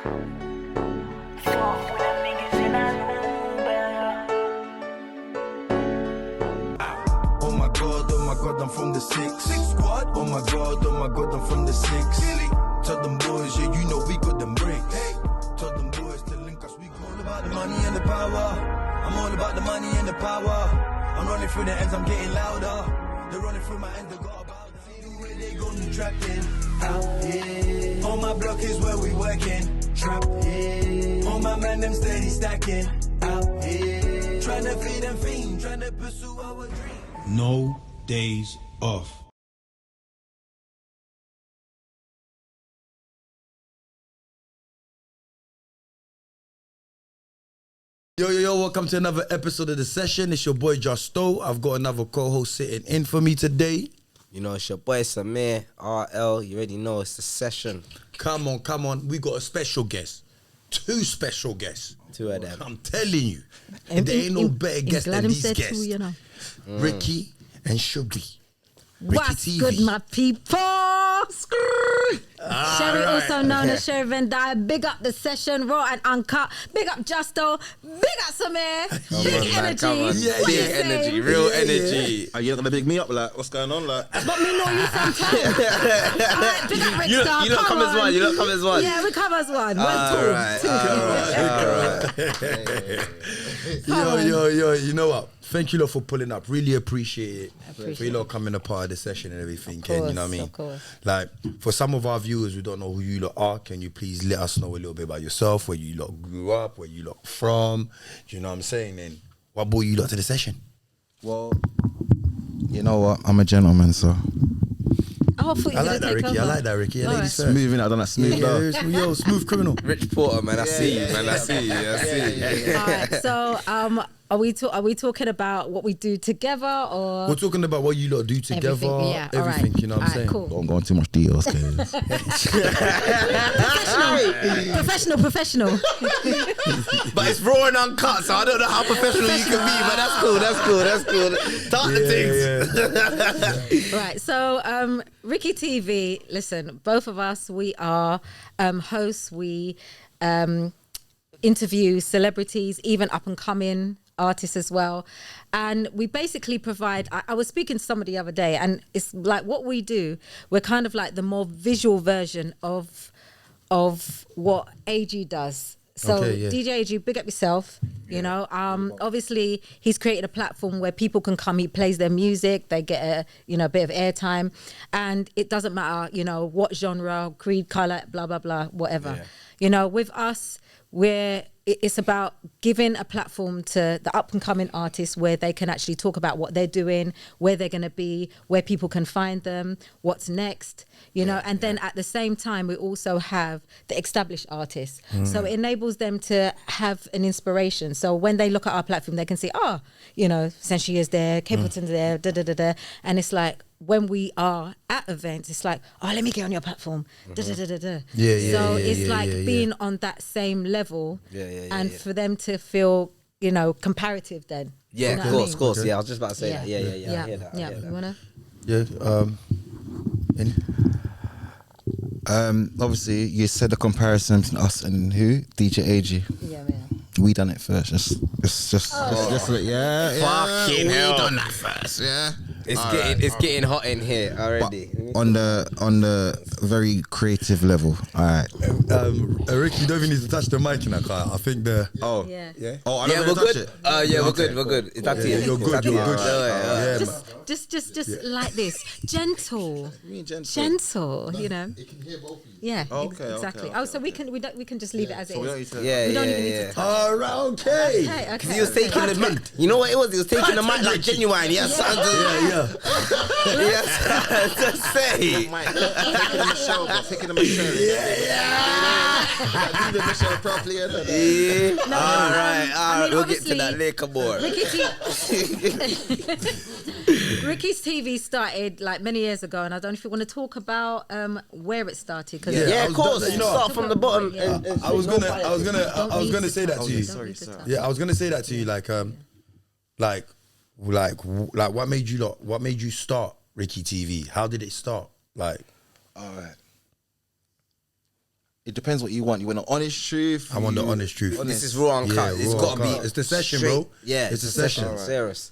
I'm from the six squad. Oh my god, I'm from the six. Tell them boys, yeah, you know we got them bricks. Hey. Tell them boys to link us. We all about the money and the power. I'm all about the money and the power. I'm running through the ends, I'm getting louder. They're running through my ends, they got about the way they go to trapping. Out here, on my block is where we working. Trap here, all my man them steady stacking. Out here, trying to feed them fiends, trying to pursue our dreams. No days off. Yo, welcome to another episode of The Session. It's your boy Justo. I've got another co-host sitting in for me today. You know, it's your boy Samir RL. You already know it's The Session. Come on. We got a special guest. Two special guests. Two of them. I'm telling you. And there ain't no better guest than these guests. Too, you know. Ricky and Sherii. What's RickyTV. good, my people? Sherii, also known as Sherii Vendyer. Big up The Session, raw and uncut. Big up Justo. Big up Samir. Big energy. Yeah, big energy, real energy. Are you not gonna big me up? Like, what's going on? Like, But me know you sometimes. Alright, big up You Rickstar. don't come as one. You don't come as one. Yeah, we come as one. Yo, you know what? Thank you lot for pulling up. Really appreciate it. For you lot coming a part of the session and everything, Ken, you know what I mean? Of course. Like, for some of our viewers who don't know who you lot are, can you please let us know a little bit about yourself, where you lot grew up, where you lot from, do you know what I'm saying? And what brought you lot to the session? well, you know what? I'm a gentleman, so Oh, I thought you I were like going to that, take Ricky. over. I like that, Ricky. Yeah, All ladies right. first. smooth in it. I done that smooth though. Yo, smooth criminal. Rich Porter, man. I see you, man. I see you. I see you. All right, so are we talking about what we do together or We're talking about what you lot do together, everything? Yeah, all right. everything, you know what I'm All right, saying? Cool. Don't go into too much details, cause Professional. But it's raw and uncut, so I don't know how professional you can be. But that's cool. Start the things. Right, so RickyTV, listen, both of us, we are hosts. We interview celebrities, even up and coming artists as well. And we basically provide, I was speaking to somebody the other day, and it's like what we do, we're kind of like the more visual version of what Paigey does. So Okay, yeah. DJ Paigey, big up yourself. You know, obviously he's created a platform where people can come. He plays their music, they get a bit of airtime, and it doesn't matter, what genre, creed, color, blah blah blah, whatever. Yeah. With us, it's about giving a platform to the up and coming artists where they can actually talk about what they're doing, where they're going to be, where people can find them, what's next, and then at the same time, we also have the established artists. So it enables them to have an inspiration. So when they look at our platform, they can see, Senshi is there, Capleton's there, and it's like, when we are at events, it's like, let me get on your platform. So it's like being on that same level, and for them to feel, comparative. Then, Yeah, you know of course. what I mean? Yeah, I was just about to say that. Yeah. I hear that. You wanna? obviously you said the comparison between us and who? DJ Paigey. Yeah, man. We done it first. Just yeah. Fucking we hell. done that first. Yeah. It's getting hot in here already. On the very creative level. All right. Rick, you don't even need to touch the mic, I think the. Oh Yeah. Oh, I Yeah, don't we're touch good. it. We're good. It's that to you. You're good. You're good. Yeah, man. Just like this, gentle, gentle. You know. It can hear both of you. Yeah. Okay, Exactly. okay, Oh, so we can just leave it as it is. Yeah, We don't even need to touch. All right, okay. Okay. He was taking the mic. You know what it was? He was taking the mic like genuine. He has something to say. Taking the Michelle, bro. Taking the Michelle. Do the Michelle properly. All right. We'll get to that later more. Ricky's TV started like many years ago, and I don't know if you want to talk about where it started. Cause Yeah, of course. Start from the bottom. I was gonna say that to you. Sorry. Yeah, I was gonna say that to you. Like what made you start RickyTV? How did it start? Like, All right. It depends what you want. You want an honest truth. I want the honest truth. Honest. This is raw uncut. Yeah, It's raw got to uncut. be. It's the session, straight. bro. Yeah, It's a session. Alright. Serious.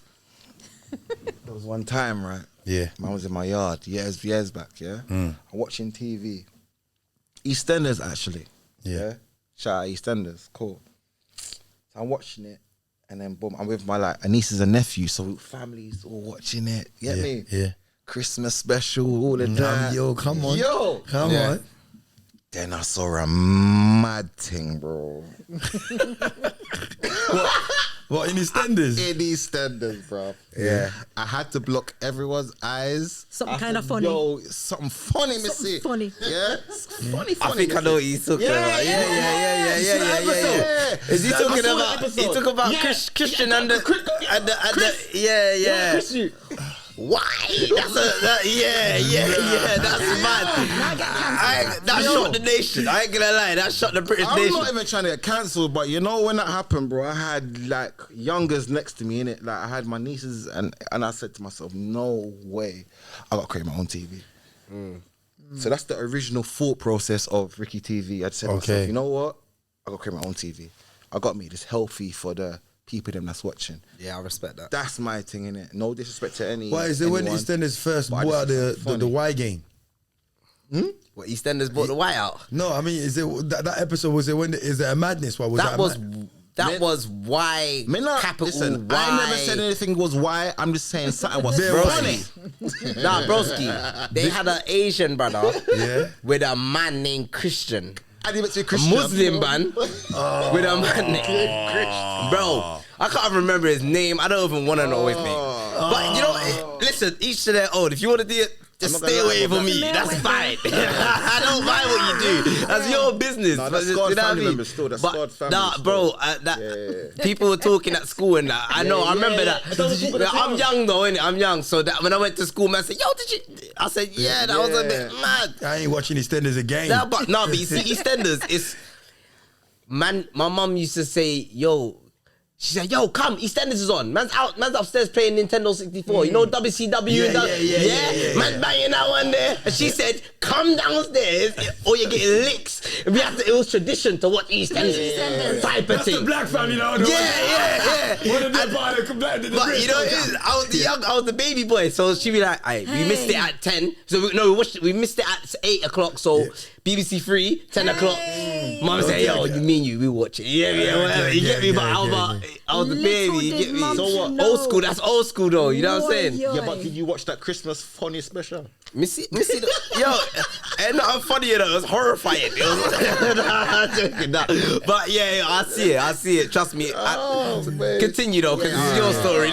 There was one time, right? Yeah. I was in my yard years back, yeah? I'm watching TV. EastEnders, actually. Yeah. Shout out EastEnders. Cool. So I'm watching it, and then boom, I'm with my like nieces and nephews, so families all watching it. You get me? Yeah. Christmas special, all the time. Yo, come on. Yo! Come Yeah. on. Then I saw a mad thing, bro. What, in EastEnders? In EastEnders, bro. Yeah. I had to block everyone's eyes. Something I kinda said, funny. Yo, something funny, missy. funny. Yeah? Funny. I think I know what he's talking about. Yeah. Is he talking about? He talking about Christian and the yeah. Why? That's that's mad. That shot the nation. I ain't gonna lie, that shot the British I'm nation. not even trying to get cancelled, but you know when that happened, bro, I had like youngers next to me, innit? Like I had my nieces and I said to myself, no way, I gotta create my own TV. So that's the original thought process of RickyTV. I just said to myself, you know what? I gotta create my own TV. I got me this healthy for the people them that's watching. Yeah, I respect that. That's my thing, innit? No disrespect to any. What is it when anyone. EastEnders first But I brought out just the Y game? What, EastEnders bought the white out? No, I mean, is it that episode? Was it when? Is it a madness? Why was That was why capital Listen, Y. I never said anything was why. I'm just saying something was funny. Nah, broski. They had an Asian brother with a man named Christian. I didn't say A Christian. Muslim man with a man named Christian. Bro, I can't remember his name. I don't even want to know his name. But you know, listen, each to their own. If you want to do it, just stay away from me. That's fine. I don't mind what you do. That's your business. No, that's squad family members still. That's squad family. Nah, bro, people were talking at school and that. I know, I remember that. I'm young though, innit? I'm young. So that when I went to school, man said, yo, did you? I said, yeah, that was a bit mad. I ain't watching EastEnders again. Nah, but you see, EastEnders is, man, my mum used to say, yo, she said, yo, come, EastEnders is on. Man's upstairs playing Nintendo 64. You know WCW? Yeah. Man banging that one there. And she said, come downstairs or you're getting licks. It was tradition to watch EastEnders. Type of thing. The black family now. Yeah. One of them part of the But you know what it is? I was the baby boy. So she be like, we missed it at 10. So we missed it at 8 o'clock. So BBC 3, 10 o'clock. Mum said, yo, we watch it. Yeah, whatever. You get me? But I was the baby, you get me? So what? Old school, that's old school though, you know what I'm saying? Yeah, but did you watch that Christmas funny special? Missy, yo, ain't nothing funny though, it was horrifying. It was, nah, I'm joking, nah. But yeah, I see it, trust me. Continue though, because this is your story,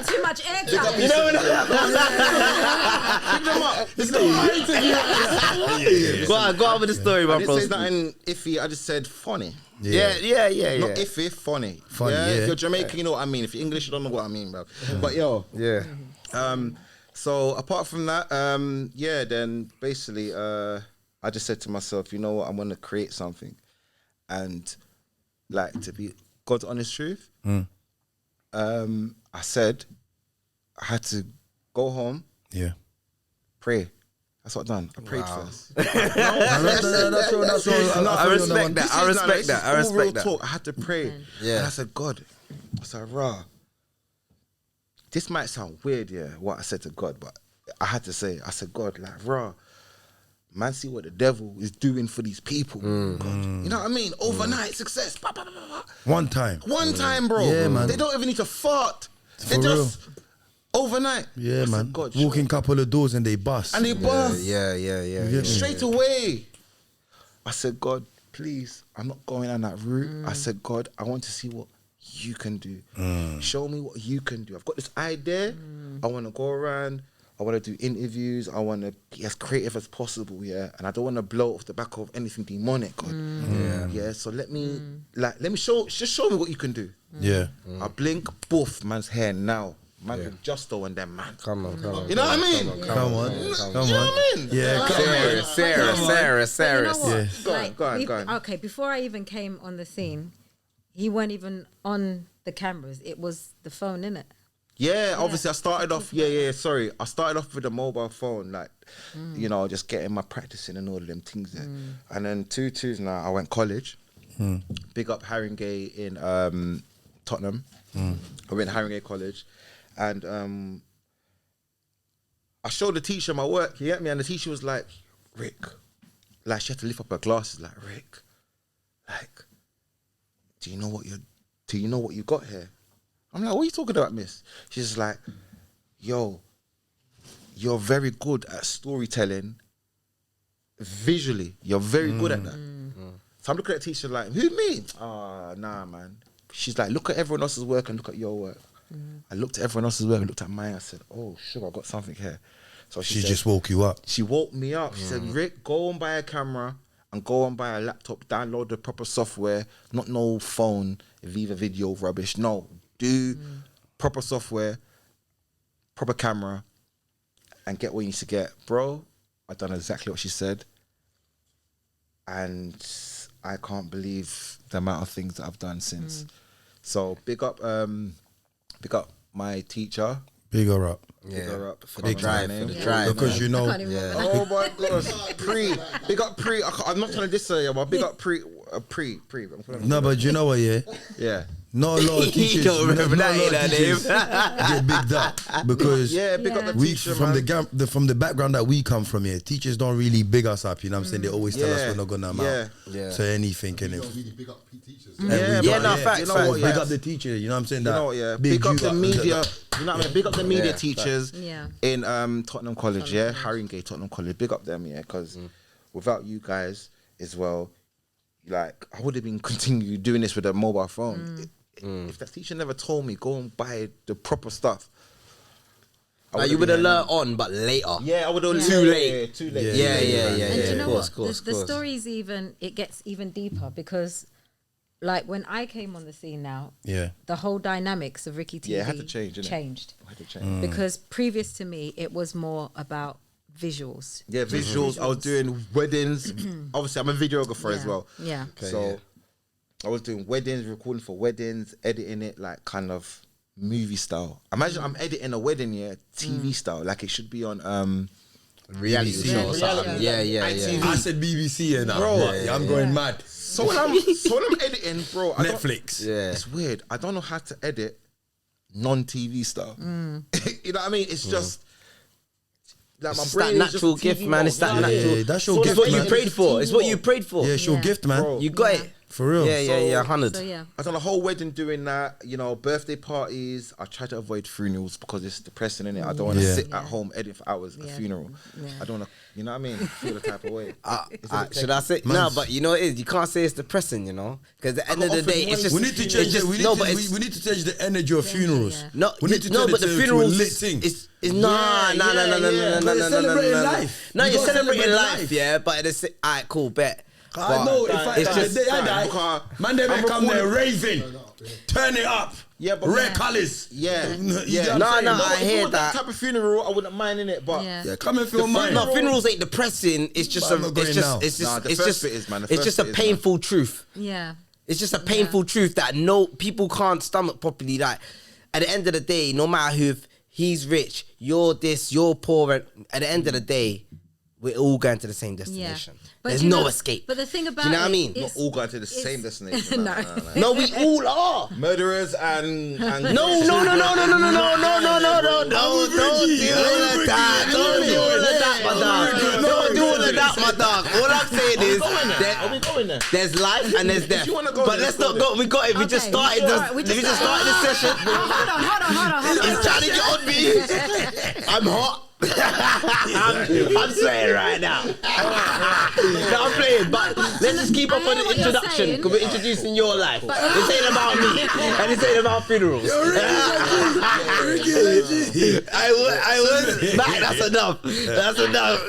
Too much airtime. You know what? Go on with the story, my I bro. didn't say nothing iffy, I just said funny. Yeah. Not iffy, funny. Yeah. If you're Jamaican, you know what I mean. If you're English, you don't know what I mean, bro. But yo, so apart from that, then basically, I just said to myself, you know what, I'm gonna create something, and like to be God's honest truth. I said I had to go home, pray. That's what I done. I prayed first. That's all. I respect that. I respect that. Talk. I had to pray. Yeah. And I said, God, I said, rah. This might sound weird, what I said to God, but I had to say, I said, God, like, rah, man, see what the devil is doing for these people. God. You know what I mean? Overnight success. Bah, bah, bah, bah, bah. One time, bro. Yeah, man. They don't even need to fart. They For just overnight. Yeah, I said, man. God, Walking couple of doors and they bust. and they bust. Yeah. Straight away. I said, God, please, I'm not going on that route. I said, God, I want to see what you can do. Show me what you can do. I've got this idea. I want to go around. I want to do interviews. I want to be as creative as possible, and I don't want to blow off the back of anything demonic, God. So let me show me what you can do. I blink, boof, man's hair now. Man, Justo and them, man. Come on. You know what I mean? Come on. You know what I mean? Yeah, Sarah. Go on. Okay, before I even came on the scene, he weren't even on the cameras. It was the phone, innit? Yeah, obviously I started off. Sorry, I started off with a mobile phone, like you know, just getting my practicing and all of them things there. And then 2-2s now. I went college. Big up Haringey in Tottenham. I went to Haringey College, and I showed the teacher my work. You get me? And the teacher was like, "Rick," like she had to lift up her glasses, like, "Rick, like, do you know what you got here?" I'm like, "What are you talking about, miss?" She's like, "Yo, you're very good at storytelling visually. You're very good at that." So I'm looking at the teacher like, "Who, me?" Nah, man. She's like, "Look at everyone else's work and look at your work." I looked at everyone else's work and looked at mine. I said, "Oh, sugar, I got something here." So She said, just woke you up. She woke me up. She said, "Rick, go and buy a camera and go and buy a laptop, download the proper software, not no phone, Viva video rubbish. No, do proper software, proper camera, and get what you need to get." Bro, I done exactly what she said. And I can't believe the amount of things that I've done since. So big up my teacher. Big her up. Big her up for the drive, name. for the drive. Because you know, Oh my gosh, big up Pre. I'm not trying to diss her, but big up Pre. no, but you know what, Yeah. not a lot of teachers. You don't remember not a lot of that teachers get bigged up because Big up the we teacher, from man. from the background that we come from here, teachers don't really big us up. You know what I'm saying? They always tell us we're not gonna amount to anything, and Don't really big up teachers. Facts. You know what, big up the teacher. You know what I'm saying? You know what, yeah. Big up the media. You know what I mean? Big up the media teachers in Tottenham College, Haringey Tottenham College. Big up them, because without you guys as well, like I would have been continue doing this with a mobile phone. If that teacher never told me go and buy the proper stuff, Like you would have learned on, but later. Yeah, I would have Too late. Too late. Yeah. And do you know Of what? course. The story's it gets even deeper because, like, when I came on the scene now, the whole dynamics of RickyTV it had to change, innit? changed. I had to change. Because previous to me, it was more about visuals. Yeah, visuals. I was doing weddings. Obviously, I'm a videographer as well. Yeah. So I was doing weddings, recording for weddings, editing it like kind of movie style. Imagine I'm editing a wedding, TV style, like it should be on Reality show or something. Yeah. I said BBC and Bro, I'm going mad. So when I'm editing, bro, Netflix. It's weird. I don't know how to edit non-TV style. You know what I mean? It's just like my It's brain that is just natural TV gift, man. mode. It's that You know what I natural. mean? That's your It's gift, what you man. prayed for. It's what you prayed for. Yeah, it's your gift, man. Bro. You got it. For real. Yeah, 100. So yeah. I done a whole wedding doing that, birthday parties. I try to avoid funerals because it's depressing, innit? I don't want to sit at home editing for hours at a funeral. I don't want to, you know what I mean? Feel the type of way. Should I say no? But you know what it is. You can't say it's depressing, because at the end of the day, it's just We need to change. We need to change the energy of funerals. No, we need to no, turn but it the to a funerals lit thing. is no. But it's celebrating life. No, You you're gotta celebrating celebrate life, life. yeah. But it's alright, cool, bet. I know it's just the day I die, man, they may come there raving, turn it up, but red colours. Yeah. No, I hear that that. type of funeral, I wouldn't mind in it, but Come and feel mine. No, funerals ain't depressing. It's just But I'm not going now. it's Nah, the just first bit is, man. The it's first just a bit is, painful truth. Yeah. It's just a painful truth that no people can't stomach properly. Like at the end of the day, no matter who, if he's rich, you're this, you're poor, and at the end of the day, we're all going to the same destination. But There's you no know- escape. But the thing about Do you know what I mean? not all going to the same destination. No. No, we all are. Murderers and No, don't do all of that. Don't do all of that, my dog. Don't do all of that, my dog. All I'm saying is Are we going there? there's life and there's death. you wanna go But there, let's let's not go go. We got it. We just started this session. Hold on. He's trying to get on me. I'm hot. I'm sweating right now. No, I'm playing, but let's just keep up I on hear the what you're introduction saying. because we're introducing your life. This ain't about me, and this ain't about funerals. I was Mack, that's enough. That's enough.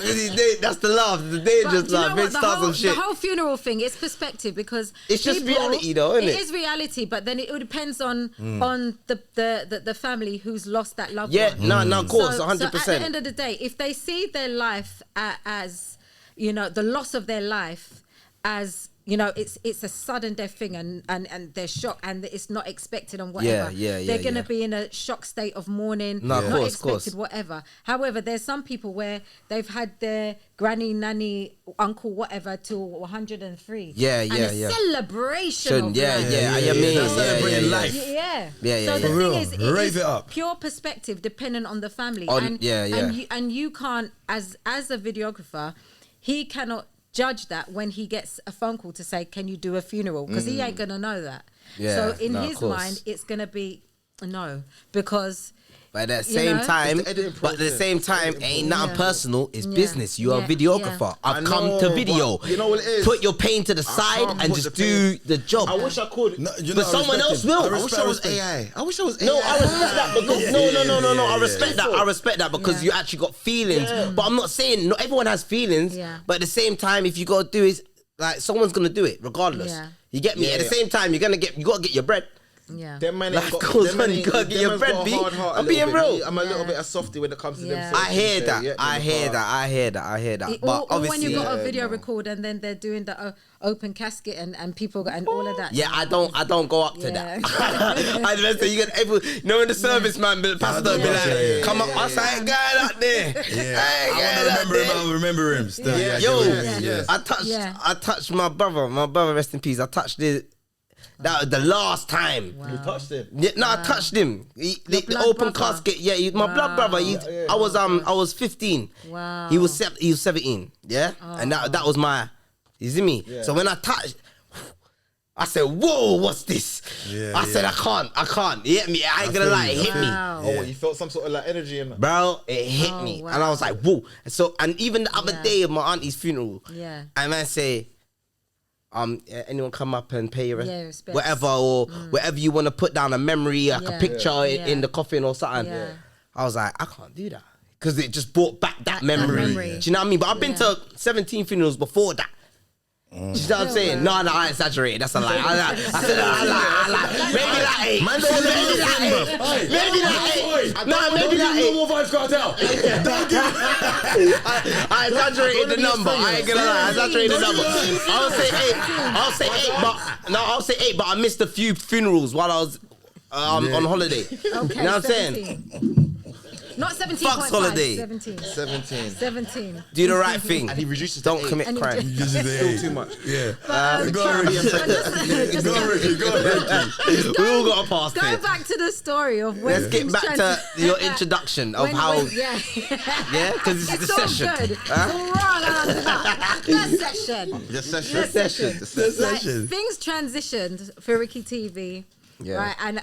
That's the laugh. The dangerous laugh. Let's start some shit. The whole funeral thing is perspective because It's just reality though, isn't it? It is reality, but then it depends on the family who's lost that loved Yeah, one. no, of course, So 100%. at the end of the day, if they see their life as the loss of their life as you know, it's a sudden death thing, and they're shocked, and it's not expected and whatever. They're gonna be in a shock state of mourning, not expected, whatever. However, there's some people where they've had their granny, nanny, uncle, whatever till 103. A celebration of life. Celebrating life. So the thing is, Rave it up. Pure perspective, depending on the family, and you can't, as a videographer, he cannot judge that when he gets a phone call to say, can you do a funeral? Because he ain't gonna know that. So in his mind, it's gonna be no, because but at the same time, ain't nothing personal. It's business. You are a videographer. I've come to video. You know what it is? Put your pain to the side and just do the job. I wish I could. But someone else will. I wish I was AI. I wish I was AI. No, I respect that because no. I respect that. I respect that because you actually got feelings. But I'm not saying not everyone has feelings. But at the same time, if you gotta do it, like someone's gonna do it regardless. You get me? At the same time, you gotta get your bread. Them man ain't got, you gotta get your bread, B. I'm being real. I'm a little bit of softy when it comes to them. I hear that. I hear that. But obviously, when you got a video record and then they're doing the open casket and people and all of that. Yeah, I don't go up to that. I just say you get every, when the service man, the pastor be like, come up, I say, ain't going up there. I want to remember him still. I touched my brother, rest in peace. I touched that was the last time. You touched him? Yeah, no, I touched him. The open casket. Yeah, my blood brother. I was 15. Wow. He was 17. Yeah, and that was my. You see me? So when I touched, I said, "Whoa, what's this?" I said, "I can't." You get me? I ain't gonna lie, it hit me. Oh, you felt some sort of like energy in that, bro. It hit me, and I was like, "Whoa!" And even the other day of my auntie's funeral, and man say, anyone come up and pay your respect, whatever, or whatever you want to put down a memory, like a picture in the coffin or something. I was like, I can't do that because it just brought back that memory. Do you know what I mean? But I've been to 17 funerals before that. Do you know what I'm saying? No, I exaggerated. That's a lie. I said I lie. Maybe that eight. Maybe that eight. No, maybe that eight. No more Vibes Cartel. I exaggerated the number. I ain't gonna lie. I exaggerated the number. I'll say eight, but I missed a few funerals while I was on holiday. Okay, you know what I'm saying? Not 17.5. Fuck's holiday. 17. Do the right thing. and he reduces. Don't commit crime. Still too much. Yeah. Go on, Ricky. We all got a pass. Go back to the story of when. Let's get back to your introduction of how. Yeah, because it's the session. Good. The session. Things transitioned for Ricky TV. Right, and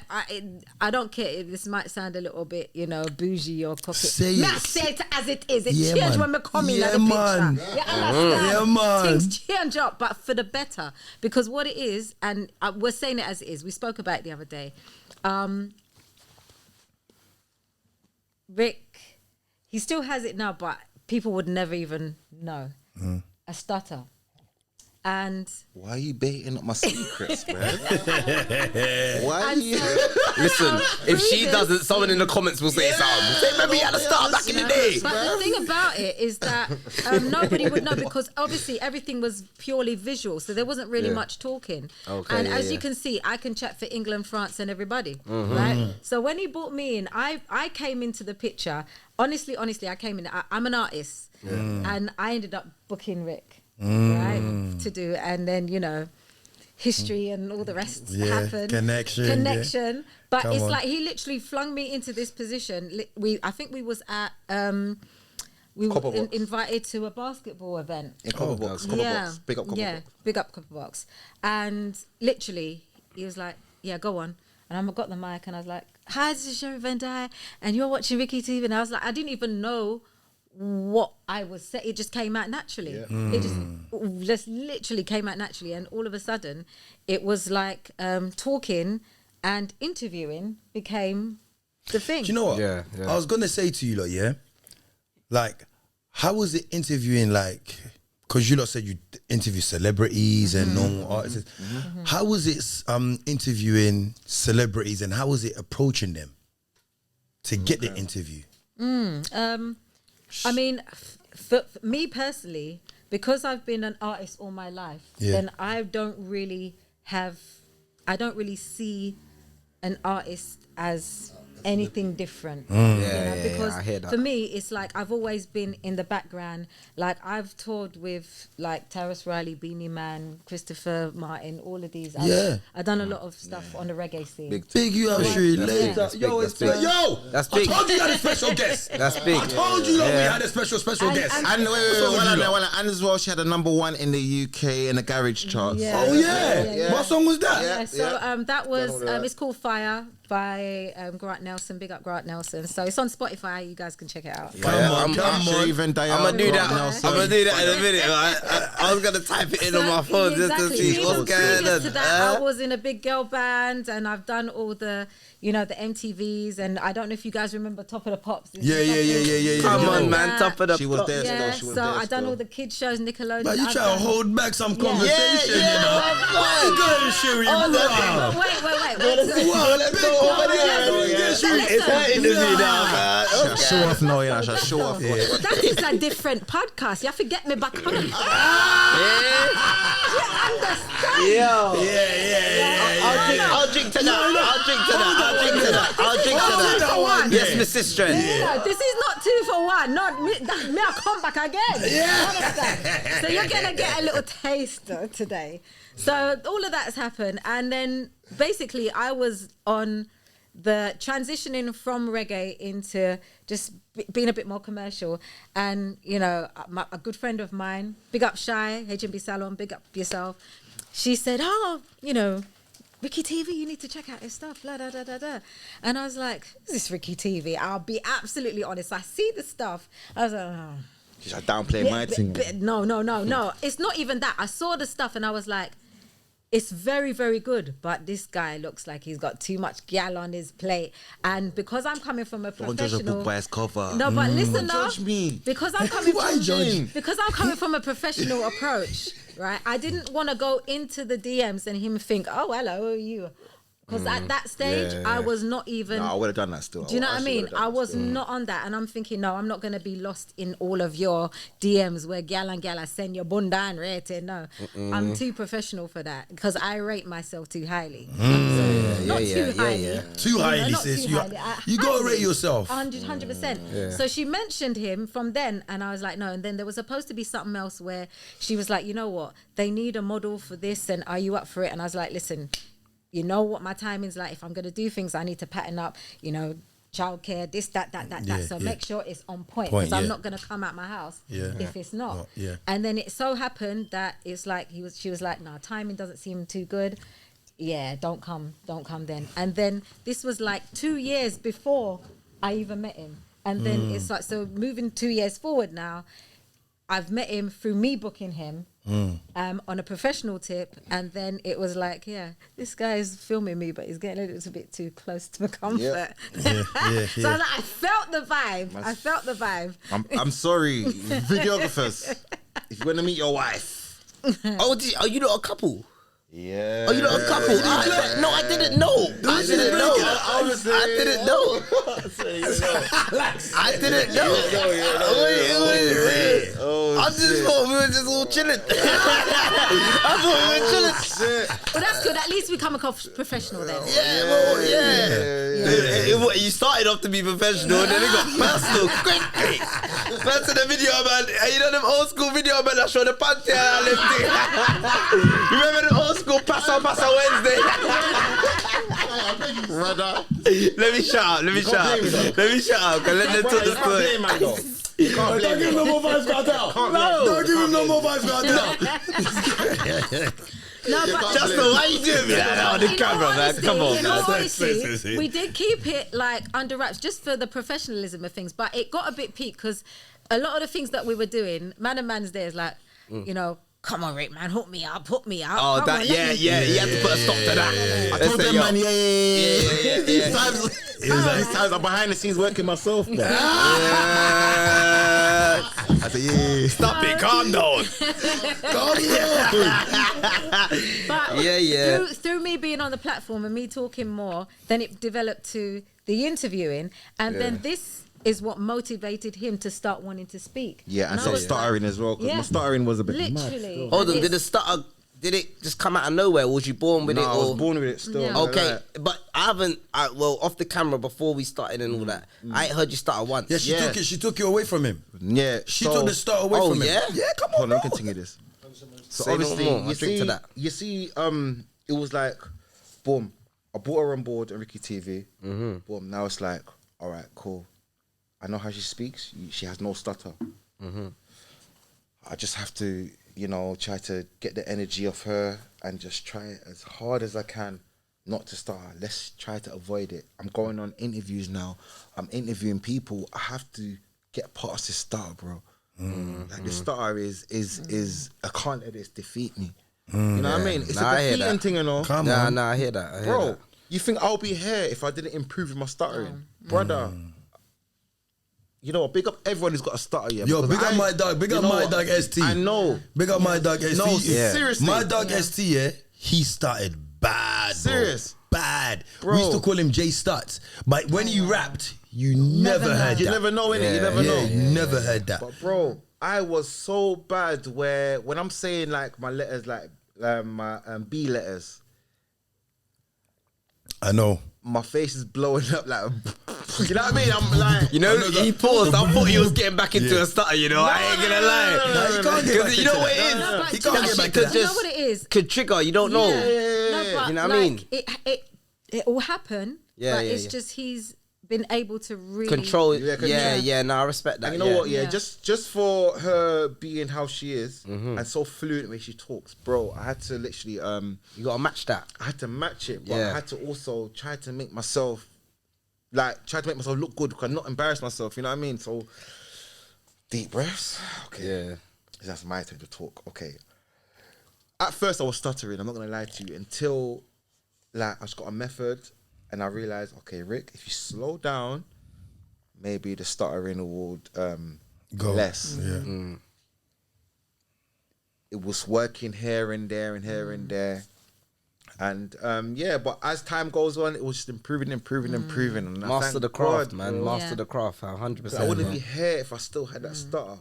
I don't care if this might sound a little bit, bougie or cocky. Say it as it is. It changed when we come in at the man. picture. You understand? Yeah, man. Things change up, but for the better. Because what it is, and we're saying it as it is. We spoke about it the other day. Rick, he still has it now, but people would never even know. A stutter. And why are you baiting up my secrets, man? Why are you? Listen, if she doesn't, someone in the comments will say something. Say, maybe at the start back in the day. But the thing about it is that nobody would know because obviously everything was purely visual, so there wasn't really much talking. Okay, and as you can see, I can chat for England, France, and everybody, right? So when he brought me in, I came into the picture. Honestly, I came in. I'm an artist, and I ended up booking Rick. Right, to do, and then history and all the rest happened. Connection. But it's like he literally flung me into this position. I think we was at we were invited to a basketball event in Copperbox. Big up Copperbox. Yeah, big up Copperbox. And literally, he was like, "Yeah, go on." And I got the mic, and I was like, "Hi, this is Sherii Vendyer, and you're watching Ricky TV." And I was like, I didn't even know what I was saying. It just came out naturally. It just literally came out naturally, and all of a sudden it was like talking and interviewing became the thing. Do you know what? Yeah. I was gonna say to you, like, how was it interviewing, like, because you lot said you interview celebrities and normal artists. How was it interviewing celebrities, and how was it approaching them to get the interview? I mean, for me personally, because I've been an artist all my life, then I don't really see an artist as anything different. Because I hear that. for me, it's like I've always been in the background. Like I've toured with like Terrace Riley, Beanie Man, Christopher Martin, all of these. I've done a lot of stuff on the reggae scene. Big you out, Sherii. Later. That's Yo, big, it's that's big. yo. That's I big. told you you had a special guest. That's big. I told you that we had a special guest. And What's wrong with you lot? and as well, she had a #1 in the UK in the garage charts. Oh yeah. What song was that? That was it's called Fire by Grant Nelson. Big up Grant Nelson. So it's on Spotify. You guys can check it out. Come on. Sherii, Vendyer, I'm gonna do that. Nelson. I'm gonna do that in a minute. I was gonna type it in on my phone just to see Even what's going previous to on. that, I was in a big girl band, and I've done all the, the MTVs, and I don't know if you guys remember Top of the Pops. Yeah. Come on, man, top of the She was pop. there Yeah, still. so I done all the kids shows, Nickelodeon. But you I've try to done- hold back some conversation, Yeah, you know. Where you going, Sherii? Wow. Wait. Let's go over there. It's her interview now, man. Show off now, you know. Show off. That is a different podcast. You have to get me back on. You understand? Yo. Yeah. I'll drink to that. Yes, Miss Sister. This is not 2 for 1. Not me. I'll come back again. Understand? So you're gonna get a little taster today. So all of that's happened, and then basically I was on the transitioning from reggae into just being a bit more commercial. And a good friend of mine, big up Shy, HMB Salon, big up yourself. She said, RickyTV, you need to check out his stuff, blah, blah, blah, blah, blah. And I was like, who's this RickyTV? I'll be absolutely honest. I see the stuff. I was like, oh. She's like downplaying my thing. No. It's not even that. I saw the stuff and I was like, it's very, very good, but this guy looks like he's got too much gyal on his plate. And because I'm coming from a Don't judge a professional... book by his cover. No, but listen now. Judge me. Because I'm coming Why judge? Because I'm coming from a professional approach, right? I didn't want to go into the DMs and him think, oh, hello, who are you? Because at that stage, I was not even... No, I would have done that still. Do you know what I mean? I was not on that. And I'm thinking, no, I'm not going to be lost in all of your DMs where gyal and gyal send your bunda and rate it. No, I'm too professional for that because I rate myself too highly. Not too highly. Too highly, not sis. too highly. You got to rate yourself. 100%. So she mentioned him from then, and I was like, no. And then there was supposed to be something else where she was like, you know what? They need a model for this, and are you up for it? And I was like, listen, you know what my timing's like. If I'm going to do things, I need to pattern up, childcare, this, that. So make sure it's on point because I'm not going to come out my house if it's not. And then it so happened that it's like she was like, no, timing doesn't seem too good. Yeah, don't come then. And then this was like 2 years before I even met him. And then it's like, so moving 2 years forward now, I've met him through me booking him on a professional tip, and then it was like, this guy is filming me, but he's getting a little bit too close to my comfort. So I was like, I felt the vibe. I'm sorry, videographers. If you want to meet your wife, Are you not a couple? yeah. Are you not a couple? No, I didn't know. I didn't know. I just thought we were just all chilling. I thought we were chilling. Well, that's good. At least we come across professional then. You started off to be professional, and then it got personal quickly. That's in the video, man. You know them old school video, man. I show the panty and all them things. Remember the old school Passa Wednesday? Let me shut up. Let me shut up. Cause let them talk the story. Don't give him no more vibes, Cartel. Don't give him no more vibes, Cartel. No, but Justo, why you doing me like that on the camera, man? Come on, in all man. honesty, we did keep it like under wraps just for the professionalism of things, but it got a bit peaked because a lot of the things that we were doing, Man and Man's there is like, come on, Rick, man, hook me up. Oh, Come that, on, let me- you had to put a stop to that. I told them, man, yeah. These times I'm behind the scenes working myself, man. I said, yeah. Stop it, calm down. But through me being on the platform and me talking more, then it developed to the interviewing, and then this is what motivated him to start wanting to speak. Yeah, and I so was stuttering as well. 'Cause my stuttering was a bit literally. mad. Hold on, And did the stutter? Did it just come out of nowhere? Was you born with No, it? I Or? was born with it still. Yeah. not gonna Okay, lie. but I haven't. Well, off the camera before we started and all that, I ain't heard you stutter once. Yeah, she Yeah. took it. She took it away from him. Yeah, She took the start away from him. yeah? Yeah, come on, Hold on, bro. let me continue this. So Say no obviously, more. I'll you drink see, to that. you see, it was like, boom, I brought her on board on Ricky TV. Boom, now it's like, all right, cool. I know how she speaks. She has no stutter. I just have to, you know, try to get the energy off her and just try as hard as I can not to stutter. Let's try to avoid it. I'm going on interviews now. I'm interviewing people. I have to get past this stutter, bro. Like the stutter is I can't let this defeat me. You know what I mean? It's Nah, I a hear defeating that. thing, you know. Come Nah, on. I hear that. I hear Bro, that. you think I'll be here if I didn't improve with my stuttering? Brother, you know what? Big up everyone who's got a stutter, yeah. Yo, because big up my dog. Big you up know my what? dog ST. I know. Big up my dog ST. No, seriously. My dog ST, yeah, he started bad, bro. Serious? Bad. Bro. We used to call him J Stuts. But when he rapped, you never Never heard know. You that. never know, innit? You never Yeah, know. you never heard that. But bro, I was so bad where when I'm saying like my letters, like my B letters, I know. my face is blowing up like, you know what I mean? I'm like, You know, I know that- he paused. I thought he was getting back into a stutter. You know, I ain't gonna lie. Nah, he can't get back Because you into know what it that. is. No, but He do can't you get know- back to do that. you know what it is? Could trigger. You don't know. No, but You know what I mean? It will happen. Yeah, but yeah, it's yeah. just he's been able to really Control. Yeah, Yeah, no, I respect that. and you know what? Yeah, Yeah. just for her being how she is and so fluent when she talks, bro. I had to literally You gotta match that. I had to match it, but Yeah. I had to also try to make myself look good because not embarrass myself. You know what I mean? So deep breaths. Okay. Yeah. That's my turn to talk. Okay. At first, I was stuttering. I'm not gonna lie to you until like I just got a method and I realized, okay, Rick, if you slow down, maybe the stuttering would Go. less. Yeah. It was working here and there and here and there. And yeah, but as time goes on, it was just improving. And I Master thank the craft, God, man. bro. Master Yeah. the craft. 100%. I wouldn't man. be here if I still had that stutter.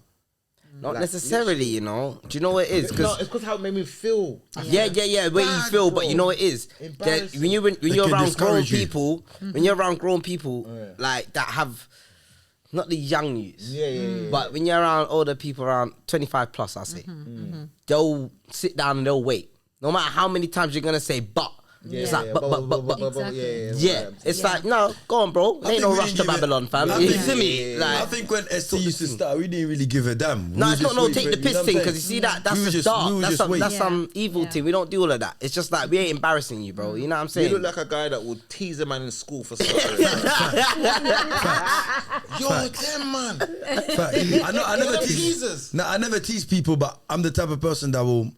Not like, necessarily, you know. Do you know what it is? No, Because it's because how it made me feel. yeah, where you Bad, feel, bro. but you know what it is. That Embarrassing. when you're can around grown discourage you. people, when you're around grown people like that have not the young youths, Yeah. but when you're around older people around 25 plus, I say, they'll sit down and they'll wait. No matter how many times you're gonna say but. It's like but. Exactly. Yeah, it's like no, go on, bro. Ain't think no we rush didn't to give it- Babylon, fam. I You think- feel me? I Like, think when ST used to start, we didn't really give a damn. no, We it's just not no wait take for the it, piss you know thing what I'm because you see saying? that's We just was dark. we was That's just some wait. that's some evil thing. We don't do all of that. It's just like we ain't embarrassing you, bro. You know what I'm You saying? look like a guy that would tease a man in school for stuttering. Yo, damn man. Fact. I never them tease. teasers. No, I never tease people, but I'm the type of person that will.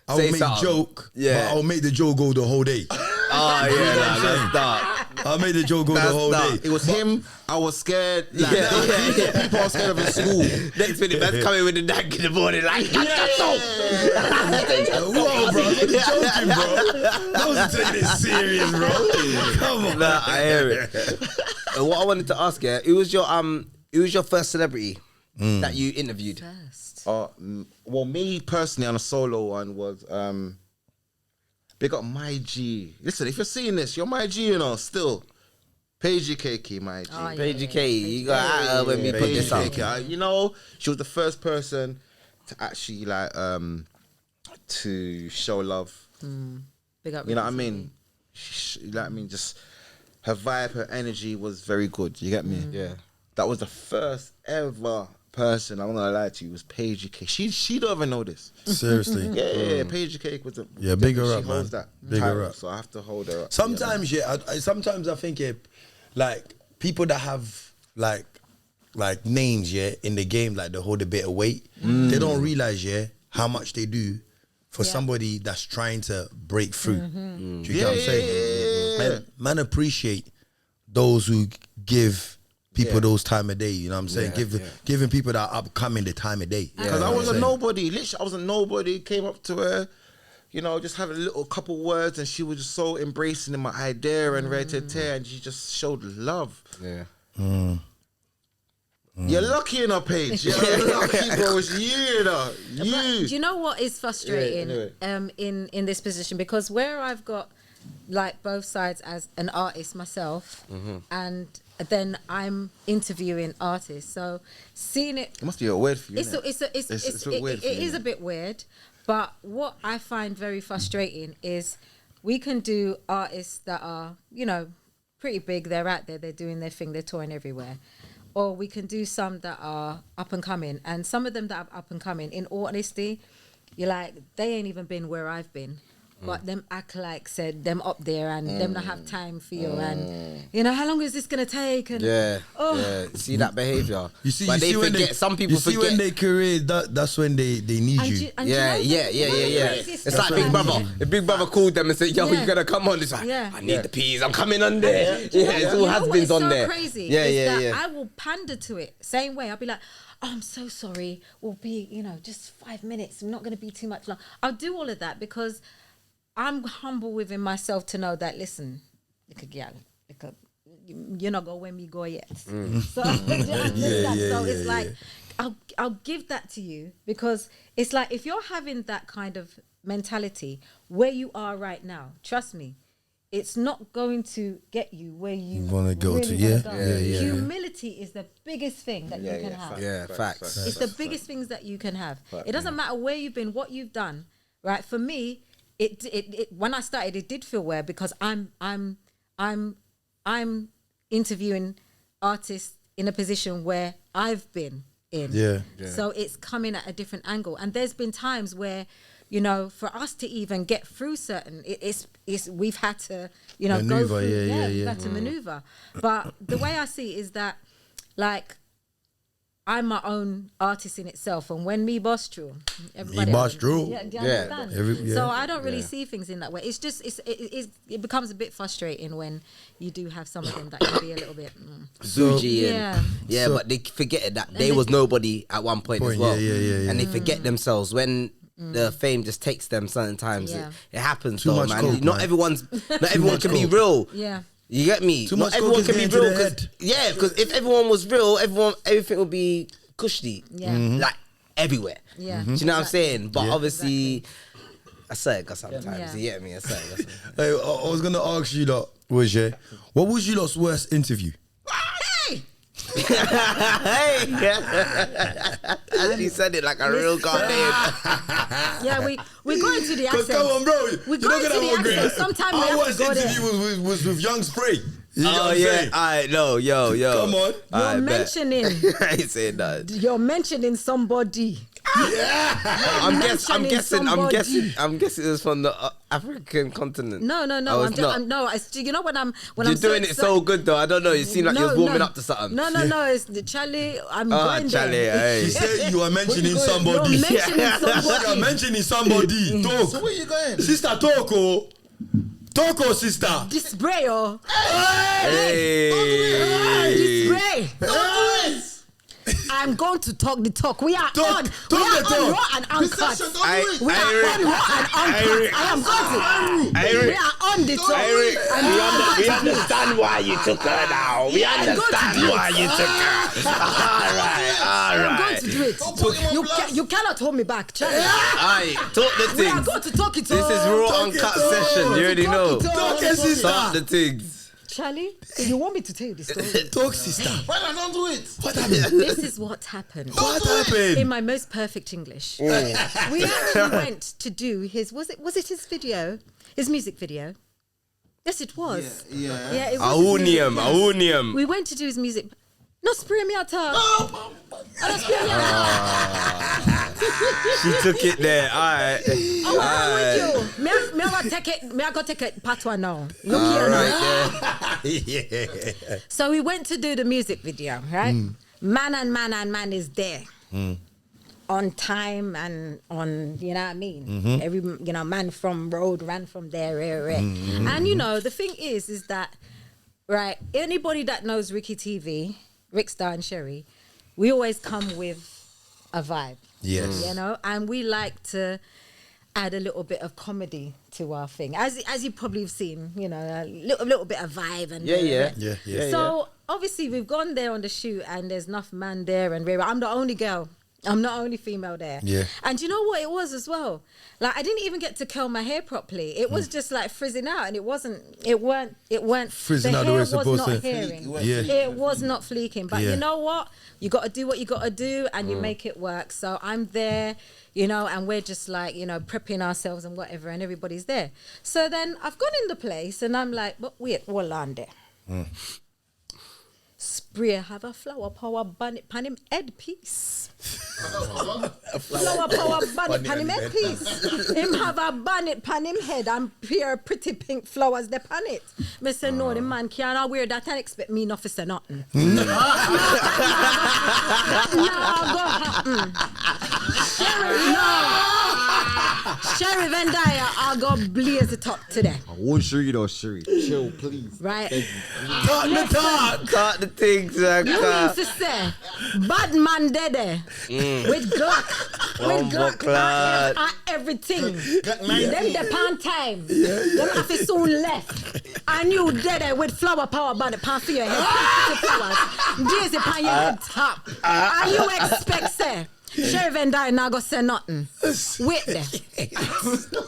I will Say make something. joke, Yeah. but I'll make the joke go the whole day. Oh yeah, nah, that's dark. I'll make the joke go the That's whole dark. day. It was him. I was scared. Like, Yeah. people are scared of in school. Next minute, man's coming with the dank in the morning, like, Whoa, bro, I'm only joking, bro. I wasn't taking it serious, bro. Come on. nah, I hear it. And what I wanted to ask you, who was your first celebrity that you interviewed? Well, me personally on a solo one was big up my G. Listen, if you're seeing this, you're my G, you know. Still, Paigey Cakey, my G. Oh, yeah. Paigey K, you got at her when we put this Paigey out. Cakey. You know, she was the first person to actually like to show love. Big up You know what I Ricky mean? You know what I mean? Just her vibe, her energy was very good. You get me? Yeah. That was the first ever person, I'm not gonna lie to you, was Paigey Cake. She don't even know this. Seriously. Yeah, Paigey Cake was the Yeah, big her she up, holds man. that Big her title, up. so I have to hold her up. Sometimes, sometimes I think, like people that have like names, in the game, like they hold a bit of weight. They don't realize, how much they do for somebody that's trying to break through. Do you get what I'm saying? Yeah. Man appreciate those who give people those time of day. You know what I'm saying? Giving people that are upcoming the time of day. Because I was a nobody. Literally, I was a nobody. Came up to her, you know, just having a little couple words, and she was just so embracing in my idea and ready to tear, and she just showed love. Yeah. You're lucky in our page. You're lucky, bro. It's you, you know. But do you know what is frustrating Yeah, in this position? Because where I've got like both sides as an artist myself, and then I'm interviewing artists. So seeing it, It must be a weird for you. it's a bit weird for it you, is a bit weird. But what I find very frustrating is we can do artists that are, you know, pretty big. They're out there. They're doing their thing. They're touring everywhere. Or we can do some that are up and coming. And some of them that are up and coming, in all honesty, you're like, they ain't even been where I've been. But them act like said them up there and them not have time for you. And, you know, how long is this going to take? And, See that behavior. You see, but you they see when forget. Some people you see forget. when they career, that's when they need you. Yeah. It's It's like Big Brother. If Big Brother called them and said, "Yo, Yeah. you gotta come on," it's like, Yeah. "I need the peas. I'm coming on there." Yeah, it's all You know has what beens is on so there. crazy Yeah, is yeah. that I will pander to it same way. I'll be like, "Oh, I'm so sorry. We'll be, you know, just 5 minutes. I'm not going to be too much long." I'll do all of that because I'm humble within myself to know that. Listen, Gyal, you're not going when me go yet. So, do you understand? So it's like I'll give that to you because it's like if you're having that kind of mentality where you are right now, trust me, it's not going to get you where you wanna go to, really yeah. wanna go. Yeah. Humility is the biggest thing that you can have. Yeah, facts. It's the biggest things that you can have. It doesn't matter where you've been, what you've done, right? For me, it when I started, it did feel weird because I'm interviewing artists in a position where I've been in. Yeah. So it's coming at a different angle. And there's been times where, you know, for us to even get through certain, it's we've had to, you know, Maneuver, go through. yeah. We've had to maneuver. But the way I see it is that, like, I'm my own artist in itself, and when me boss true, everybody boss else- true. Yeah, do you Yeah. understand? So I don't really see things in that way. It's just it becomes a bit frustrating when you do have something that can be a little bit. Bougie Yeah. yeah, So- but they forget that they was nobody at one point as well. Yeah. And they forget themselves when the fame just takes them certain times. Yeah. It happens Too though, much man. coke, Not man. everyone can be coke. real. Yeah. You get me? Too Not much everyone coke is can be getting to real. the 'Cause- head. Yeah, because if everyone was real, everything would be cushy. Yeah. Mhm. Like everywhere. Yeah. Do you know what I'm Exactly. saying? But obviously, I say it sometimes. Yeah. You get me? I say it sometimes. Hey, I was gonna ask you lot, what was you lot's worst interview? He said it like a real Ghanaian. Yeah, we go into the accent. Come on, bro. We go into the accent. Sometimes we Our have to worst go there. interview was with Young Spray. You know Oh what I'm yeah, saying? alright, no, yo. Come on. You're mentioning. I ain't saying that. You're mentioning somebody. I'm mentioning guessing somebody. it's from the African continent. No. Oh, it's not. You know when I'm You're doing it so good though. I don't know. You seem like you was warming up to something. No. It's the Charlie. I'm Oh, going Charlie, there. hey. He said you are mentioning You're somebody. mentioning You are somebody. mentioning somebody. Talk. So where you going? Sister, talk, oh. Talk, oh, sister. This spray, oh. Hey. This spray. I'm going to talk the talk. We are Talk- on. talk We are the on talk. Raw and Uncut. We are Eric. on Raw and Uncut. I am going to. Eric. We are on the talk. Eric, I'm we going to do it. understand why you took her now. We I'm going to understand do it. why you took her. I'm going to do it. put him on blast. You cannot hold me back, Charlie. Alright, talk the We are things. going to talk it. This is raw uncut session. You already know. Talk, sister. Talk the things. Charlie, you want me to tell you the story? Talk, sister. Why not don't do it? What happened? This is what happened. What happened? In my most perfect English. We actually went to do his, was it his video? His music video? Yes, it was. Yeah, it was his music video. Aunium. We went to do his music. No, spray me at her. I don't spray me at her. She took it there. Alright. Oh, I'm with you. Me I go take it. Me I go take it part one now. Look here now. Yeah. So we went to do the music video, right? Man is there. On time and on, you know what I mean? Every, man from road ran from there. And, the thing is that, right, anybody that knows RickyTV, Rickstar and Sherii, we always come with a vibe. Yes. And we like to add a little bit of comedy to our thing. As you probably have seen, a little bit of vibe and Yeah. So obviously we've gone there on the shoot and there's enough man there and I'm the only girl. I'm not only female there. Yeah. And you know what it was as well? Like I didn't even get to curl my hair properly. It was just like frizzing out, and it weren't Frizzing the out the hair way it's was supposed not to. hairing. Yeah. It was not fleeking. But Yeah. you know what? You got to do what you got to do, and you make it work. So I'm there, you know, and we're just like, you know, prepping ourselves and whatever, and everybody's there. So then I've gone in the place, and I'm like, but wait, hold on there. Spray have a flower power bonnet pan him head piece. Flower power bonnet pan him head piece. Him have a bonnet pan him head and pure pretty pink flowers they pan it. Me say no, the man can't wear that and expect me not to say nothing. That now go happen. Sherii, no. Sherii Vendyer, I'll go blaze it up today. I want Sherii though, Sherii. Chill, please. Right? Talk the talk. Talk the things, You mean to say, bad man there with Glock, with Glock clad. and everything. Them the pan time. Them have to soon left. And you there with flower power bonnet pan for your head. Flowers. Daisy pan your head top. And you expect say, Sherii Vendyer now go say nothing. Wait there.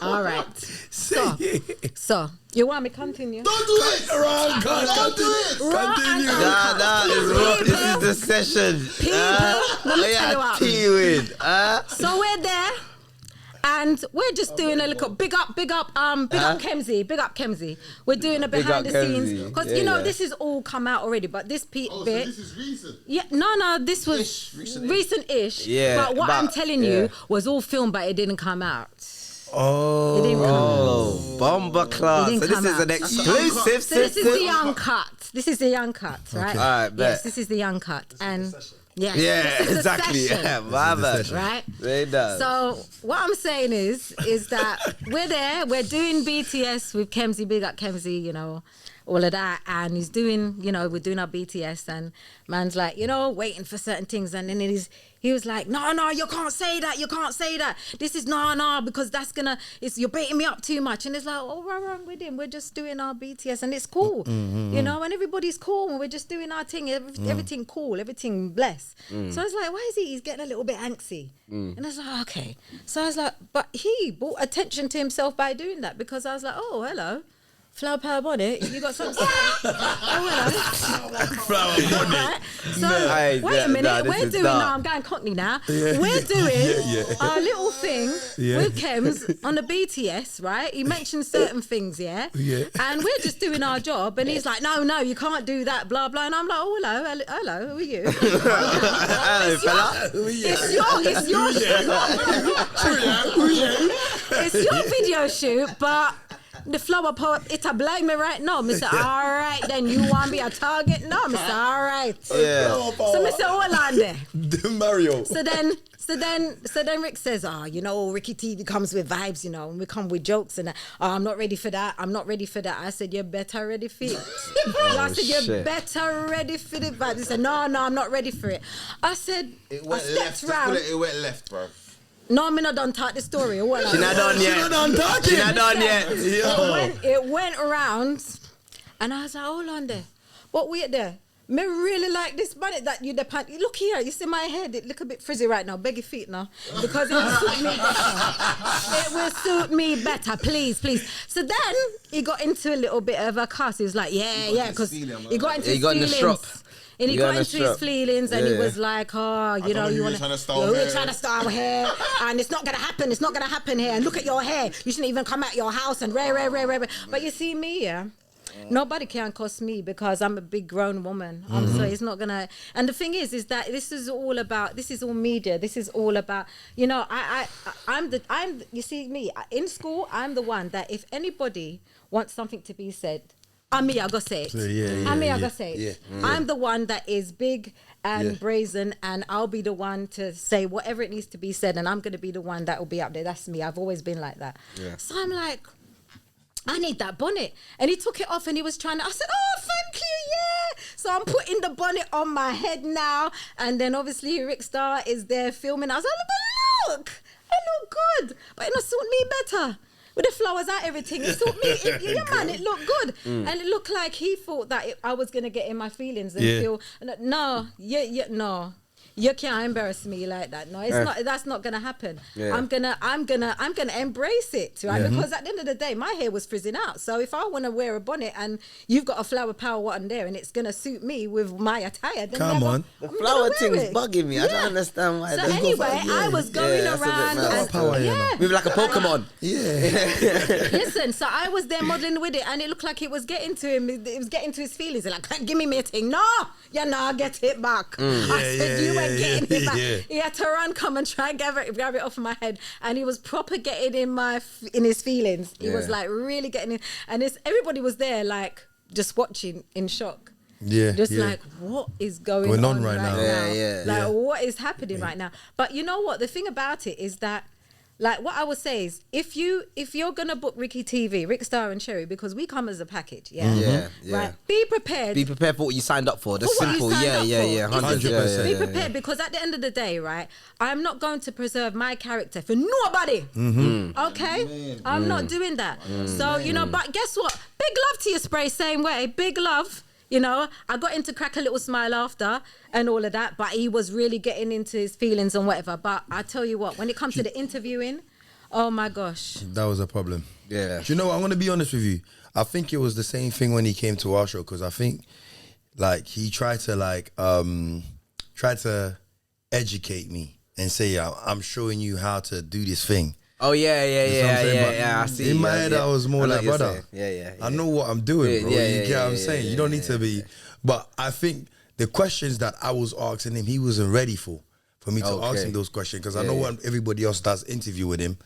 All right. So you want me continue? Don't do it. Wrong. Don't do it. Continue. This is the session. People, let me tell you what. So we're there, and we're just doing a little big up Kemsey. We're doing a behind the scenes because you know this is all come out already, but this bit. So this is recent. Yeah, no, this was recent-ish. Yeah, but what I'm telling you was all filmed, but it didn't come out. Oh. It didn't come out. Oh, bomber class. It So didn't this come is out. an exclusive. So this is the young cut. This is the young cut, right? Okay. All right, bet. Yes, this is the young cut, and yes, Yeah, this is the exactly. session. Yeah, my bad. Right? They done. So what I'm saying is that we're there, we're doing BTS with Kemsey, big up Kemsey, you know, all of that, and he's doing, you know, we're doing our BTS, and man's like, you know, waiting for certain things, and then he was like, no, you can't say that. This is no, because that's you're baiting me up too much. And it's like, oh, we're wrong with him. We're just doing our BTS and it's cool, you know, and everybody's cool and we're just doing our thing. Everything cool, everything blessed. So I was like, why is he's getting a little bit angsty? And I was like, okay. So I was like, but he brought attention to himself by doing that, because I was like, oh, hello. Flower power bonnet, you got something to say? Flower bonnet. Right? So, wait a minute, we're doing, now I'm going Cockney now. We're doing our little thing with Kems on the BTS, right? He mentioned certain things, yeah? And we're just doing our job, and he's like, no, you can't do that, blah, blah. And I'm like, oh, hello, who are you? Hello, fella. It's your video shoot, but the flower power, it's a blind me right now. Mr. All right, then you want me a target? No, Mr. All right. Yeah. So Mr. Hold on there. Mario. So then Rick says, you know, RickyTV comes with vibes, you know, and we come with jokes, and I'm not ready for that. I said, you're better ready for it. I said, you're better ready for the vibes. He said, no, I'm not ready for it. I said, It went I left. stepped round. It went left, bro. No, I'm not done talk the story. She not done yet. It went around, and I was like, hold on there. But wait there. Me really like this bonnet that you depend. Look here, you see my head, it look a bit frizzy right now. Beg your feet now. Because it will suit me better. It will suit me better, please. So then he got into a little bit of a cuss. He was like, yeah, because he got into his feelings. And he got into his feelings, and he was like, oh, you know, you want to we're trying to style hair, and it's not going to happen here. And look at your hair. You shouldn't even come out your house and rare. But you see me, yeah? Nobody can cuss me because I'm a big grown woman. So it's not going to. And the thing is that this is all media. This is all about, you know, you see me, in school, I'm the one that if anybody wants something to be said, I gotta say it. I'm the one that is big and brazen, and I'll be the one to say whatever it needs to be said, and I'm gonna be the one that will be up there. That's me. I've always been like that. So I'm like, I need that bonnet. And he took it off and he was trying to, I said, oh, thank you, yeah. So I'm putting the bonnet on my head now. And then obviously Rick Star is there filming. I was like, but look, I look good. But it'll suit me better. with the flowers out, everything. It suit me. Yeah, man, it looked good. And it looked like he thought that I was going to get in my feelings and feel, no. You can't embarrass me like that. No, it's not. That's not gonna happen. Yeah. I'm gonna embrace it, right? Because at the end of the day, my hair was frizzing out. So if I want to wear a bonnet and you've got a flower power one there and it's gonna suit me with my attire, then Come on. The flower thing's bugging me. I don't understand why. So anyway, I was going around with like a Pokemon. Listen, so I was there modeling with it, and it looked like it was getting to him. It was getting to his feelings. Like, give me my thing. No, get it back. I said, you ain't getting it back. He had to run, come and try and grab it off my head, and he was proper getting in his feelings. He was like really getting in, and everybody was there like just watching in shock. Like, what is going on right now? Like, what is happening right now? But you know what? The thing about it is that, like, what I would say is, if you're gonna book RickyTV, Rick Star and Sherii, because we come as a package, right? Be prepared. Be prepared for what you signed up for. That's simple. 100%. Be prepared, because at the end of the day, right, I'm not going to preserve my character for nobody. Okay, I'm not doing that. So but guess what? Big love to you, Spray. Same way, big love. I got him to crack a little smile after and all of that, but he was really getting into his feelings and whatever. But I tell you what, when it comes to the interviewing, oh my gosh. That was a problem. Yeah. Do you know what? I'm going to be honest with you. I think it was the same thing when he came to our show, because I think, like, he tried to educate me and say, I'm showing you how to do this thing. Oh yeah. I see. In my head, I was more like, brother, I know what I'm doing, bro. You get what I'm saying? You don't need to be. But I think the questions that I was asking him, he wasn't ready for me to ask him those questions, because I know when everybody else does interview with him,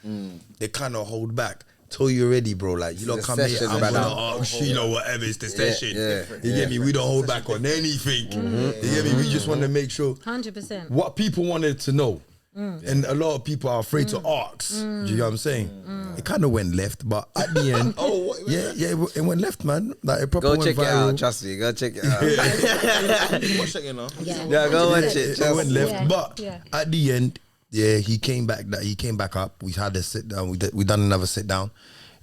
they kind of hold back. Told you already, bro. Like, you don't come here, I'm gonna ask you, whatever, it's the session. You get me? We don't hold back on anything. You get me? We just want to make sure 100% what people wanted to know. And a lot of people are afraid to ask. Do you know what I'm saying? It kind of went left, but at the end, it went left, man. Like, it proper go check viral. it out. Trust me, go check it out. Watch it, you know. Yeah, go watch it. It went left, but at the end, he came back. He came back up. We had a sit down. We done another sit down.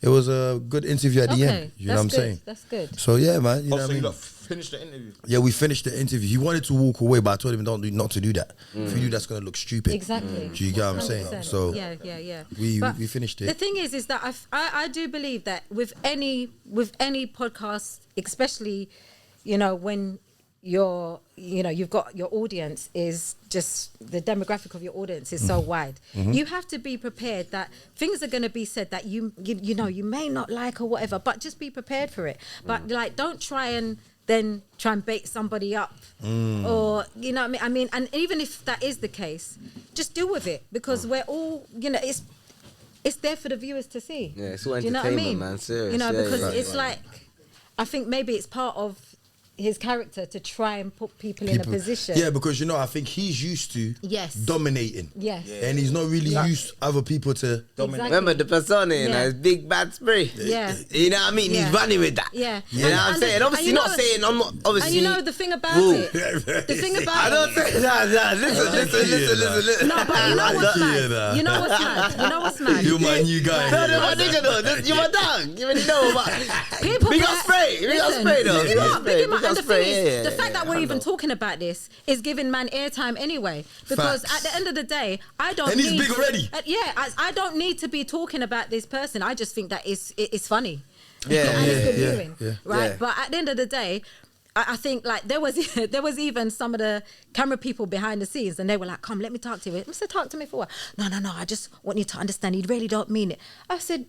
It was a good interview at the end. You know what I'm saying? That's good. So yeah, man. You know what I mean? You finished the interview. Yeah, we finished the interview. He wanted to walk away, but I told him not to do that. If you do, that's gonna look stupid. Exactly. Do you get what I'm saying? So yeah. We finished it. The thing is that I do believe that with any podcast, especially, when you've got your audience is just, the demographic of your audience is so wide. You have to be prepared that things are going to be said that you may not like or whatever, but just be prepared for it. But like, don't try and bait somebody up, or you know what I mean. And even if that is the case, just deal with it, because we're all, it's there for the viewers to see. Yeah, it's all do you know what I mean? man. Serious. Because it's like, I think maybe it's part of his character to try and put people in a position. Yeah, because I think he's used to dominating. Yes. And he's not really used other people to dominate. Exactly. Remember the persona, his big bad spray. Yeah. You know what I mean? He's running with that. Yeah. You know what I'm saying? Obviously not saying, I'm not, obviously. And the thing about it. The thing about I don't say that. Listen. No, but you know what's mad? You know what's mad? You're my new guy. No, my nigga though. You're my dog. You already know about people. We got spray. We got spray though. Big him up. And the thing is, the fact that we're even talking about this is giving man airtime anyway. Because at the end of the day, I don't. And he's big already. I don't need to be talking about this person. I just think that it's funny. Yeah, and it's good viewing, right? Yeah. But at the end of the day, I think like there was even some of the camera people behind the scenes, and they were like, "Come, let me talk to you." I said, "Talk to me for what?" No. I just want you to understand. You really don't mean it. I said,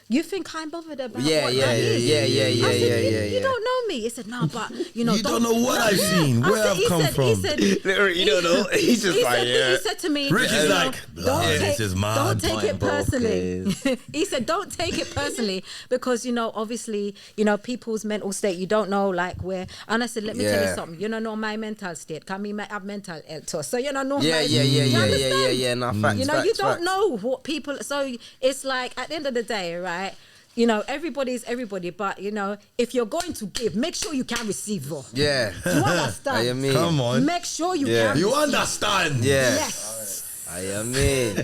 "You think I'm bothered about what that is?" You don't know me. He said, "No, but you don't know what I've seen, where I've come from." You don't know. He's just like, he said to me, Rick is like, don't take it personally. He said, "Don't take it personally," because obviously, people's mental state. You don't know like where. And I said, let me tell you something. You don't know my mental state. Can me have mental health too. So no. Yeah. No, facts, you don't know what people. So it's like at the end of the day, right? Everybody's everybody, but if you're going to give, make sure you can receive. Yeah. You understand? Come on. Make sure you can. You understand? Yeah. Yes. I mean.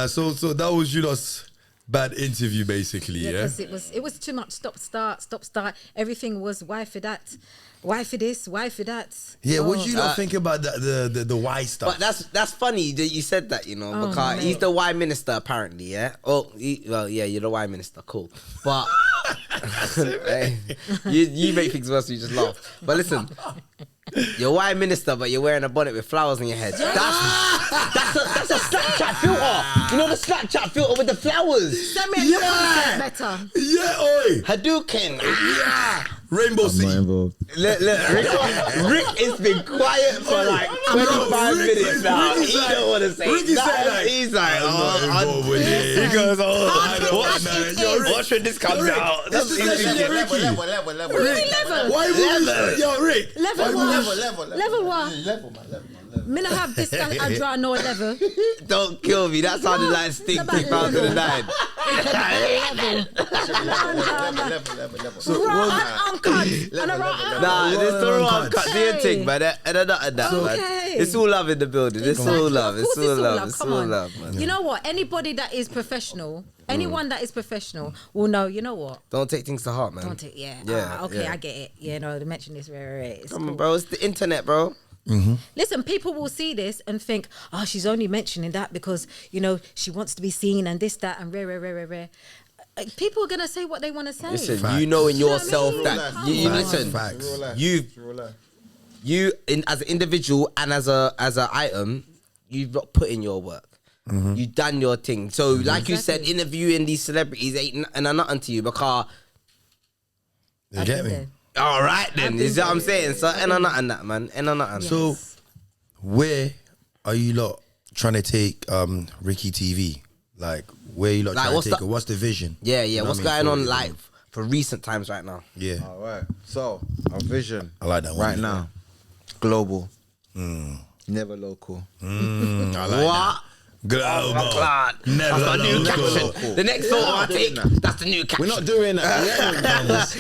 So that was bad interview, basically. Yeah, Yeah. because it was too much. Stop, start. Everything was why for that, why for this, why for that. Yeah. What Oh. do you not think about the why stuff? But that's funny that you said that, you know, Oh, because mate. he's the Y minister apparently, yeah. Oh, well, yeah, you're the Y minister, cool. But hey, you make things worse. You just laugh. But listen, you're Y minister, but you're wearing a bonnet with flowers on your head. That's a Snapchat filter. You know the Snapchat filter with the flowers. Samir, you can say it better. Yeah, oi. Hadouken. Yeah. Rainbow City. involved. Look, Rick has been quiet for like 25 minutes now. He don't want to say Ricky said that. like, He's like, I'm not involved with it. he goes, I don't Watch know. it Yo, is. Rick, watch when this comes Rick, out. this is actually Ricky. Level. Rick, Level. why would yo, Rick? Level why one. would- Level one. Level, man. Me not have this guy. I draw no level. Don't kill me. That sounded like Sting It's about 2009. Level. Raw uncut. Nah, this is the wrong cut. Do your thing, man. And that, man. Okay. It's all love in the building. It's all love. It's all love. It's Come all on. love, man. You know what? Anybody that is professional, anyone that is professional will know. You know what? Don't take things to heart, man. Don't take. Yeah. Yeah, Okay, yeah. I get it. You know, to mention this rare. It's Come cool. on, bro. It's the internet, bro. Listen, people will see this and think, oh, she's only mentioning that because, you know, she wants to be seen and this, that, and rare. People are going to say what they want to say. Listen, Facts. you know in You know what I yourself mean? that Come you on. listen. Facts. You as an individual and as a item, you've not put in your work. You've done your thing. So, like you said, Exactly. interviewing these celebrities ain't nothing to you because. You I've get been me? there. All right then, I've is been what I'm there. saying. So, ain't nothing that, man. Ain't nothing. So, where are you lot trying to take Ricky TV? Like, where you lot Like, trying to what's take the- it? What's the vision? Yeah. You know What's what I going mean? on live for recent times right now? Yeah, All right. So our vision I like that one. right now, global, never local. I like What? that. Global. Claude. Never That's my new local. caption. The next photo I take, that's the new caption. We're not doing that.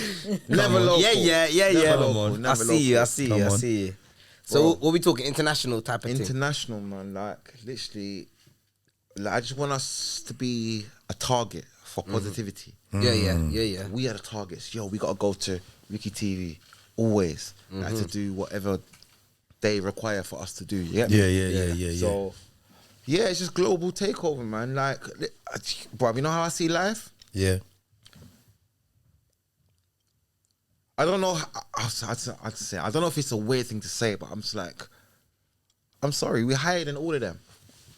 Never local. Yeah. Never local. on. Never I see you. I see you. I Come on. see you. So, what we talking international type of thing? International, man. Like literally, like, I just want us to be a target for positivity. Yeah. We are the targets. Yo, we gotta go to Ricky TV always. Like to do whatever they require for us to do. You get me? Yeah. So, yeah, it's just global takeover, man. Like, bro, you know how I see life? Yeah. I don't know. I'd say I don't know if it's a weird thing to say, but I'm just like, I'm sorry, we're higher than all of them.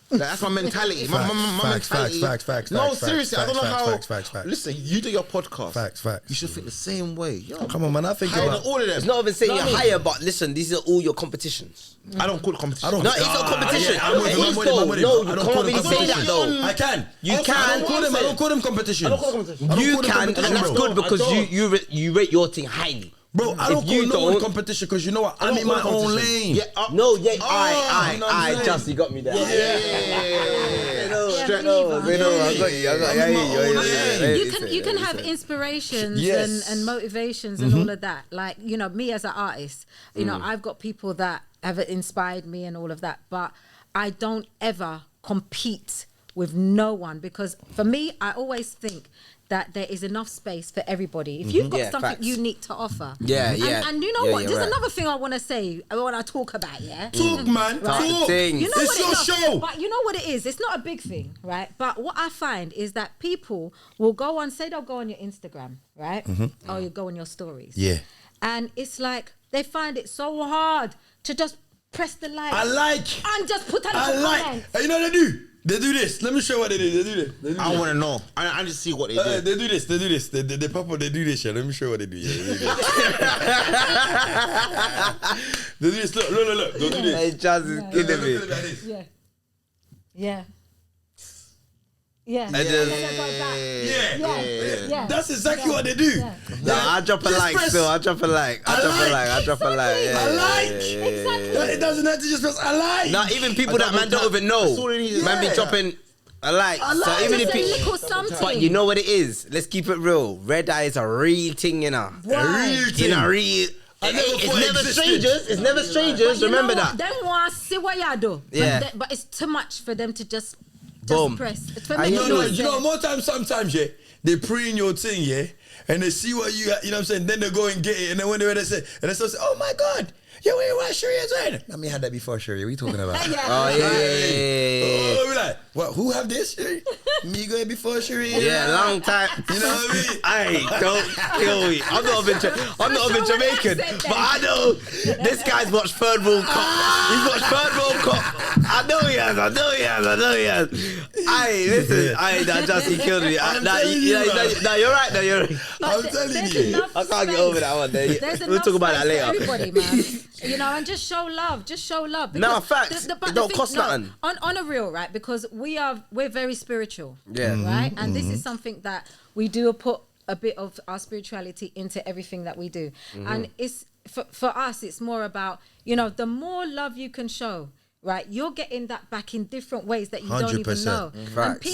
Like, that's my mentality. My mentality. Facts. No, facts, seriously, I don't know facts, how. Facts. Listen, you do your podcast. Facts. You should think the same way. Yo, Come on, man. I think higher about. than all of them. It's not even saying Know you're what I mean? higher, but listen, these are all your competitions. I don't call it competition. I don't. No, it's not competition. Yeah, I'm with him, I'm with him, I'm with him. No, I you don't can't call really them say that competition. though. I can. You Okay, can. I don't call them competitions. You can, and that's good because you rate your thing highly. Bro, I don't If you call no one don't- competition because you know what? I I'm don't in my call it own competition. lane. Yeah, I No, yeah, you know what I'm I saying? just you got me there. Straight You can have inspirations Yes. and motivations and all of that. Like, you know, me as an artist, you know, I've got people that have inspired me and all of that, but I don't ever compete with no one because for me, I always think that there is enough space for everybody. If you've got Yeah, something facts. unique to offer. Yeah. And you know Yeah, what? you're There's right. another thing I want to say, I want to talk about, yeah? Talk, man. Talk. Things. You know It's what your it, show. But you know what it is? It's not a big thing, right? But what I find is that people will go on, say they'll go on your Instagram, right? Or you go on your stories. Yeah. And it's like they find it so hard to just press the like. I like. And just put on I a like. comment. Hey, you know what they do? They do this. Let me show you what they do. They do this. They do I this. want to know. I just see what they do. They do this. They do this. They pop up. They do this. Yeah. Let me show you what they do. Yeah. They do this. They do this. Look. Don't do Hey, this. Jazz is kidding Look me. at this. Yeah. Yeah. I just- Yeah. That's exactly what they do. Yeah. Nah, I drop a Just like press- still. I drop a like. I drop a like. Yeah, I like. Exactly. It doesn't have to just press. I like. Now, even people that man don't even know, That's all it is. man be Yeah. dropping a like. I So like. even Just if a it, little something. but you know what it is. Let's keep it real. Red eye is a real thing, you know. Why? In a real. I never It's thought it never existed. strangers. It's never But strangers. you Remember know that. what? Them want to see what you do. Yeah. But it's too much for them to just Boom. press. You know, more times, sometimes, yeah, they pre in your thing, yeah, and they see what you know what I'm saying, then they go and get it, and then when they're ready, they say, and they start saying, oh my God, yo, wait, what Sherii is doing? I mean, I had that before, Sherii. What are you talking about? Oh, yeah. Oh, we like, what, who have this, Sherii? Me go before Sherii? Yeah, long time. You know what I mean? Hey, don't kill me. I'm not even Jamaican, but I know this guy's watched Third World Cup. He's watched Third World Cup. I know he has. Hey, listen, that just he killed me. No, you're right. I'm telling you. I can't get over that one. We'll talk about that later. Everybody, man. You know, and just show love. No, facts. It don't cost nothing. On a real, right? Because we're very spiritual. Yeah. Right? And this is something that we do put a bit of our spirituality into everything that we do. And it's for us, it's more about, you know, the more love you can show, right? You're getting that back in different ways that you don't even 100%. know. And Facts.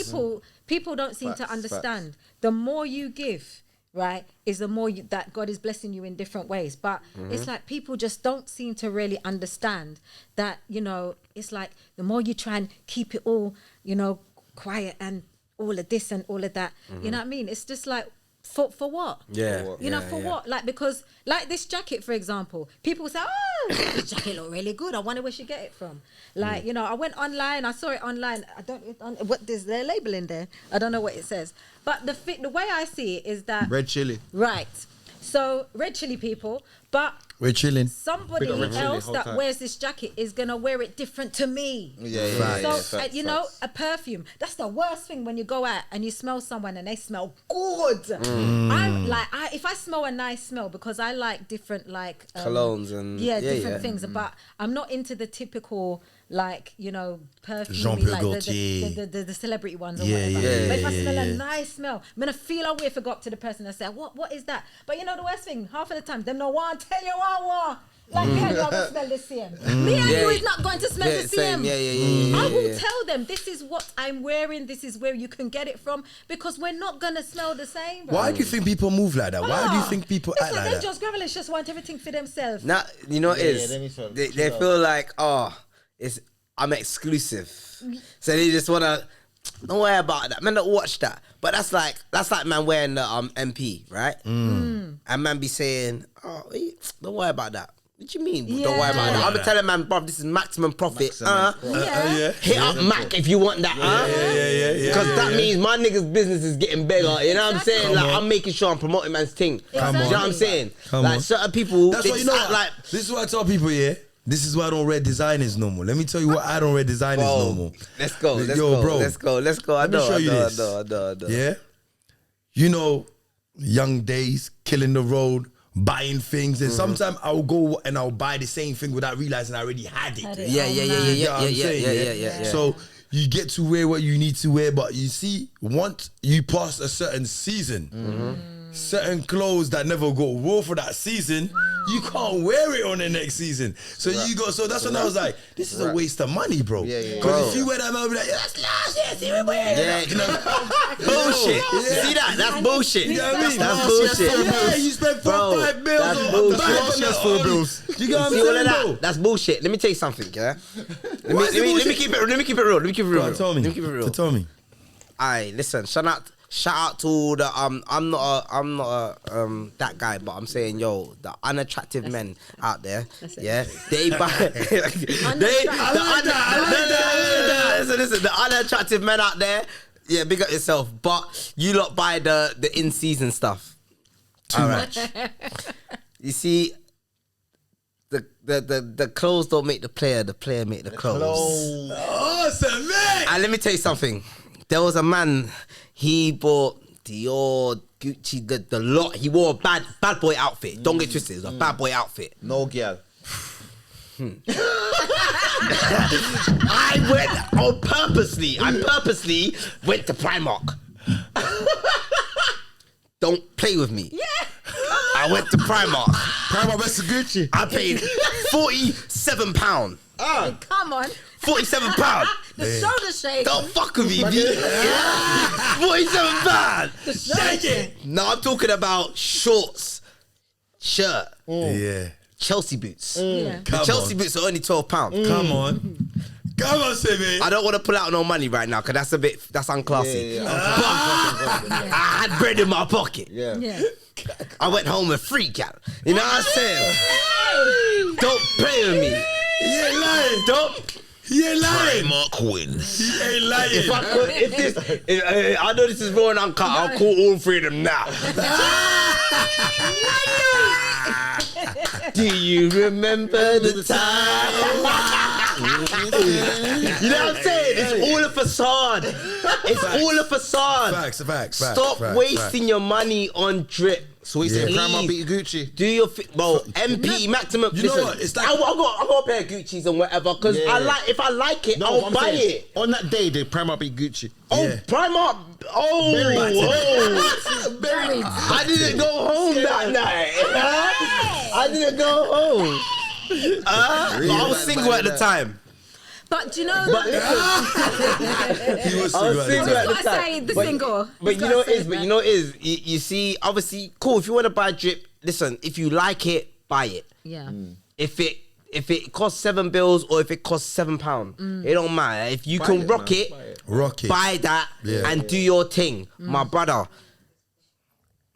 people don't seem to understand. The more you give, right, is the more that God is blessing you in different ways. But it's like people just don't seem to really understand that, you know, it's like the more you try and keep it all, you know, quiet and all of this and all of that, you know what I mean? It's just like, for what? Yeah. You know, for what? Like, because, like this jacket, for example, people say, oh, this jacket look really good. I wonder where she get it from. Like, you know, I went online, I saw it online. What is their label in there? I don't know what it says. But the way I see it is that... Red chili. Right. So, red chili people, but... We're chilling. Somebody Big up Red Chili, else hold that tight. wears this jacket is going to wear it different to me. So, you know, a perfume. That's the worst thing when you go out and you smell someone and they smell good. I'm like, if I smell a nice smell, because I like different, like... Colognes and... different things. But I'm not into the typical, like, you know, perfume. Jean-Pierre like Gaultier. the celebrity ones or Yeah, whatever. yeah, But if I yeah, smell a yeah. nice smell, I'm going to feel away if I go up to the person and say, what is that? But you know the worst thing? Half of the time, them no one tell you what. Like, me and you are going to smell the same. Me and you is not going to smell the same. I will tell them, this is what I'm wearing, this is where you can get it from, because we're not going to smell the same. Bro. Why do you think people move like that? Why do you think people act like they that? just gravelish just want everything for themselves. Now, you know what it is? let me feel- They feel like, I'm exclusive. So they just want to, don't worry about that. Man, don't watch that. But that's like man wearing the MP, right? And man be saying, don't worry about that. What do you mean? Don't worry about that. I've been telling man, bro, this is maximum profit. Hit up Mack if you want that. Because that means my nigga's business is getting bigger. You know what I'm saying? Like, I'm making sure I'm promoting man's thing. Do you know what I'm saying? Like, certain people, That's they what you just know. act like, This is what I tell people, yeah. This is why I don't read designers no more. Let me tell you what I don't read designers no more. Let's go. Bro. Let's go. I Let me show you this. I know. Yeah. You know, young days, killing the road, buying things, and sometimes I'll go and I'll buy the same thing without realizing I already had it. Yeah. You know what I'm saying, Yeah. So you get to wear what you need to wear, but you see, once you pass a certain season, certain clothes that never go well for that season, you can't wear it on the next season. So you go. So that's when I was like, this is a waste of money, bro. Because if you wear that, I'll be like, that's last year. See me wearing it. You know, Bullshit. See that? That's bullshit. You know what I mean? That's bullshit. Yeah, you spent 4 or 5 bills. That's on bullshit. the bike and that's 4 bills. You got what I'm See all of saying, that? bro? That's bullshit. Let me tell you something, yeah. Why is it Let me bullshit? keep it real. Let me keep it real. Tell me. Let me keep it real. Tell me. Aye, listen. Shout out to the I'm not a that guy, but I'm saying, yo, the unattractive men out there, yeah, they buy listen, the unattractive men out there, yeah, big up yourself, but you lot buy the in season stuff. All right, you see, the clothes don't make the player make the clothes. Oh, Samir. And let me tell you something. There was a man, he bought Dior, Gucci, the lot. He wore a bad boy outfit. Don't get twisted. It was a bad boy outfit. No Gyal. I purposely went to Primark. Don't play with me. Yeah. I went to Primark. Primark Mr. Gucci. I paid £47. Come on. £47. The shoulder shake. Don't fuck with me, B. £47. Shake it. No, I'm talking about shorts, shirt, Yeah. Chelsea boots. Yeah. The Chelsea boots are only £12. Come on. Come on, Sammy. I don't want to pull out no money right now because that's unclassy. Yeah. But I had bread in my pocket. Yeah. Yeah. I went home with free gal. You know what I'm saying? Don't play with me. He ain't lying. He ain't lying. Primark wins. He ain't lying. If I know this is raw and uncut, I'll call all three of them now. Do you remember the time? You know what I'm saying? It's all a facade. It's all a facade. Facts. Stop wasting your money on drip. So we say Primark beat Gucci. Do your bro, MP maximum. You know listen, what? It's like I got a pair of Gucci's and whatever because Yeah. if I like it, No, I'll I'm buy saying, it. On that day, did Primark beat Gucci? Oh, Yeah. Primark. Oh, I didn't go home that night. I didn't go home. I was single at the time. But do you know? he was I was single. single at the I say time. the single. But you know what it is. But you know what it is. You see, obviously, cool. If you want to buy drip, listen. If you like it, buy it. Yeah. If it costs £7 or if it costs £7, it don't matter. If you can rock it, buy that and do your thing. My brother,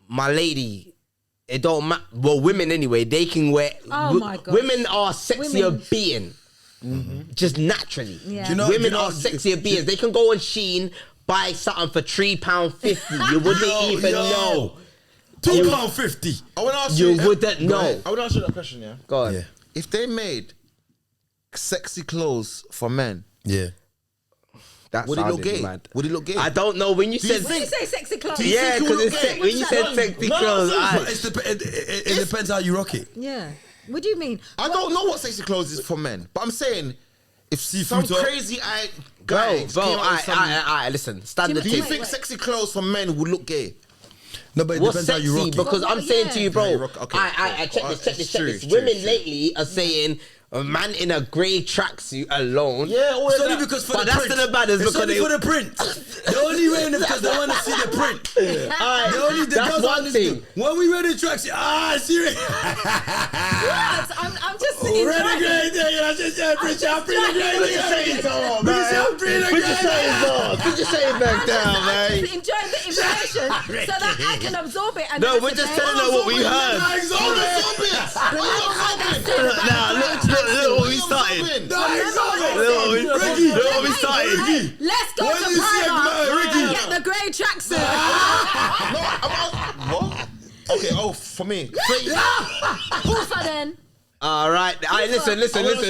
my lady, it don't matter. Well, women anyway, they can wear. Oh my gosh. Women are sexier Women. being, just naturally. Yeah. Do you know- Women do you know- are sexier beings. They can go on Shein, buy something for £3.50. You wouldn't even know. £2.50. I want to ask You you. wouldn't know. I want to ask you that question, yeah? Go on. Yeah. If they made sexy clothes for men, Yeah. That would it look sounded gay? mad. Would it look gay? I don't know. When you said When you say sexy clothes. yeah, think it would because look gay? when you said sexy clothes, But it depends how you rock it. Yeah. What do you mean? I don't know what sexy clothes is for men, but I'm saying if some Seafood top. crazy guy bro, came out with some- listen, standard do you thing. think sexy clothes for men would look gay? No, but it What's depends how you sexy? rock it. Because I'm saying to you, bro, Yeah, you rock- okay, check cool. this. It's true, Women true. lately are saying a man in a grey tracksuit alone. Yeah, all It's of only that. because for But the that's print. to the baddest It's because only they- for the print. The only way is because they want to see the print. Alright, The that's girls one want thing. to- When we read the tracks, serious. What? I'm just Read the enjoying. great day. I just said, preach out, preach the great Put your shades on, man. Put your shades on. Put your shades back down, I'm man. just enjoying the information so that I can absorb it. And No, then we're just telling her what we heard. Now, look what we started. Look what we started. Let's go What to you say, Primark Ricky? and get the grey tracksuit. What? Okay, for me. Hoofa then. All right. Listen.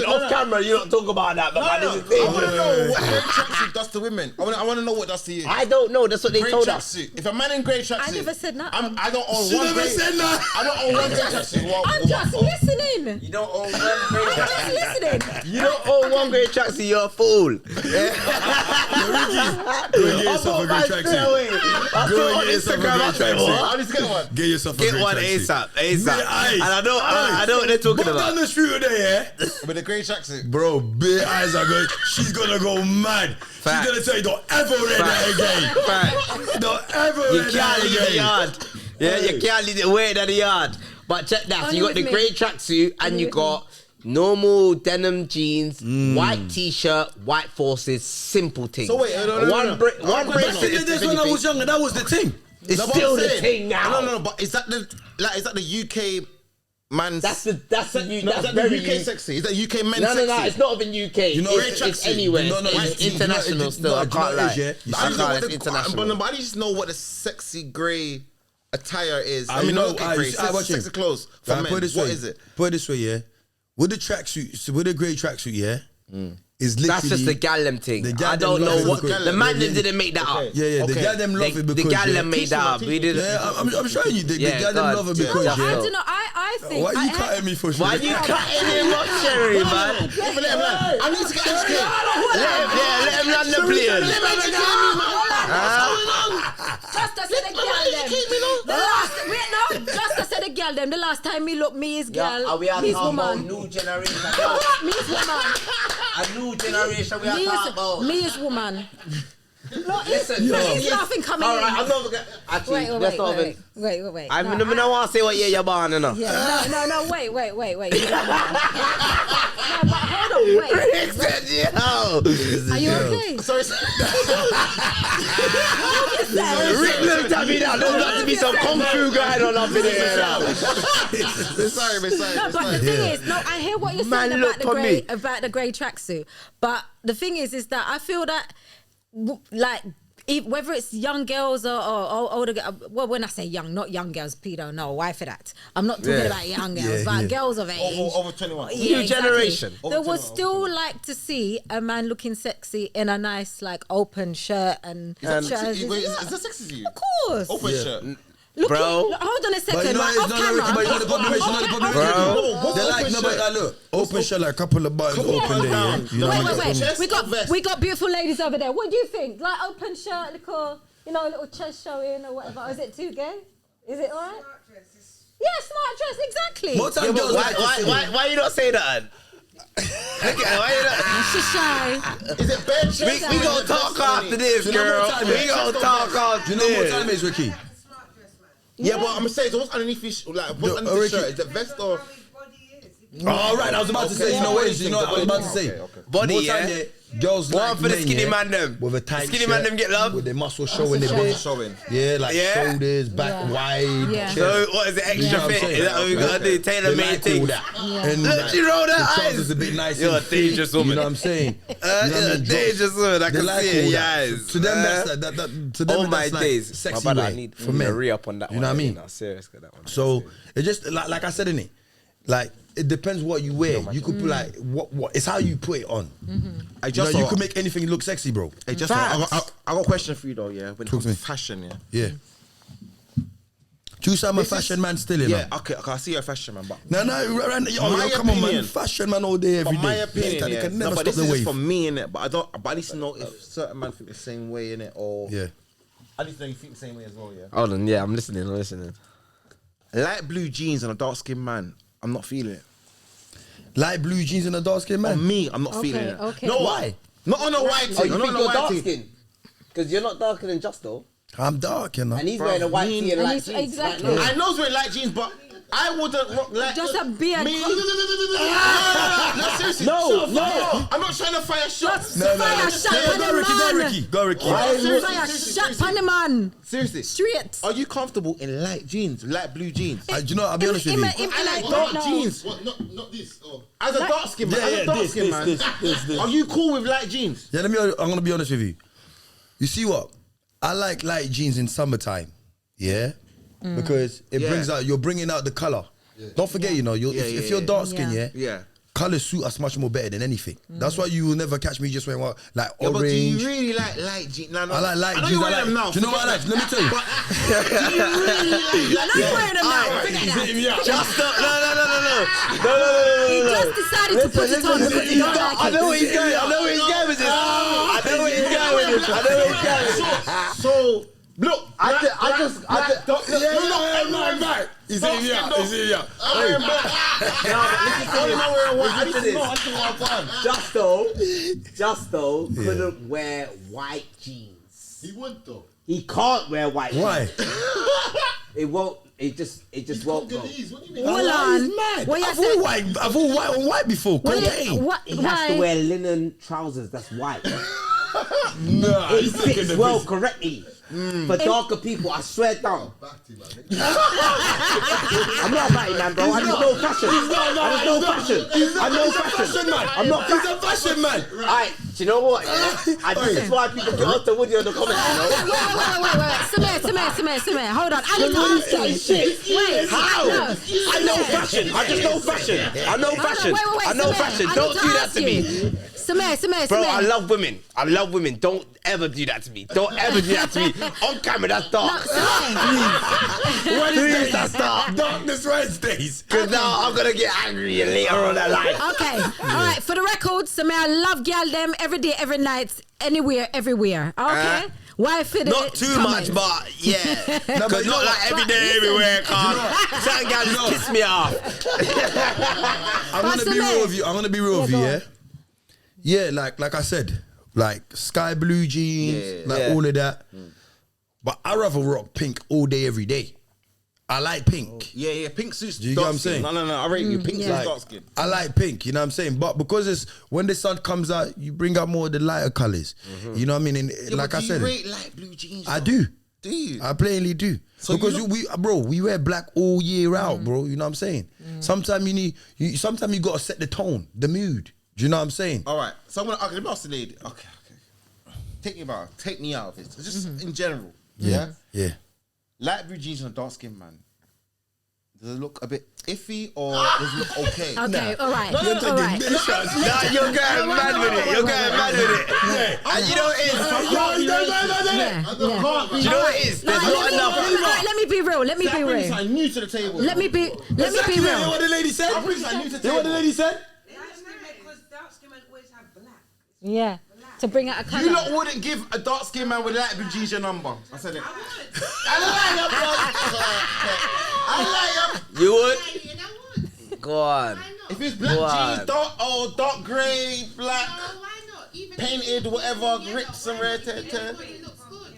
Off camera, you don't talk about that, but I this is want to know what grey tracksuit does to women. I want to know what it does to you. I don't know. That's what they Grey told us. tracksuit. If a man in grey tracksuit, I never said nothing. I don't own She one never grey. said that. I don't own one grey tracksuit. I'm just listening. You don't own one grey I'm just listening. You don't own one grey tracksuit, you're a fool. Go and get yourself a great tracksuit. I Go saw and on get yourself a Instagram, I great said, tracksuit. what? I need to get one. Get yourself a Get great one tracksuit. ASAP. Eyes. And I know what they're talking Walk down about. the street with her, yeah? With a grey tracksuit. Bro, big eyes are going. She's gonna go mad. Facts. She's gonna tell you, don't ever wear that again. Right. Don't ever You wear can't that leave the again. yard. Yeah, you can't leave it wear it at the yard. But check that. So Only you got the with me. grey tracksuit and you got normal denim jeans, white t-shirt, white forces, simple things. So wait, no. One bracelet. That's when I was younger. That was the thing. It's No, but still I'm the saying- thing now. No, but is that the UK man's? That's is that very the UK sexy? Is that UK men No, sexy? it's not even UK. You know, it's tracksuit. anywhere. No, It's international still. I can't lie. It's international. But I just know what the sexy grey attire is. I know. okay, grey. Sexy clothes for men. Put it this What way. is it? Put it this way, yeah. With the tracksuit, with the grey tracksuit, yeah, is literally That's just the gallem thing. The gal I don't them love know it what because- the man Yeah, them didn't make that up. Yeah, the Okay. gal them love it The because gallem made that up. We didn't. Yeah, I'm showing you. The gal Yeah, them God. love it Yeah. because I yeah. don't know. I think. Why are you cutting me for? Why you cutting him off, Sherii, man? I need to get educated. Let him land the plane. Just I said the girl them. The last wait no. Just I said the girl them. The last time me look me is girl. We are Me's talking about woman. new generation. Me is woman. A new generation we are Me talking is, about. me is woman. No, he's laughing coming All in. right, I'm not gonna. Actually, let's not even. Wait. I'm not want to say what year you're born, you know. Yeah, no, wait. You don't mind. No, but hold on, wait. Are you okay? Sorry. Rick looked at me now. There's got to be some kung fu guy on up in here now. Sorry. No, but the thing is, I hear what you're saying about the grey tracksuit. But the thing is that I feel that, like, whether it's young girls or older girls, well, when I say young, not young girls, pedo, no, why for that? I'm not talking about young girls, but girls of age. Over 21. New generation. They would still like to see a man looking sexy in a nice, like, open shirt and trousers. Wait, is that sexy to you? Of course. Open shirt. Look, Bro. hold on a second. But you know, right, it's off not camera. Ricky, but you know the population, They're like, no, but look, open shirt, like a couple of buttons open there. Yeah? You know what I mean? Wait. We got beautiful ladies over there. What do you think? Like open shirt, little, a little chest showing or whatever. Or is it too gay? Is it alright? Yeah, smart dress, exactly. More time girls Why you not say that? Look at why you not? She's shy. Is it bed chest? We gonna talk after this, girl. We gonna talk after Do you know what this. time it is, Ricky? Yeah, but I'm gonna say, so what's underneath his, like, what's underneath the Ricky. shirt? Is it vest or? Oh, right, I was about to say, you know what it is, I was about to say. Body, More time, yeah. Girls One like for the men, skinny yeah, man them. with a tight Skinny shirt, man them get love. with their muscles showing a bit. Yeah, like shoulders, back wide. Yeah. So what is it? Extra You know what I'm fit? saying? Is that what we gotta do? Tailor They made like all things. that. And Look, like, she rolled her the eyes. trousers a bit nice. You're and a fit, dangerous woman. You know what I'm saying? You know what I You're a mean? dangerous woman. I They can like see it. all that. Yes. To them, that's to them, All my that's like days. sexy My brother, way I need for men. to re-up on that You one. know what I mean? No, serious with that one. So it just like I said in it, like it depends what you wear. You could put like what it's how you put it on. I You know, you could make anything look sexy, bro. Hey, just I got a question for you though. Yeah, when it comes to fashion, yeah. Yeah. Justo, I'm a fashion man still, you know. Yeah, okay, I see you're a fashion man, but No, My come on, man. opinion- Fashion man all day, every day. my opinion, They yeah. can No, never but stop this the is wave. for me in it. But but I need to know if certain men think the same way in it, or Yeah. I need to know you think the same way as well. Yeah. Hold on, yeah, I'm listening. Light blue jeans and a dark skinned man, I'm not feeling it. Light blue jeans and a dark skin man. On me, I'm not feeling it. Okay. No, Why? Not on a white Oh, thing. you Not think on a you're white dark thing. skin? Because you're not darker than Justo. I'm dark, you know. And he's wearing a white tee and And light he's- jeans. exactly. Right now. I know it's wearing light jeans, but I wouldn't rock like Just a beard. Me? No, seriously. No. I'm not trying to fire shots. Fire shot on the man. Go Ricky. Fire shot on the man. Seriously. Straight. Are you comfortable in light jeans, light blue jeans? Do you know, I'll be honest with you. I like dark jeans. What? Not this. Oh. As a dark skin man, this. are you cool with light jeans? Yeah, I'm gonna be honest with you. You see what? I like light jeans in summertime. Yeah? Because it brings out, you're bringing out the color. Don't forget, you know, if you're dark skin, Yeah. colors suit us much more better than anything. That's why you will never catch me just wearing like Yeah, but do orange. you really like light jeans? No, I like light know jeans. you I wear like, them now. do you know what I like? Let me tell you. Do you really like I know you're wearing them now. Forget that. Justo, no. He just decided to put it on because he don't like I it. know where he's going. I know where he's going with this. So, look, I just, He's in here. I am black. Justo couldn't wear white jeans. He would though. He can't wear white jeans. Why? It won't. It just won't go. Congolese. What do you mean? Hold He's on. mad. What you I've say? all white on white before. Cocaine. What? He has to wear linen trousers that's white. Nah, It fits well correctly. For darker people, I swear down. Back to you, man. I'm not a batty man, bro. I just know fashion. I know fashion. I'm not He's a fashion man. Alright, do you know what? This is why people get up to Woody on the comments, you know? Wait. Samir. Hold on. I need to ask you. Wait. How? No. I know fashion. I just know fashion. I know fashion. Wait, I know Samir, fashion. I Don't need do to that ask to me. you. Samir. Bro, I love women. Don't ever do that to me. Don't ever do that to me. On camera, that's dark. Please, that's dark. Darkness Wednesdays. Because now I'm going to get angry later on in life. Okay. All right. For the record, Samir, I love Gyal them every day, every night, anywhere, everywhere. Okay. Why fit it? Not too much, but yeah. Because not like every day, everywhere, certain guys just piss me off. I'm gonna be real with you. Yeah. Yeah, like I said, like sky blue jeans, like Yeah. all of that. But I rather rock pink all day, every day. I like pink. Yeah, pink suits. Do you get what I'm saying? No, I rate you. Pink suits yeah. dark skin. I like pink, you know what I'm saying? But because it's when the sun comes out, you bring out more of the lighter colors. You know what I mean? And like I said, you rate light blue jeans. I though? do. Do you? I plainly do. So because you we wear black all year out, bro. You know what I'm saying? Sometimes sometimes you gotta set the tone, the mood. Do you know what I'm saying? All right. So I'm gonna ask the lady. Okay. Take me out of this. Just in general. Yeah. Light blue jeans and a dark skin man. Does it look a bit iffy or does it look okay? Okay, all right. You're all taking right. many shots. Nah, you're going mad with it. You're going mad with it. And you know what it is? Yeah. Do you know what it is? There's not enough. Let me be real. Let me be real. I'm new to the table. Let me be You know real. what the lady said? I'm pretty new to the You know what the table. lady said? Because dark skin men always have black. Yeah. To bring out a You lot colour. wouldn't give a dark skinned man with light blue jeans your number. I said it. I like You would? And I would. Go on. If it's black Go on. jeans, dark grey, black, Oh, why not? Even painted, whatever, rips and red, it looks good.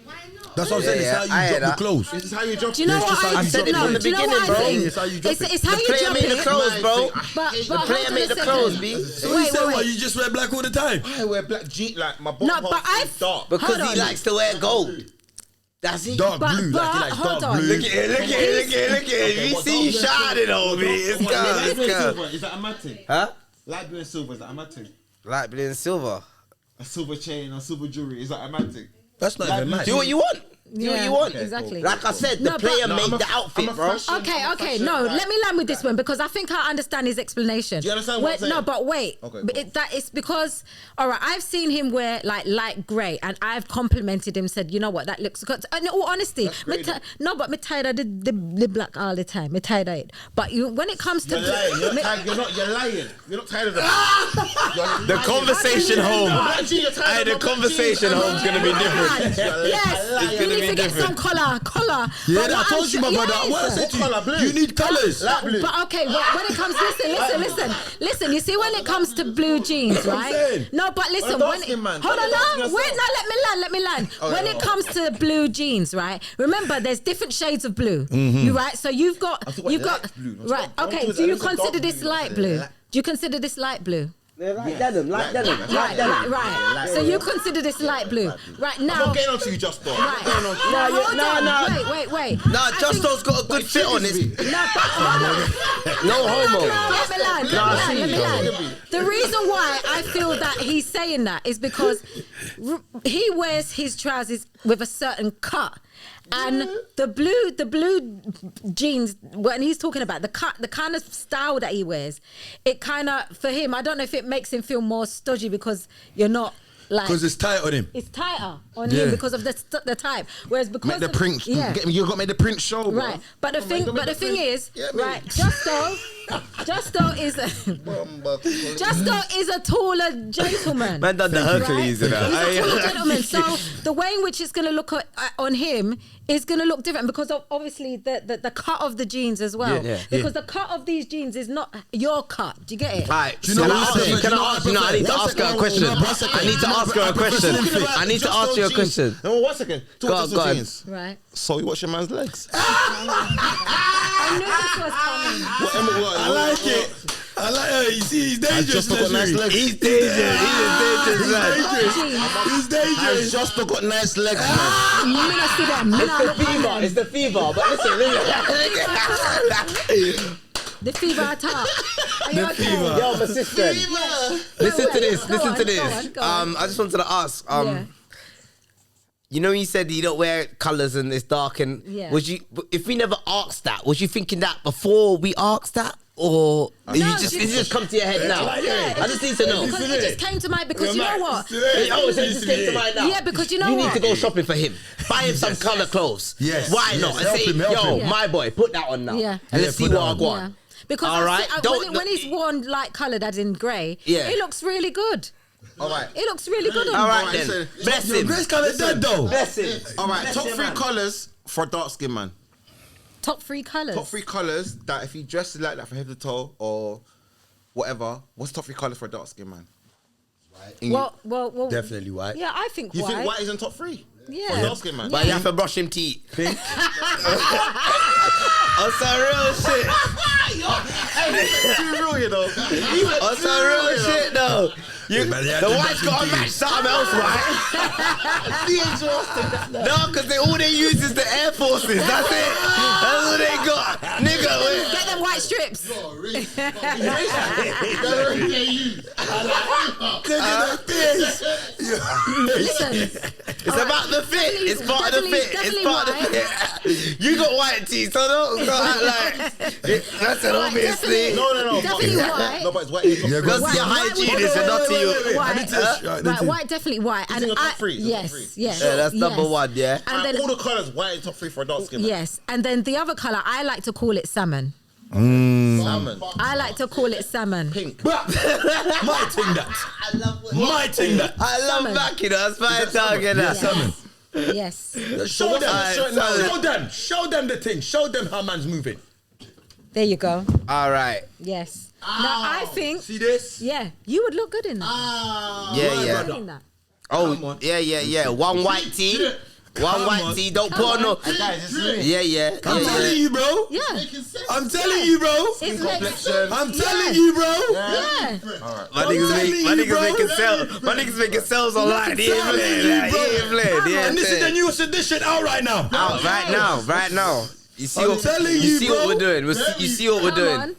Why not? That's what I'm saying. Yeah, It's I how you hear drop that. the clothes. This is how you drop. Do you know It's what just how I you said it drop from the do you know beginning, what I bro. think? It's how you drop it. It's how The you player drop made the it. clothes, bro. But The player hold on made a the second. clothes, B. So you said what? You just wear black all the time. I wear black jeans, like my bottom No, but half is I've- dark. Because Hold he on. likes to wear gold. That's it. Dark But- blue, but like he likes hold dark on. blue. Look at it. You see you shining on me. It's good. Is that a mad thing? Huh? Light blue and silver, is that a mad thing? Light blue and silver. A silver chain or silver jewelry, is that a mad thing? That's not even mad. Do what you want. Do what you want. Exactly. Like I said, the No, but- player No, made the outfit, bro. Okay. No, let me land with this one because I think I understand his explanation. Do you understand what I'm saying? No, but wait. Okay, But go that is because, all right, I've seen him wear like light grey and I've complimented him, said, you know what, that looks good. In all honesty, great, no, but me tired of the black all the time. Me tired of it. But when it comes to... You're lying. You're lying. You're not tired of it. The conversation home. Hey, the conversation home's gonna be different. Yes, you need to get some colour. Yeah, But I what told I'm you, my sure- brother. What I said to colour, blue? you, you need colours. Light blue. But okay, when it comes, listen. You see, when it comes to blue jeans, what I'm right? saying. No, but listen. dark When skin man. hold Tell on, the dark now. skin Wait, now let me land. When it comes to blue jeans, right? Remember, there's different shades of blue. You right? So you've got light blue. right. Okay. Do you consider this light blue? Do you consider this light blue? Like denim. Right. So you consider this light blue, right I'm now? not getting onto you, Justo. Right. No, no. Wait. Nah, I think- Justo's got a good fit on this. No, but hold on. No homo. Let me land. The reason why I feel that he's saying that is because he wears his trousers with a certain cut. And the blue jeans, when he's talking about the kind of style that he wears, it kind of, for him, I don't know if it makes him feel more stodgy because you're not like... Because it's tight on him. It's tighter on Yeah. him because of the type. Whereas because Make the of, print. yeah. You got to make the print show, bro. Right, but the thing is, Yeah, me. right? Justo is a taller gentleman. Man done the Hercules, you know. He's a taller gentleman. So the way in which it's going to look on him is going to look different because of obviously the cut of the jeans as well. Yeah. Because the cut of these jeans is not your cut. Do you get it? Alright, Do you know what I'm saying? Can I ask you? No, I need to ask her a question. I need to ask her a question. I need to ask you a question. No, 1 second. Go on, go on. Right. So you watch your man's legs? I knew this was coming. I like it. I like it. You see, he's dangerous. Just got nice Sherii. legs. He's dangerous. He's a dangerous man. He's dangerous. He's just got nice legs, man. Me not see them. Me not look on them. It's the fever. But listen. The fever attack. Are you okay? Yo, my sister. Listen to this. Go Listen on, to this. go on. I just wanted to ask. Yeah. You know, you said you don't wear colours and it's dark. And Yeah. was you? If we never asked that, was you thinking that before we asked that, or No, it just come to your head now? Yeah, I just need to know. Because it just came to mind because you know what? Oh, so it just came to mind now. Yeah, because you know you what? need to go shopping for him. Buy him some colour clothes. Yes. Why Yes. not? And Help say, him, help yo, him. my boy, put that on now. Yeah. And Yeah, let's see put what that I on. want. Yeah. Because All right, when he's worn light coloured as in grey, Yeah. it looks really good. All right. It looks really good on All him. right then. Bless Your him. Grace kind of dead though. Bless him. All right. Bless Top your 3 man. colours for a dark skin man. Top 3 colours. Top 3 colours that if he dresses like that from head to toe or whatever, what's top 3 colours for a dark skin man? Well, Definitely white. Yeah, I think You white. think white is in top 3? Yeah. For dark skin man. But you have to brush him teeth. On some real shit. Too real, you know. On some real shit though. Man, yeah, The do white's that got to to match you. something else, right? No, because all they use is the Air Forces. That's it. That's all they got. Nigga, wait. Get them white strips. Listen, It's about the fit. It's part of the fit. It's definitely part of the fit. You got white teeth, so don't act like. That's it, obviously. No. Definitely white. No, but it's white in top 3. Because your hygiene is not to you. White, definitely white. Is it your top 3? Is it your top Yes, 3? yes. Yeah, that's number yes. one, yeah. And then all the colours white in top 3 for a dark skin man. yes, and then the other color I like to call it salmon. Salmon. I like to call it salmon. Pink. My thing that. My thing that. I love Salmon. Mack, you know. That's my target. Yeah. Salmon. Yes, Show them. Alright, Show them the thing. Show them how man's moving. there you go. All right. Yes. Now I think, See this? yeah, you would look good in that. Yeah. Good in that. Oh, yeah. One white tee. One white tee. Don't put on no. Yeah. I'm telling you, bro. Yeah. I'm telling you, bro. It's next. I'm telling you, bro. Yeah. My niggas making sales online. He ain't playing. And this is the newest edition out right now. Out right now. You see I'm what telling you you, see bro. what we're doing. You see what we're Come doing. on.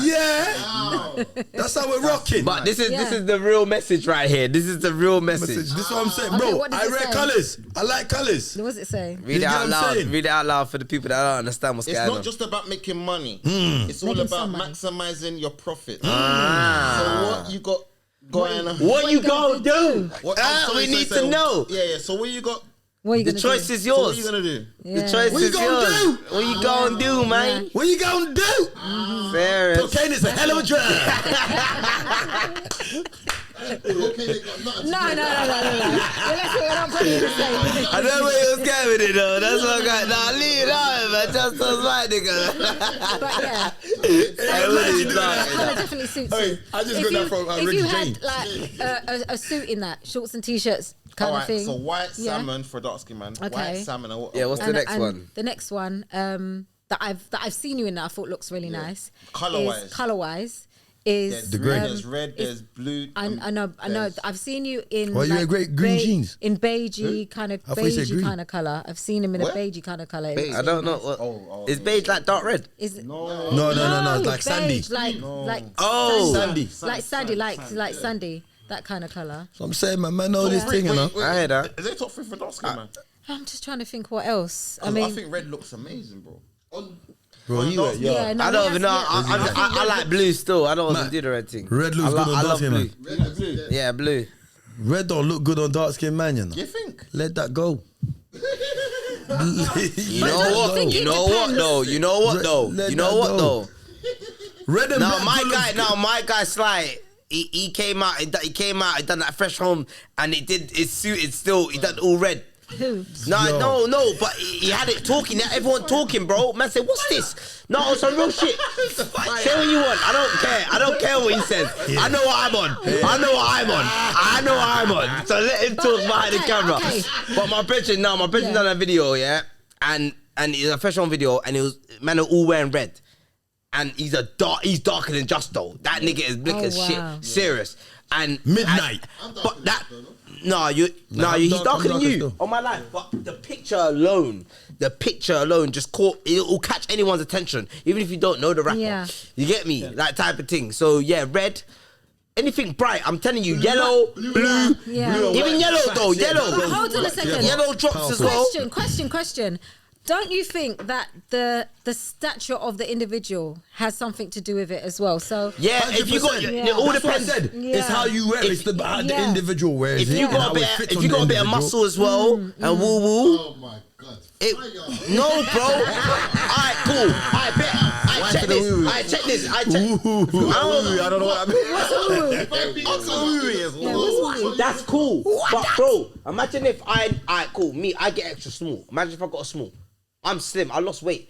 Yeah. That's how we're rocking. But this Yeah. is the real message right here. This is the real message. This is what I'm saying, Okay, bro. what does I it read say? colours. I like colours. What does it say? Read You it get out what I'm loud. saying? Read it out loud for the people that don't understand what's It's going not on. just about making money. It's all Making about some money. maximizing your profit. So Ah. what you got going on? What you gonna do? We need to know. Yeah. So what you got? What are you The gonna choice do? is So what yours. you gonna do? The Yeah. choice What you is gonna yours. do? What you gonna do, man? What you gonna do? Fair. Cocaine is a hell of a drug. No. Well, let's see what I'm putting you to say. I know where you was going with it though. That's what I got. Nah, leave it out, man. Just those white nigga. But yeah, Hey, what is colour that? definitely suits Hey, you. I just If got you- that from if Ricky you James. had like a suit in that, shorts and t-shirts kind All of right. thing. So white Yeah. salmon for dark skin man. Okay. White salmon. And what? Yeah, what's the next one? The next one that I've seen you in that I thought looks really nice. Colour-wise. Color-wise is There's The green. grey. There's red. is- There's blue. I know. I've seen you in. Well, you wear great green jeans. in beigey kind of I thought you said green. kind of color. I've seen him in What? a beigey kind of color. Beige. I don't know what. Is beige like dark red? Is it? No, like sandy. beige, like Oh. Sandy. like sandy, like sandy, that kind of color. So I'm saying, man know this thing, you know. I heard that. Is it top 3 for dark skin man? I'm just trying to think what else. I 'Cause mean, I think red looks amazing, bro. Bro, you were, yeah, no, I don't he even has- know. yeah. I like blue still. I don't Man, even do the red thing. red looks I good on I dark love skin, blue. man. Yeah, blue. Red don't look good on dark skinned man, you know. You think? Let that go. You know what? think You it know what depends. though? You know what though? Let You know that what go. though? Red and Now black good looks my guy Sly. He came out. He done that fresh home, and it suited still. He done all red. Who? No, but he had it talking. Everyone talking, bro. Man said, "What's this?" No, it's some real shit. Say what you want. I don't care what he says. I know what I'm on. I know what I'm on. So let him talk behind the camera. Okay. But my brethren done a video, yeah, and it's a fresh on video, and it was man are all wearing red. And he's darker than Justo. That nigga is blick Oh, as wow. shit. Serious. And Midnight. but that he's I'm darker than darker you. still. On my life. But the picture alone just it will catch anyone's attention, even if you don't know the rapper. Yeah. You get me? That type of thing. So yeah, red. Anything bright, I'm telling you, yellow, blue, Yeah. even yellow though, yellow. Hold on a second. Yellow drops as well. Question. Don't you think that the stature of the individual has something to do with it as well? So Yeah, if you got, 100%. it all That's what I depends. said. Yeah. It's how you wear it. It's about the Yeah. individual wears If it. you and got how a it bit, fits if on you the got a bit of individual. muscle as well, and woo woo. Oh my God. No, bro. Alright, cool. Alright, bet. Alright, check this. Alright, check this. I don't know what I mean. That's cool. But bro, imagine if alright, cool. Me, I get extra small. Imagine if I got a small. I'm slim. I lost weight.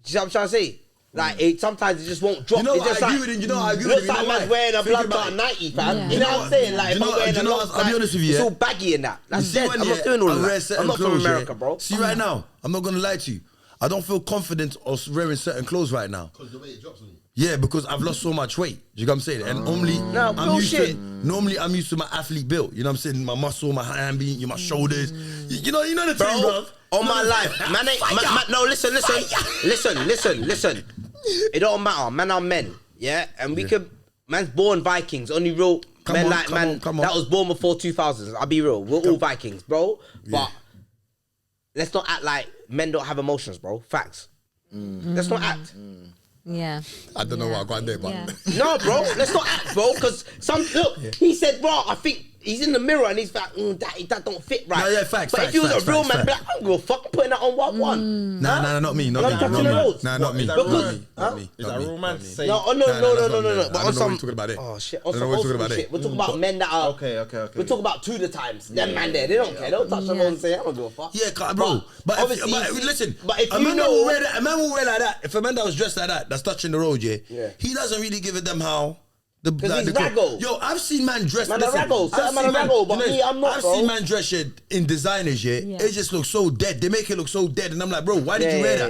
You see what I'm trying to say? Like sometimes it just won't drop. You know It's what, just I like, agree with him, you know what, I agree it with looks him, like you know man's why? wearing a Think blood about clot it. 90, fam. Yeah. You know what I'm saying? Like, Do you if I'm know- wearing do a you know long what, I'll be honest with you, it's yeah? all baggy in that. That's dead. when I'm you- not doing all I of wear that. certain I'm not from clothes, yeah. America, bro. See, right now, I'm not gonna lie to you. I don't feel confident of wearing certain clothes right now. Because the way it drops on you. Yeah, because I've lost so much weight. You know what I'm saying? And normally, No, normally I'm used to my athlete build. You know what I'm saying? My muscle, my hand being, my shoulders. You know the thing, bro. Bro, on my life, man ain't, no, listen. It don't matter, man are men, yeah? And we could, man's born Vikings, only real Come men on, like come man on, come on. that was born before 2000s, I'll be real, we're all Vikings, bro. But let's not act like men don't have emotions, bro, facts. Let's not act. Yeah. I don't know what I'm going to do, but... Yeah. No, bro, let's not act, bro, because he said, bro, I think he's in the mirror and he's like, that don't fit right. No, yeah, facts, but facts, if he was facts, a real facts, man, facts. be like, I don't give a fuck, I'm putting that on what one. Nah, not me, not When me, I'm touching the not me. roads. Nah, not me. Is that Not real? me, not me. Is not that me, real man not to me. say? No, Nah, that's not no. me. But I on don't know what some, you're talking about it. oh shit, I on don't some know what old you're talking school about shit. it. We're talking about men that are. Okay. We're talking about to the times. Them man there, they don't care. They don't touch the road and say, I don't give a fuck. Yeah, bro. But obviously, listen, but if a you man know, will wear that, a man will wear like that. If a man that was dressed like that, that's touching the road, Yeah. he doesn't really give a damn how. Because he's raggo. Yo, I've seen man dress. Man, a listen, raggo. I've Certain man seen a raggo, but you know, me, I'm not, I've bro. seen man dress shit in designers, Yeah. it just looks so dead. They make it look so dead, and I'm like, bro, why did you wear that?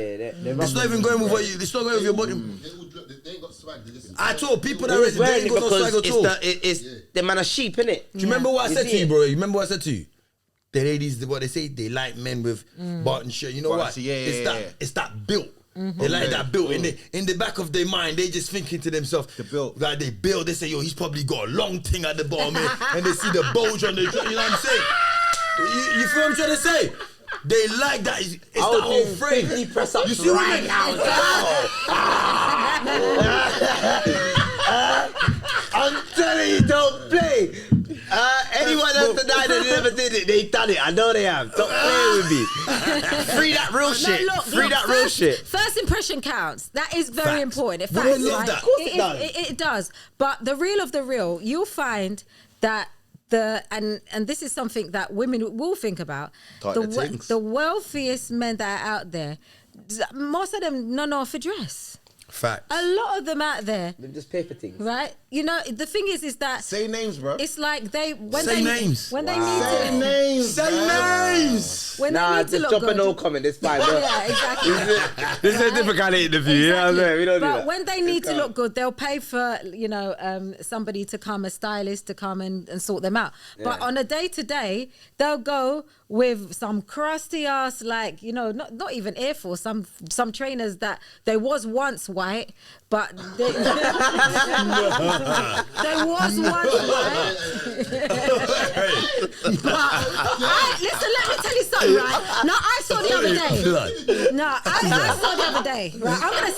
It's not even going with what you. It's not going with your body. They ain't got swag. They just. I told people that He's they wearing ain't it got no swag because at all. it's the man a sheep, innit? Do you remember what I You said see to you, it? bro? You remember what I said to you? The ladies, what they say, they like men with button shirt. You know But I what? see, yeah. It's that built. They like that built. In the back of their mind, they just thinking to themselves, The built. Like they build, they say, yo, he's probably got a long thing at the bottom, and they see the bulge on the, you know what I'm saying? You feel what I'm trying to say? They like that. It's that whole frame. 50 press-ups You see what I mean? I'm telling you, don't play. Anyone else tonight that never did it, they done it. I know they have. Don't play with me. Free that real shit. Free that real shit. First impression counts. That is very Facts. important. Women Facts, love right? that. Of course it does. It does. But the real of the real, you'll find that and this is something that women will think about. Tight the things. The wealthiest men that are out there, most of them don't know if a dress. Facts. A lot of them out there, They just pay for things. right? You know, the thing is that Say names, bro. it's like Say names. when they need names. Say names. when Nah, they need to just look drop a good. no comment. It's fine, bro. Yeah, exactly. This is a different kind of interview. You know what I'm saying? We don't do But that. when they need to look good, they'll pay for somebody to come, a stylist to come and sort them out. But on a day to day, they'll go with some crusty ass, like not even Air Force. Some trainers that they was once white, but they was once white. Listen, let me tell you something, right? No, I saw the other day. No, I saw the other day. Right, I'm gonna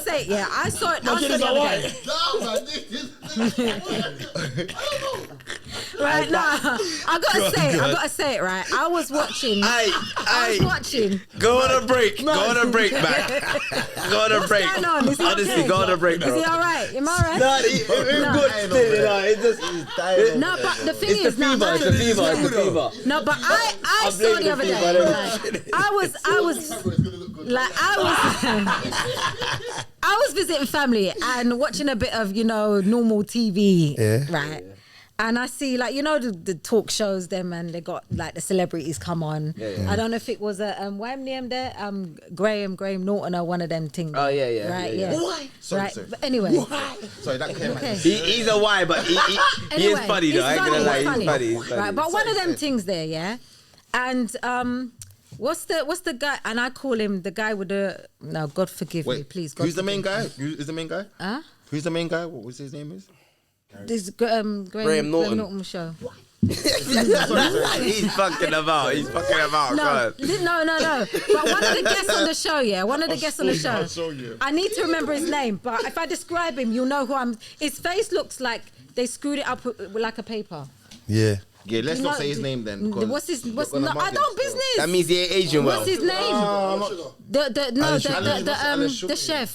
say it. Yeah, I saw it. I saw the other day. Right now, I gotta say it. Right, I was watching. Go on a break. Go on a break, Mack. Go on a break. What's going on? Is he Honestly, okay? go on a break, Is bro. he all right? Am I all right? No, it's good still, you know. It's just No, but the thing it's the is, fever. It's the fever. It's the fever. No, but I I'm saw blaming the other the day. fever, I was visiting family and watching a bit of normal TV, right? And I see the talk shows them and they got like the celebrities come on. I don't know if it was why am name there Graham Norton or one of them things. Oh yeah. Right, yeah. yeah. Sorry, Right, sorry. but anyway. Sorry, that came Okay. He's a why, but he is funny though. I ain't gonna lie, he's funny. He's funny. Right, but one of them things there, yeah. And what's the guy? And I call him the guy with the God forgive me, Wait, please. God who's the main forgive me. guy? Who's the main guy? Huh? Who's the main guy? What was his name is? This Graham Norton. show. He's fucking about. He's fucking about. No. But one of the guests on the show, I need to remember his name, but if I describe him, you'll know who I'm. His face looks like they screwed it up with like a paper. Yeah. Yeah, let's not say his name then. because What's his? you're What's gonna no? mark I it. don't business. That means he ain't Asian well. What's his name?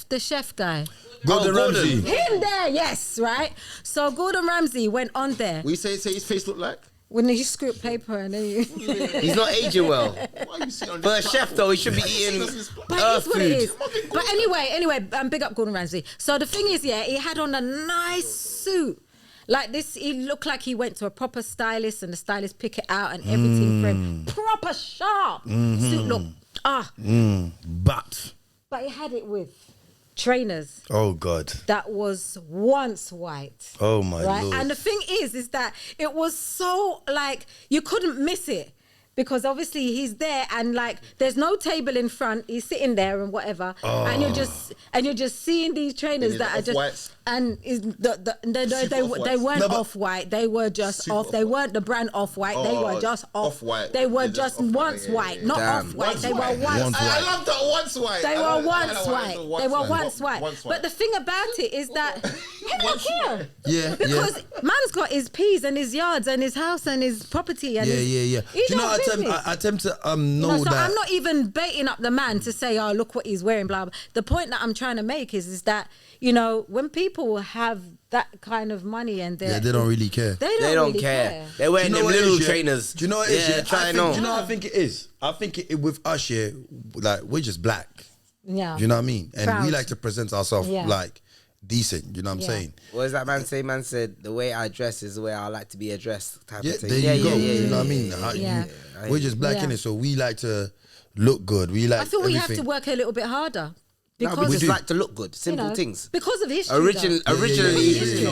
The chef guy. Gordon Ramsay. Him there, yes, right. So Gordon Ramsay went on there. We say his face look like? When you script paper and then you... He's not aging well. Why are you sitting on For a this chef though, he should be eating But earth it's what it is. food. But anyway, big up Gordon Ramsay. So the thing is, yeah, he had on a nice suit. Like this, he looked like he went to a proper stylist and the stylist pick it out and everything for him. Proper sharp. Suit look, But he had it with trainers Oh God. that was once white. Oh my Lord. And the thing is that it was so like you couldn't miss it because obviously he's there and like there's no table in front. He's sitting there and whatever, and you're just seeing these trainers And that are just off-whites. and is they off-whites. weren't No, but- off white. They were just Super off. They weren't the brand off white. They Oh, were just off. off-white. They were They're just just off-white. once Yeah, white, yeah, not Damn. off white. They were Once once. white. I love that once white. They I were don't- I once don't know why white. it's They were white. once white. Once But the thing about it is that he don't care. Yeah, Because yeah. man's got his peas and his yards and his house and his property and Yeah, his, yeah. He Do you know? don't business. I attempt to You know know, so that. I'm not even baiting up the man to say, oh, look what he's wearing, blah, blah. The point that I'm trying to make is that, you know, when people have that kind of money and Yeah, they don't really care. they don't, They don't really care. They're wearing Do you know them what it little is, yeah? trainers. Do you know what it is? Yeah, try I and think, know. do you know what I think it is? I think with us here, like we're just black. Yeah. Do you know what I mean? And we Proud. like to present ourselves Yeah. like decent. You know what I'm Yeah. saying? What does that man say? Man said, the way I dress is the way I like to be addressed type Yeah, of thing. there you go. You know what I mean? Yeah. We're just black Yeah. in it, so we like to look good. We like. I feel we have to everything. work a little bit harder. No, Because we just do. like to look good. you Simple know, things. Because of history. Originally, though.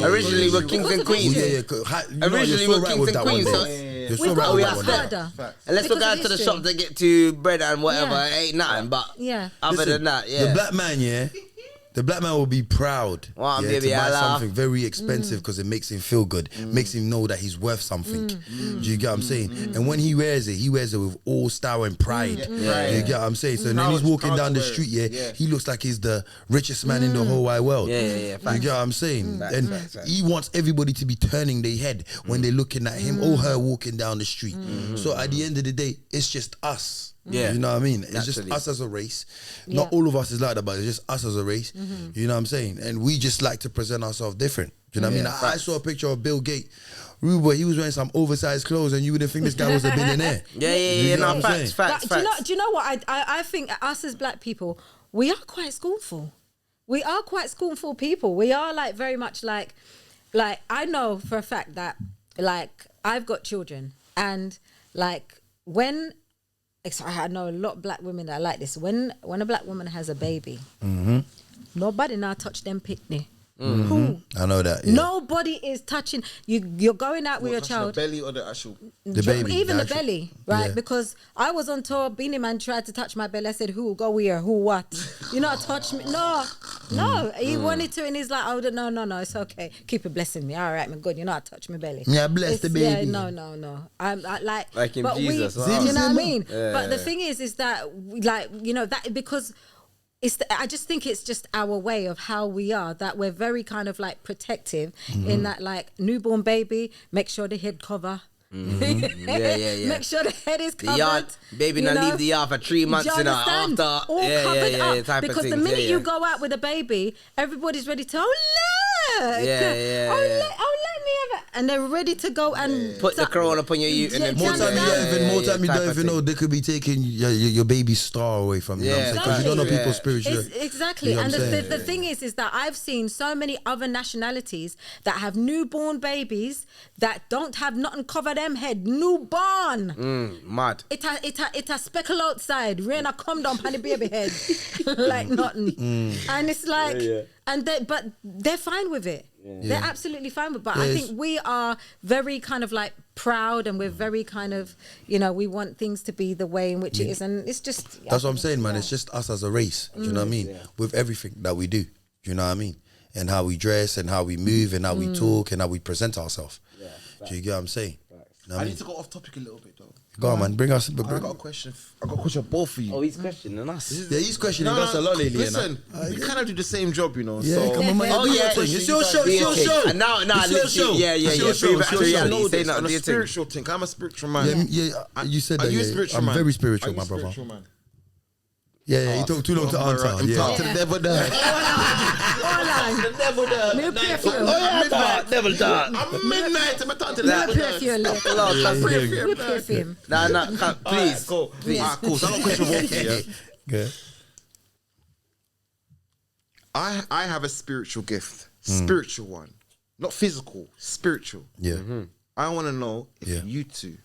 originally we're kings Because and of queens. Yeah, history. yeah. You know, Originally you're we're so right kings with and that one. queens, though. so- You're so We've right got with to that work one. harder. Unless we're Because going of to the history. shop to get to bread and whatever, Yeah. it ain't nothing. But Yeah. other Listen, than that, yeah. The black man, yeah. The black man will be proud Well, yeah, baby, to I buy laugh. something very expensive because it makes him feel good, makes him know that he's worth something. Do you get what I'm saying? And when he wears it with all style and pride. You get what I'm saying? So then he's walking down the street, he looks like he's the richest man in the whole wide world. Yeah, You facts. get what I'm saying? Facts, And facts, facts. he wants everybody to be turning their head when they're looking at him or her walking down the street. So at the end of the day, it's just us. Yeah. You know what I mean? It's just Naturally. us as a race. Not Yeah. all of us is like that, but it's just us as a race. You know what I'm saying? And we just like to present ourselves different. Do you know what I mean? I saw a picture of Bill Gates. He was wearing some oversized clothes and you wouldn't think this guy was a billionaire. Yeah, You get what no, I'm facts, saying? facts, But facts. do you know what? I think us as black people, we are quite scornful. We are quite scornful people. We are like very much like I know for a fact that like I've got children and like when I know a lot of black women that are like this. When a black woman has a baby, nobody now touch them picnic. Who? I know that. Yeah. Nobody is touching you. You're going out with your The child. belly or the actual? The baby, Even the actual- belly, right? yeah. Because I was on tour, Beanie Man tried to touch my belly. I said, who? Go where? Who? What? You not touch me? No. He wanted to and he's like, oh, no, it's okay. Keep it blessing me. All right, man, good. You're not touch my belly. Yeah, bless the Yeah, baby. no. I Like in but Jesus, We, wow. you know what I mean? Yeah. But the thing is that, like, you know, that because... I just think it's just our way of how we are, that we're very kind of like protective in that like newborn baby, make sure the head cover. Yeah. Make sure the head is covered. The yard, baby, you not know? leave the yard for 3 months Do you and understand? after. All yeah, covered up. type Because of the things, minute yeah, you yeah. go out with a baby, everybody's ready to, oh look. Yeah. Let me have it. And they're ready to go and Put the corona upon your youth and then Yeah, More put time you understand? don't even, type of know thing. they could be taking your baby's star away from you. Yeah, Because you don't know exactly. people's Yeah. spiritual. Exactly. You know And what I'm the saying? thing is that I've seen so many other nationalities that have newborn babies that don't have nothing cover them head. Newborn. Mad. It a speckle outside. Rain a come down on the baby head. Like nothing. And it's like, but they're fine with it. They're absolutely fine with it. But I Yes. think we are very kind of like proud and we're very kind of, you know, we want things to be the way in which it is. And it's just... That's what I'm saying, man. It's just us as a race. Do you know what I mean? With everything that we do. Do you know what I mean? And how we dress and how we move and how we talk and how we present ourselves. Do you get what I'm saying? You know what I I mean? need to go off topic a little bit though. Go on, man. Bring us. I got a question. I got a question for both of you. Oh, he's questioning us. Yeah, he's questioning us a lot lately. Listen, we kind of do the same job, you know. Yeah, so come on, man. Oh, yeah. It's your show. It's your show. And now, It's your literally, show. yeah. It's your show. Bring It's back your to show. reality. know Say this, nothing, on a do your thing. spiritual thing. I'm a spiritual man. Yeah, you said Are that. you a Yeah. spiritual I'm man? very spiritual, Are my you brother. spiritual, man? Yeah, you took too long to answer. Yeah. To the devil there. Hold on. Me pray for you. Devil dart. I'm midnight. I'm talking to the Me devil pray for you, there. Lord. Me pray for him. Nah, please. Cool. Please. Alright, cool. So I got a question for both of you. Good. I have a spiritual gift. Spiritual one. Not physical. Spiritual. Yeah. I want to know if Yeah. you two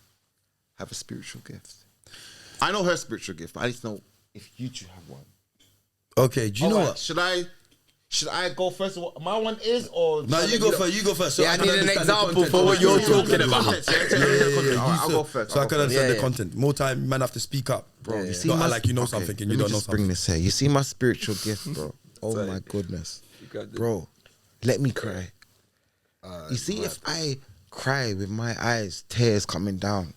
have a spiritual gift. I know her spiritual gift, but I need to know if you two have one. Okay, do you know what? Should I go first? What my one is, or No, you go first. You go first. So Yeah, I can need an understand the example content. for what you're talking about. I'll go first. So I can understand Yeah, the content. More time, man, have to speak up, bro. You see, Not my, like you know okay, something and let you me don't know just bring something. this here. You see my spiritual gift, bro. Oh my goodness, bro. Let me cry. You see, if I cry with my eyes, tears coming down,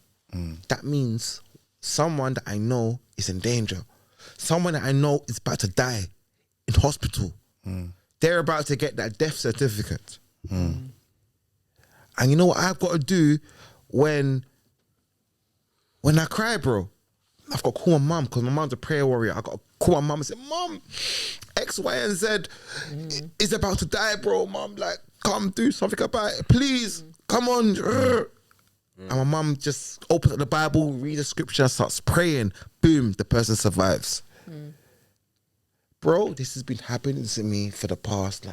that means someone that I know is in danger. Someone that I know is about to die in hospital. They're about to get that death certificate. And you know what I've got to do when I cry, bro? I've got to call my mum because my mum's a prayer warrior. I've got to call my mum and say, Mum, X, Y, and Z is about to die, bro. Mum, like, come do something about it. Please, come on. And my mum just opens up the Bible, reads the scripture, and starts praying. Boom, the person survives. Bro, this has been happening to me for the past,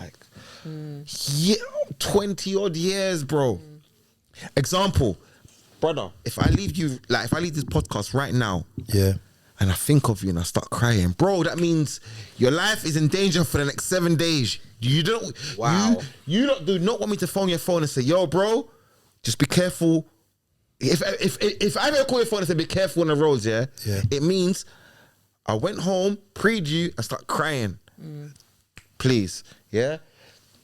20 odd years, bro. Example, brother, if I leave this podcast right now, Yeah. and I think of you and I start crying, bro, that means your life is in danger for the next 7 days. You don't. Wow. You do not want me to phone your phone and say, yo, bro, just be careful. If I ever call your phone and say, be careful on the roads, yeah, it means I went home, prayed you, and start crying. Please, yeah.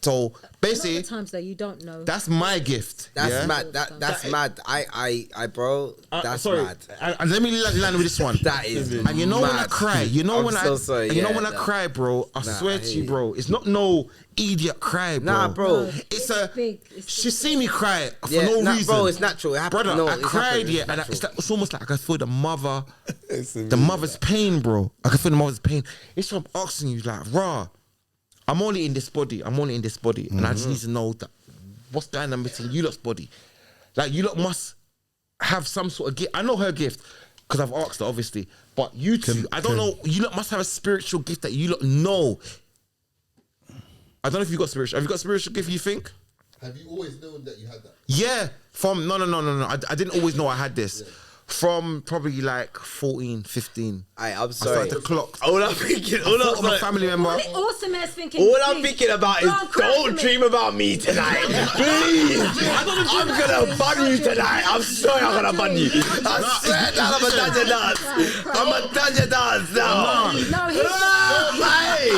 So basically, Times that you don't know. that's my gift. That's yeah? mad. That's mad. I, bro. That's sorry. mad. And let me land with this one. That is And you know when I mad. cry, you know I'm when so sorry. and you know Yeah, when I nah. cry, bro. I swear I to hear you, you. bro. It's not no idiot cry, bro. Nah, bro. It's big. It's she see me cry for Yeah, no nah, reason, bro, it's natural. It happens. brother. No, I it's cried, happening. yeah, It's and natural. it's almost like I can feel the mother's pain, bro. I can feel the mother's pain. It's what I'm asking you, like, raw. I'm only in this body, and I just need to know that what's going on between you lot's body. Like, you lot must have some sort of gift. I know her gift because I've asked her, obviously. But you two, I don't know. You lot must have a spiritual gift that you lot know. I don't know if you got spiritual. Have you got spiritual gift? You think? Have you always known that you had that? Yeah. No. I didn't always know I had this. From probably like 14, 15. I'm I sorry. started to clock. All I'm thinking, I thought of a family member. Awesome ass thinking. all I'm thinking about is Don't cry don't to me. dream about me tonight. Please. I'm gonna bun you tonight. I'm sorry I'm gonna bun you. I swear that I'm a dance your dance. I'm a dance your dance now. No, he's Hey,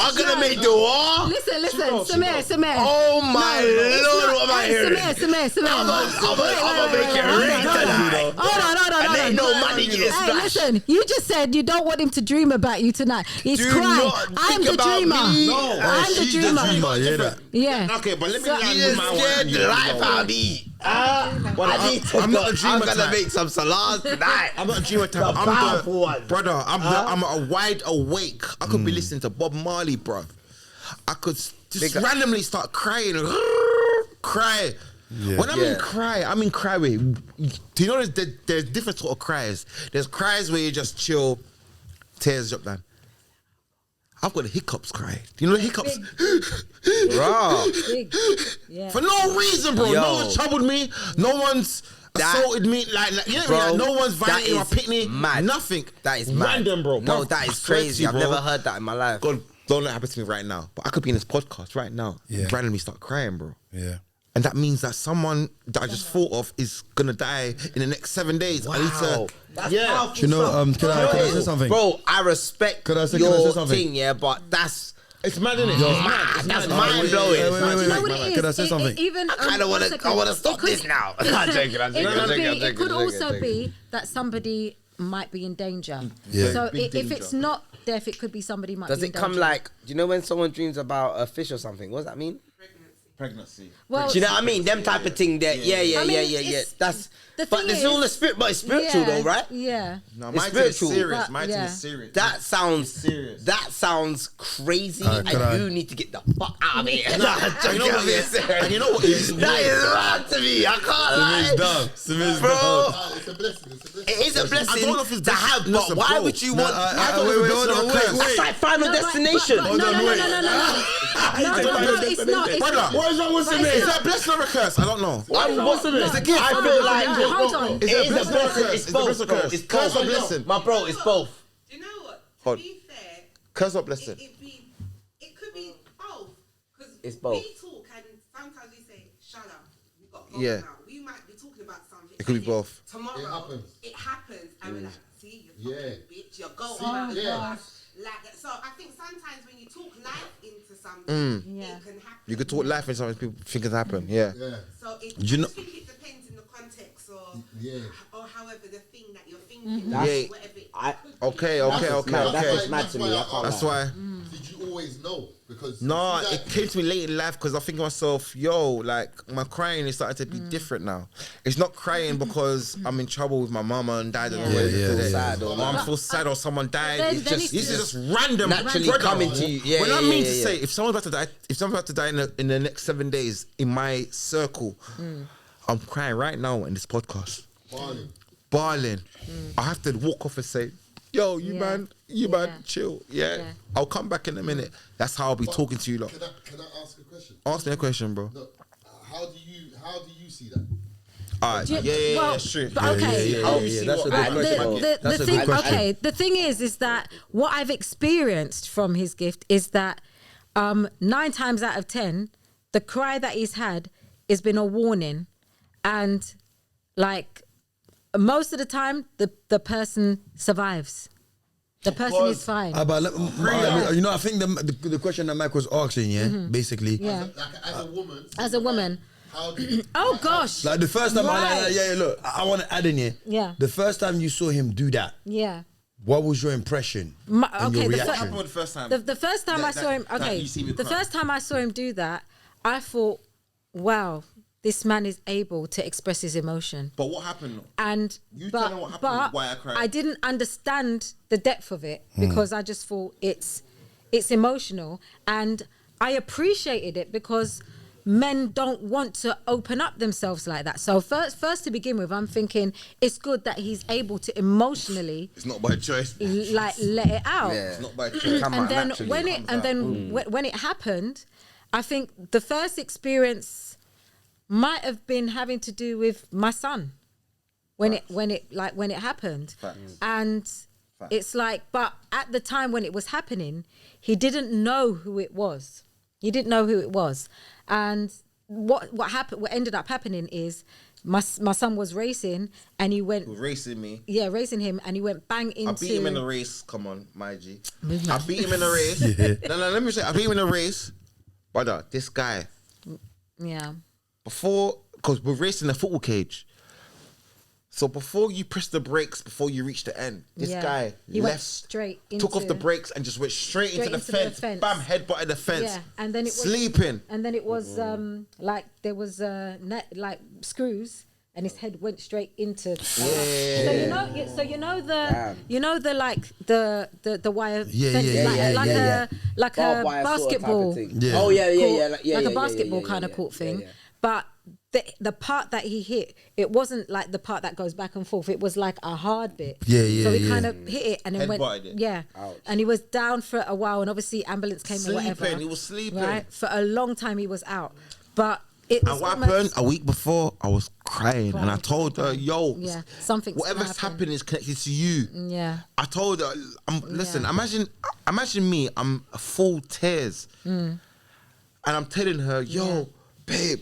I'm gonna make the war. Listen, Samir. Oh my lord, what am I hearing? Samir. I'm gonna make it ring tonight. Hold on. And ain't no money getting Hey, splashed. listen, you just said you don't want him to dream about you tonight. He's Do crying. not I'm think the about dreamer. me. No, I'm the she's the dreamer. dreamer. Yeah, that. Yeah. Okay, but let me So- land You with my scared the life out of me. I need to I'm not a go. dreamer I'm gonna type. make some salons tonight. I'm not a dreamer type. The powerful one. Brother, I'm a wide awake. I could be listening to Bob Marley, bro. I could just Big- randomly start crying. Cry. Yeah. When I mean Yeah. cry with, do you know there's different sort of cries? There's cries where you just chill, tears drop down. I've got the hiccups cry. Do you know the hiccups? Bro. Big. Yeah. For no reason, bro. Yo. No one's troubled me. No one's assaulted me. Like you know, Bro, like, no one's violated my that is pitney. mad. Nothing. That is mad. Random, bro. No, Bruv, that I is swear to crazy. you, I've bro. never heard that in my life. God, don't let it happen to me right now. But I could be in this podcast right now. Yeah. Randomly start crying, bro. Yeah. And that means that someone that I just thought of is gonna die in the next 7 days. I need Wow. to. Yeah. Do you know? Can I say something? Bro, I respect Could I say your something? thing, yeah, but that's It's mad, isn't it? Yo. It's mad. It's that's mad. mind blowing. Wait, Do you know what wait. it is? Can I say something? Even, I kind of want to stop this now. I'm joking. It could also be that somebody might be in danger. Yeah. So if it's not death, it could be somebody might Does be it in come danger. like? Do you know when someone dreams about a fish or something? What does that mean? pregnancy. Well, Do you know what I mean? Them type of thing. That yeah. I mean, That's. the But thing it's is- all a spirit. But it's spiritual though, right? Yeah. No, It's my thing is spiritual. serious. But, My thing yeah. is serious. That sounds serious. That sounds crazy, can I- and you need to get the fuck out of here. And you know what? And you know what? That is mad to me. I can't lie. Simi's Bro, Ah, it's a blessing. It's a blessing. it is a I blessing don't know if it's to have, but listen, why bro. would you No, want? That's like Final Destination. No, no, it's not. It's Brother, not. what is wrong with But Samir? it's Is not- that a blessing or a curse? I don't know. It's a gift. I Hold feel on, like hold on. it is a blessing. curse? It's Is it both, blessing or bro. curse? It's Curse both. or blessing? My bro, it's both. Do you know what? Hold. To be fair, Curse or blessing? it could be both. Because It's both. we talk and sometimes we say, shut up, we got both Yeah. now. We might be talking about something. It could be and then both. Tomorrow, It happens. It happens. And we're like, see, you Yeah. fucking bitch, you're going See, out yeah. like that. So I think sometimes when you talk life into something, it can happen. You could talk life and sometimes people think it happen. Yeah. Yeah. So it, You know- I think it depends in the context Yeah. or however the thing that you're thinking, Yeah. whatever it I- could be. Okay. That's what's mad to me. I can't That's lie. why. Did you always know? Because No, you see it that- came to me late in life because I think to myself, yo, like my crying is starting to be different now. It's not crying because I'm in trouble with my mama and dad and all Yeah. that. Yeah, yeah, sad or Or I'm so sad or someone died. Then- It's then just it's this is just random. Naturally brother. coming to you. Yeah, When yeah, I mean yeah, to yeah. say, if someone's about to die in the next 7 days in my circle, I'm crying right now in this podcast. Bawling. I have to walk off and say, yo, you Yeah. man, Yeah. chill. Yeah. Yeah. I'll come back in a minute. That's how I'll be talking to you lot. Can I ask a question? Ask me a question, bro. Look, how do you see that? All right. Do you- Yeah, well, that's true. but okay. How you see that's what a good I- question. The a thing, good question. okay, the thing is that what I've experienced from his gift is that 9 times out of 10, the cry that he's had has been a warning, and like most of the time, the person survives. The person is fine. But you know, I think the question that Mack was asking, basically, Yeah. As a woman. As a woman. How do you? Oh gosh. like the first time, Right. look, I want to add in here. Yeah. The first time you saw him do that, Yeah. what was your impression and Okay. your The, reaction? happened the first time? the first time I saw him, that okay. you see me The cry? first time I saw him do that, I thought, wow, this man is able to express his emotion. But what happened? And You tell them what happened, why I cried. I didn't understand the depth of it because I just thought it's emotional, and I appreciated it because men don't want to open up themselves like that. So first to begin with, I'm thinking it's good that he's able to emotionally It's not by choice. like let it out. It's not by choice. And then when it happened, I think the first experience might have been having to do with my son when it happened. Facts. And it's like, but at the time when it was happening, he didn't know who it was. He didn't know who it was. And what happened, what ended up happening is my son was racing and he went Racing me. racing him, and he went bang into. I beat him in the race. Come on, my G. I beat him in the race. No, let me say. I beat him in the race. Brother, this guy, Yeah. because we're racing a football cage. So before you press the brakes, before you reach the end, this Yeah. guy He went left, straight took off the into- brakes and just went straight into the fence. Bam, headbutted the fence. Yeah, and then it was sleeping. and then it was like there was like screws, and his head went straight into. So you know the like the wire fence, like Barbed a wire sort of type of basketball. thing. Yeah. Oh yeah, court, like a basketball kind of court thing, but. The part that he hit, it wasn't like the part that goes back and forth. It was like a hard bit. Yeah, yeah, So he yeah. kind of hit it and then went. Headbutted it. Yeah. Ouch. And he was down for a while, and obviously ambulance came or whatever. Sleeping. He was sleeping. Right. For a long time, he was out. But it was And what almost- happened? A week before, I was crying, and I told her, "Yo, Yeah, something's whatever's happened. happening is connected to you." Yeah. I told her, "Listen, Yeah. imagine me. I'm full tears, Mm. and I'm telling her, yo, babe,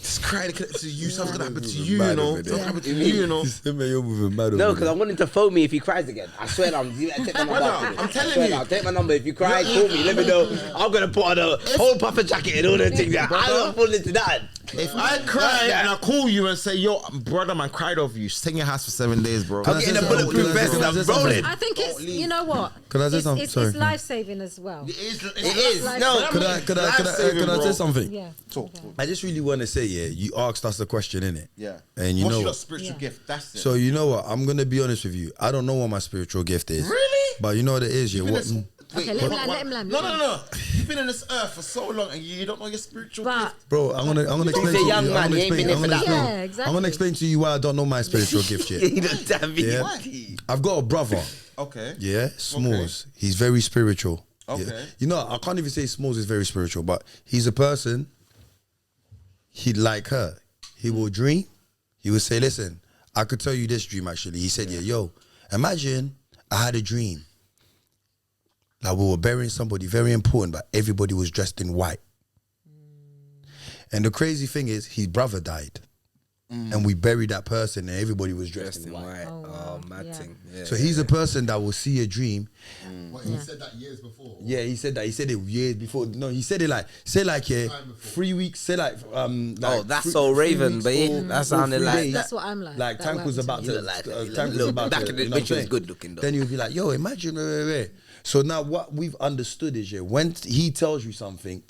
this crying connected to you. Something's gonna happen to you, you know. Something's gonna happen to you, you know." You're moving mad. No, because I want him to phone me if he cries again. I swear, take my number. I'm telling you. Take my number. If you cry, call me. Let me know. I'm gonna put on a whole puffer jacket and all that thing. I don't fall into that. If I cry and I call you and say, "Yo, brother, man, cried over you," stay in your house for 7 days, bro. I'm getting a bulletproof vest and I'm rolling. I think it's, you know what? Could I say something? It's Sorry. life saving as well. It is. It is. No. Could I say something? Yeah. Talk. I just really want to say, yeah, you asked us the question, innit? Yeah. And you What's know your what? spiritual gift? That's it. So you know what? I'm gonna be honest with you. I don't know what my spiritual gift is. Really? But you know what it is, yeah. What? Okay, let him land. No. You've been on this earth for so long and you don't know your spiritual But gift. Bro, I'm gonna explain He's to a you. young man, he ain't been here for that long. Yeah, exactly. I'm gonna explain to you why I don't know my spiritual gift yet. You don't damn me. Yeah. I've got a brother. Okay. Yeah, Smalls. He's very spiritual. Okay. Yeah. You know, I can't even say Smalls is very spiritual, but he's a person. He'd like her. He will dream. He would say, "Listen, I could tell you this dream." Actually, he said, "Yeah, yo, imagine I had a dream. Like we were burying somebody very important, but everybody was dressed in white. And the crazy thing is, his brother died, and we buried that person, and everybody was dressed in white. Right. Oh, mad Yeah. thing. Yeah. So he's a person that will see a dream. What, he said that years before. Yeah, he said that. He said it years before. No, he said it like, say like, yeah, Time before. 3 weeks. Say like, Oh, that's three- so 3 Raven, weeks but yeah, or- that or sounded 3 like- days. That's what I'm like. Like That Tank was happened about to to. me. You look like that. Tank was about Back to. in the- you know what which I'm was saying? good looking though. Then you'll be like, yo, imagine. So now what we've understood is, yeah, when he tells you something,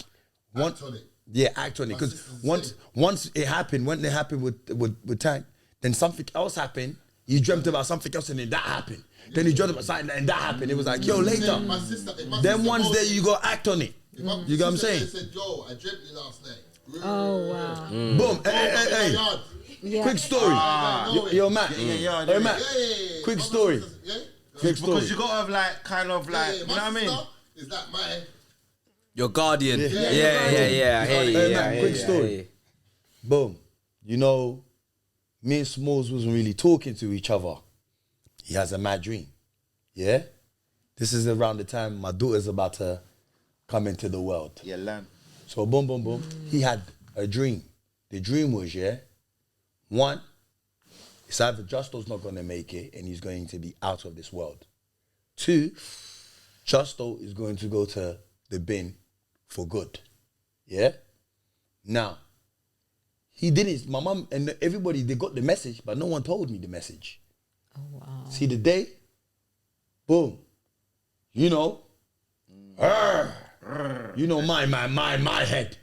Act on it. yeah, act on it. Because sister's the once it happened, when it happened with Tank, then something else happened. You dreamt about something else, and then that happened. Then you dreamt about something, and that happened. It was like, yo, later. My sister, if my Then sister once told there, me- you got to act on it. if my You got what I'm sister saying? said, yo, I dreamt you last night. Oh wow. Boom. Hey. Yeah. Quick story. Yo, Matt. yeah, Hey, Matt. Quick story. Quick story. Because you gotta have like, kind of like, you know what I mean? Is that my... Your guardian. Yeah. Yeah. I hear you. Hey, Yeah, man, I hear quick you, I story. hear you. Boom. You know, me and Smalls wasn't really talking to each other. He has a mad dream. Yeah? This is around the time my daughter's about to come into the world. Yeah, land. So boom. He had a dream. The dream was, yeah, one, it's either Justo's not going to make it and he's going to be out of this world. 2, Justo is going to go to the bin for good. Yeah? Now, he didn't, my mom and everybody, they got the message, but no one told me the message. Oh wow. See the day? Boom. You know? You know my head.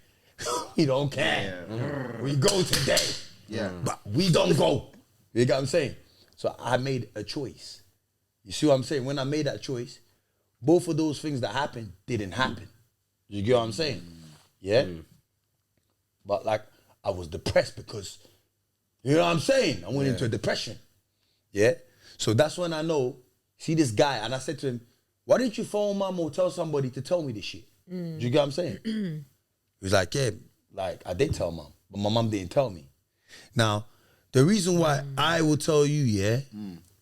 We don't care. We go today. Yeah. But we don't go. You get what I'm saying? So I made a choice. You see what I'm saying? When I made that choice, both of those things that happened didn't happen. You get what I'm saying? Yeah? But like, I was depressed because, you know what I'm saying? I went into a depression. Yeah? So that's when I know, see this guy, and I said to him, why didn't you phone mom or tell somebody to tell me this shit? Do you get what I'm saying? He was like, yeah, like I did tell mom, but my mom didn't tell me. Now, the reason why I will tell you, yeah,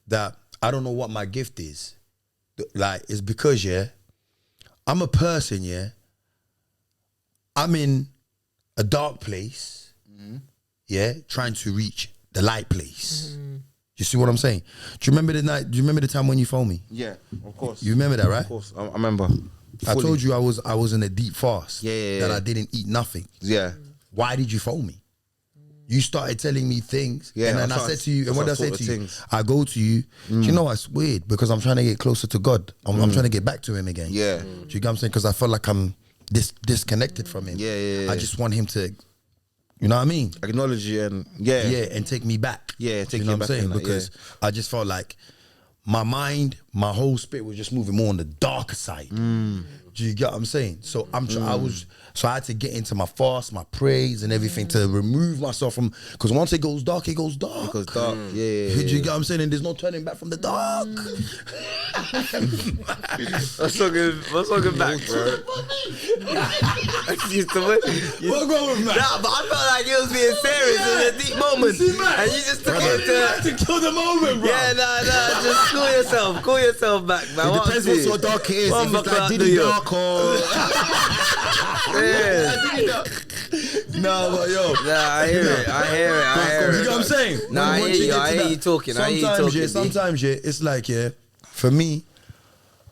that I don't know what my gift is, like, is because, yeah, I'm a person, yeah, I'm in a dark place, yeah, trying to reach the light place. You see what I'm saying? Do you remember the night? Do you remember the time when you phoned me? Yeah, of course. You remember that, right? Of course, I remember. I told you I was in a deep fast. Yeah. That I didn't eat nothing. Yeah. Why did you phone me? You started telling me things, Yeah, and then I that's said to you, and what I that's said what to sort you, of things. I go to you. Do you know what's weird? Because I'm trying to get closer to God. I'm trying to get back to Him again. Yeah. Do you get what I'm saying? Because I feel like I'm disconnected from Him. Yeah. I just want Him to, you know what I mean? Acknowledge you and Yeah, and take me back. Yeah, take you know you what I'm back saying? in that, Because I just felt like my mind, my whole spirit was just moving more on the darker side. Do you get what I'm saying? So I had to get into my fast, my praise, and everything to remove myself from. Because once it goes dark, it goes dark. Because dark. Yeah. Do you get what I'm saying? And there's no turning back from the dark. What's talking back, bro? What's wrong with Matt? Nah, but I felt like it was being serious in a deep moment. And you just took it to kill the moment, bro. Yeah, nah, just cool yourself back, man. It depends what sort of dark it is. One If it's buckle like out Diddy New York. Dark or... Yeah. No, but yo. Nah, I hear it. You know what I'm saying? Nah, I Once hear you. get I to hear that, you talking. I hear you Sometimes, talking. yeah, B. sometimes, yeah, it's like, yeah, for me,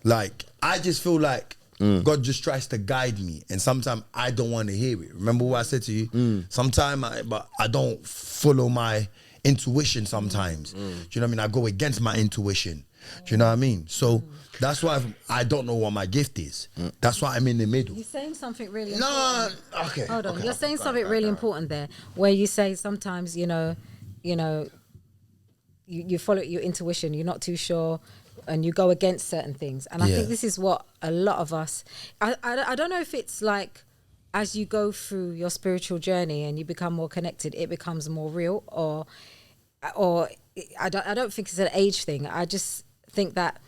like, I just feel like God just tries to guide me, and sometimes I don't want to hear it. Remember what I said to you? Sometimes, but I don't follow my intuition sometimes. Do you know what I mean? I go against my intuition. Do you know what I mean? So that's why I don't know what my gift is. That's why I'm in the middle. You're saying something really No, important. okay. Hold on. okay. You're saying something really important there, where you say sometimes, you follow your intuition, you're not too sure, and you go against certain things. And I think this is what a lot of us, I don't know if it's like, as you go through your spiritual journey and you become more connected, it becomes more real, or I don't think it's an age thing. I just think that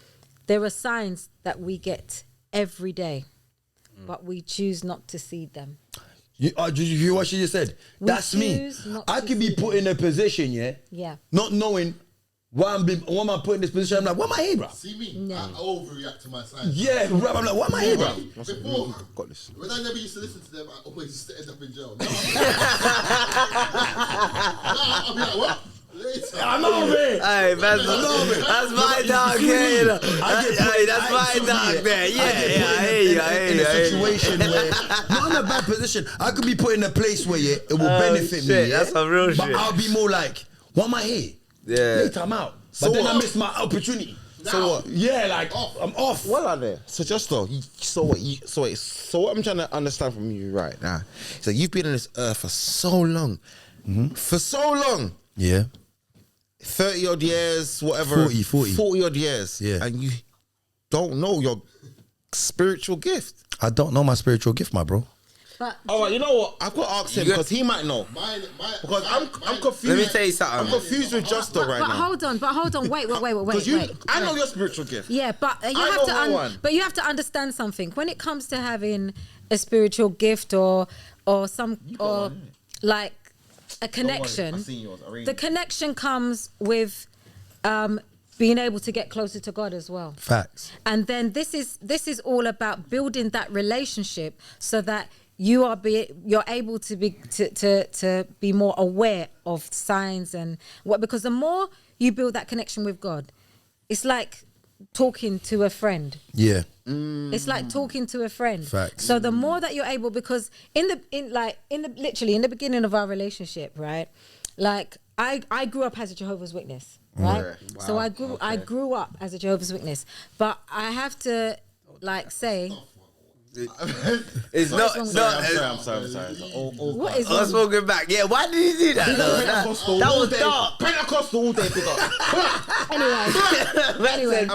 there are signs that we get every day, but we choose not to see them. Did you hear what she just said? That's me. choose not I to could be see put in a position, Yeah. not knowing why am I put in this position. I'm like, what am I here, bro? See me? No. I overreact to my signs. Yeah, bro. I'm like, what am I here, bro? Before, Got this. when I never used to listen to them, I always used to end up in jail. Now I'll be like, what? Later. I'm over it. Hey, that's my dog there, you know. That's my dog there. Yeah, I hear you. In a situation where, not in a bad position, I could be put in a place where it will benefit me. shit, Yeah? that's some real but shit. I'll be more like, why am I here? Yeah. Later, I'm out. But then I what? miss my opportunity. So what? Yeah, like I'm off. What are they? So Justo, so what I'm trying to understand from you right now, so you've been on this earth for so long. For so long. Yeah. 30 odd years, whatever. 40 odd years. Yeah. And you don't know your spiritual gift. I don't know my spiritual gift, my bro. But All right, you know what? I've got to ask him because he might know. Because I'm confused. Let me tell you something. I'm confused with Justo right but now. hold on, wait. Because I know your spiritual gift. Yeah, but you I have know to one. but you have to understand something. When it comes to having a spiritual gift or some or like a connection, the connection comes with being able to get closer to God as well. Facts. And then this is all about building that relationship so that you're able to be more aware of signs and what, because the more you build that connection with God, it's like talking to a friend. Yeah. It's like talking to a friend. Facts. So the more that you're able, because literally in the beginning of our relationship, right? Like I grew up as a Jehovah's Witness, right? Wow. So I grew up as a Jehovah's Witness, but I have to like say. It's not. wrong with I'm sorry. What is I was wrong? smoking back. Yeah, why did he do that? though? That was dark. Pentecostal all day, big up. Anyway,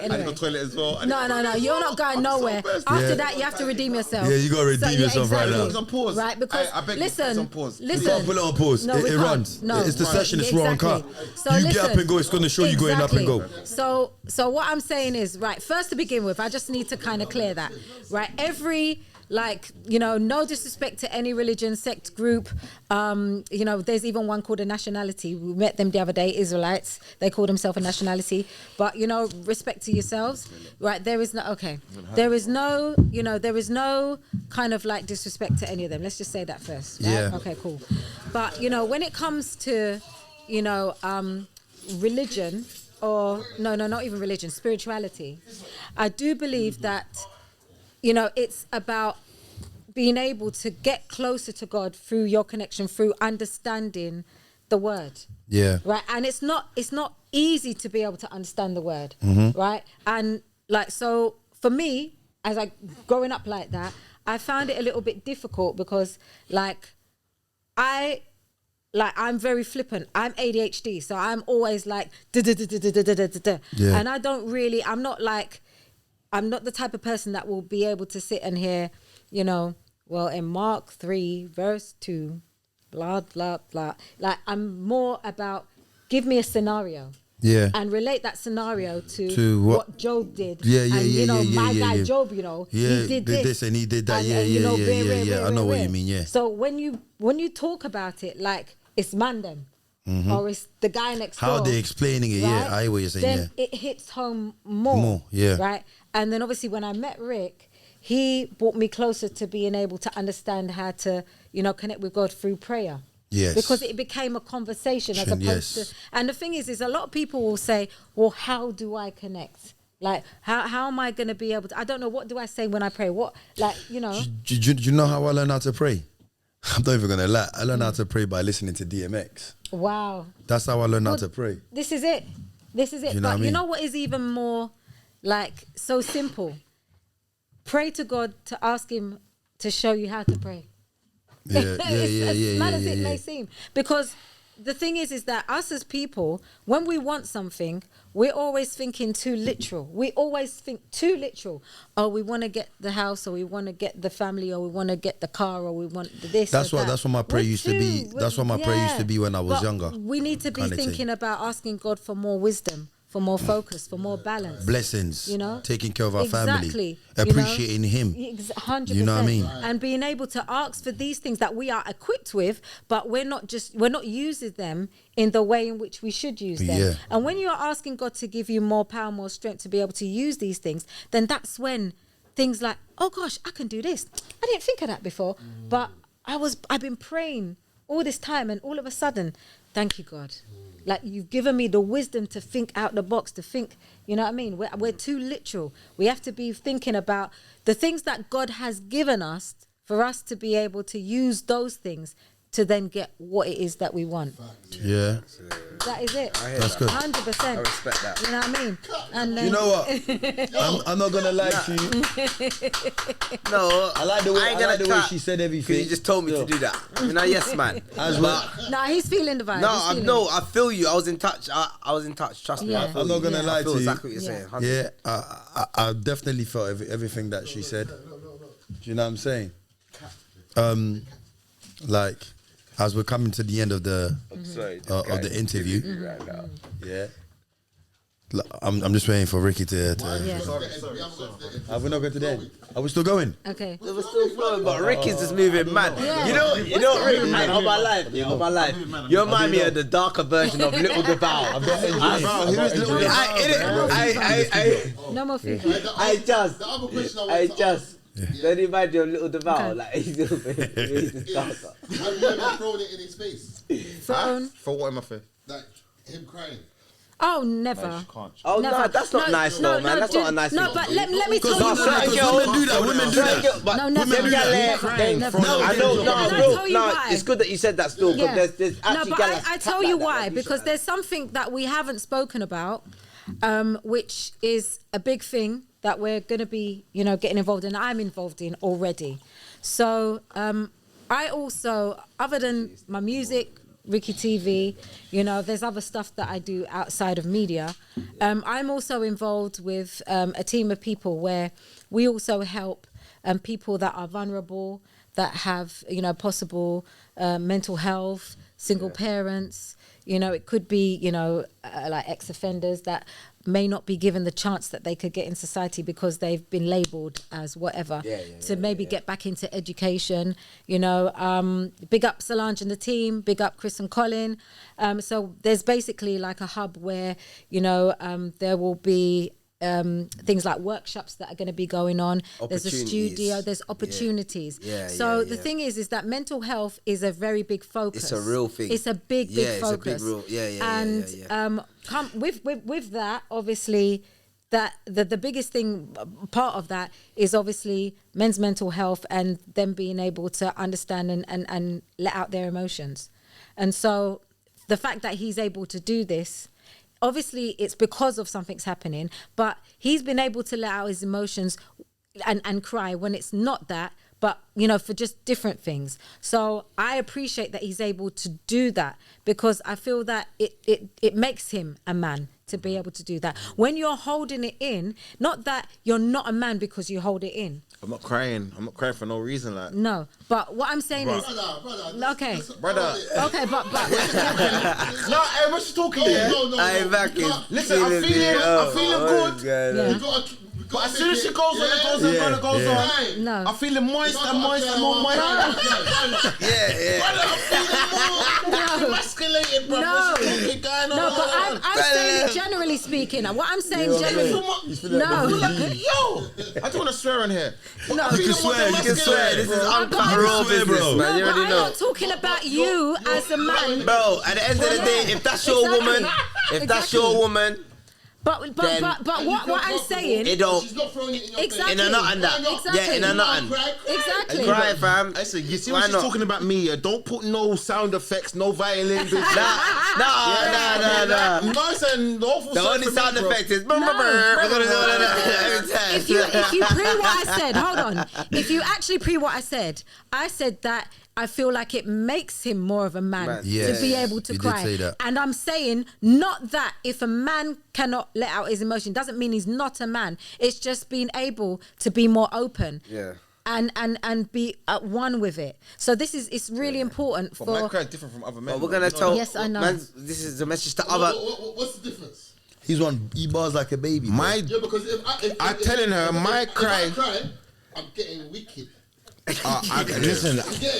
I go toilet as well. No, you're not going nowhere. After that, you have to redeem yourself. Yeah, you gotta redeem yourself right now. Put it on pause. Right, because I beg you, put it listen, on pause. You can't put it on pause. No, we it can't. runs. No, It's the right. session. It's raw and cut. So You listen, get up and go. It's going to show you going up and go. So what I'm saying is, right, first to begin with, I just need to kind of clear that, right? Every, like, no disrespect to any religion, sect, group. There's even one called a nationality. We met them the other day, Israelites. They call themselves a nationality. But, respect to yourselves, right? There is no kind of like disrespect to any of them. Let's just say that first. Right? Yeah. Okay, cool. But, when it comes to, religion, or no, not even religion, spirituality, I do believe that, it's about being able to get closer to God through your connection, through understanding the word. Yeah. Right. And it's not easy to be able to understand the word. Right. And like, so for me, as I growing up like that, I found it a little bit difficult because I'm very flippant. I'm ADHD, so I'm always like da. Yeah. And I'm not the type of person that will be able to sit and hear, well, in Mark 3 verse 2, blah blah blah. Like, I'm more about, give me a scenario. Yeah. And relate that scenario To what Job did. Yeah, and, my guy Job, he did this and he did that. And, I know what you mean. Yeah. So when you talk about it, like it's man them, or it's the guy next door. How they explaining it? Yeah, right? I hear what you're saying. Then Yeah. it hits home more. More, yeah. Right. And then obviously when I met Rick, he brought me closer to being able to understand how to, connect with God through prayer. Yes. Because it became a conversation as opposed to. And the thing is a lot of people will say, well, how do I connect? Like, how am I going to be able to? I don't know. What do I say when I pray? What, like, Do you know how I learned how to pray? I'm not even gonna lie. I learned how to pray by listening to DMX. Wow. That's how I learned how to pray. This is it. This is it. You know what I But mean? you know what is even more like so simple? Pray to God to ask him to show you how to pray. Yeah, As mad as it may seem. Because the thing is that us as people, when we want something, we're always thinking too literal. We always think too literal. Oh, we want to get the house, or we want to get the family, or we want to get the car, or we want this. That's or what. that. That's what my prayer We're used to be. too- That's what my prayer used to be when I was But younger. We need to be kinda thing. thinking about asking God for more wisdom, for more focus, for more balance. Blessings. You know, taking care of our Exactly. family, You know? appreciating Him. 100%. You know what I mean? And being able to ask for these things that we are equipped with, but we're not using them in the way in which we should use them. Yeah. And when you are asking God to give you more power, more strength to be able to use these things, then that's when things like, oh gosh, I can do this. I didn't think of that before, but I've been praying all this time, and all of a sudden, thank you, God. Like, you've given me the wisdom to think out the box, to think, you know what I mean? We're too literal. We have to be thinking about the things that God has given us for us to be able to use those things to then get what it is that we want. Yeah. That is it. That's good. 100%. I respect that. You know what I mean? And You know what? I'm not gonna lie to you. No, I like the way, ain't gonna cut she said everything. because you just told me to do that. You know, yes, man. As well. Nah, he's feeling the vibe. No, He's feeling it. I feel you. I was in touch. I was in touch. Trust me. Yeah. I feel I'm not you. gonna lie I feel to you. exactly what you're saying. 100%. Yeah, I definitely felt everything that she said. Do you know what I'm saying? Like, as we're coming to the end of the of the interview, yeah. I'm just waiting for Ricky to Yeah. Are we not going to the end? Are we still going? Okay. We're still flowing, but Ricky's just moving mad. You know, Rick, hey, on my life, you remind me of the darker version of Little Devour. Who's Little No more feedback. I just, The other question I want to ask. then imagine your Little Devour, Okay. like he's a bit darker. Have you ever thrown it in his face? Phone. For what am I for? Like him crying. Oh, never. Oh Never. no, that's not nice though, man. That's not a nice No, thing. but let me tell No, you certain why. girls- Women do that. Women do that. But No, never. them Never. gal, Never. Never. I know, Can I no, tell you no. why? It's good that you said that still, because Yeah. there's No, actually but gal I tell you why, because there's something that we haven't spoken about, which is a big thing that we're going to be, getting involved in. I'm involved in already. So I also, other than my music, RickyTV, there's other stuff that I do outside of media. I'm also involved with a team of people where we also help people that are vulnerable, that have, possible mental health, single parents. It could be, like ex-offenders that may not be given the chance that they could get in society because they've been labelled as whatever. To maybe get back into education. Big up Solange and the team. Big up Chris and Colin. So there's basically like a hub where, there will be things like workshops that are going to be going on. There's a studio, there's opportunities. So the thing is that mental health is a very big focus. It's a real thing. It's a big focus. And come with that, obviously, that the biggest thing, part of that is obviously men's mental health and them being able to understand and let out their emotions. And so the fact that he's able to do this, obviously it's because of something's happening, but he's been able to let out his emotions and cry when it's not that, but for just different things. So I appreciate that he's able to do that, because I feel that it makes him a man to be able to do that. When you're holding it in, not that you're not a man because you hold it in. I'm not crying. I'm not crying for no reason. Like, No, but what I'm saying is, Brother, okay, brother. okay, but No, hey, what's she talking? Yeah. No. I'm back in. Listen, I'm feeling good. yeah. You gotta But as soon as she goes on, it goes on. No. I'm feeling moist and more moist. Yeah. I'm feeling more emasculated, bro. No. What's fucking going on? No, but I'm saying it generally speaking. And what I'm saying generally, no. Yo, I don't want to swear in here. No. I'm feeling more You can swear. This is uncut raw business, man. You No, but already I'm know. not talking about you as a man. Bro, at the end of the day, if that's your woman, But what I'm saying, It don't. She's not throwing it in your Exactly. In a nut and that. Exactly. Yeah, in a nut and. exactly. Cry, fam. Listen, you see Why when she's not? talking about me, yeah, don't put no sound effects, no violin. Nah. No, son, no awful The only sound effect is. We're gonna do that every time. If you pre what I said, hold on. If you actually pre what I said that I feel like it makes him more of a man Yeah. to be able to You did cry. say that. And I'm saying not that if a man cannot let out his emotion doesn't mean he's not a man. It's just being able to be more open. Yeah. And be at one with it. So it's really important But for. my cry is different from other men. But we're gonna tell. Yes, I know. Man, this is the message to other. What's the difference? He bars like a baby. My, Yeah, because if I'm telling her, my if cry. I cry, I'm getting wicked. Listen,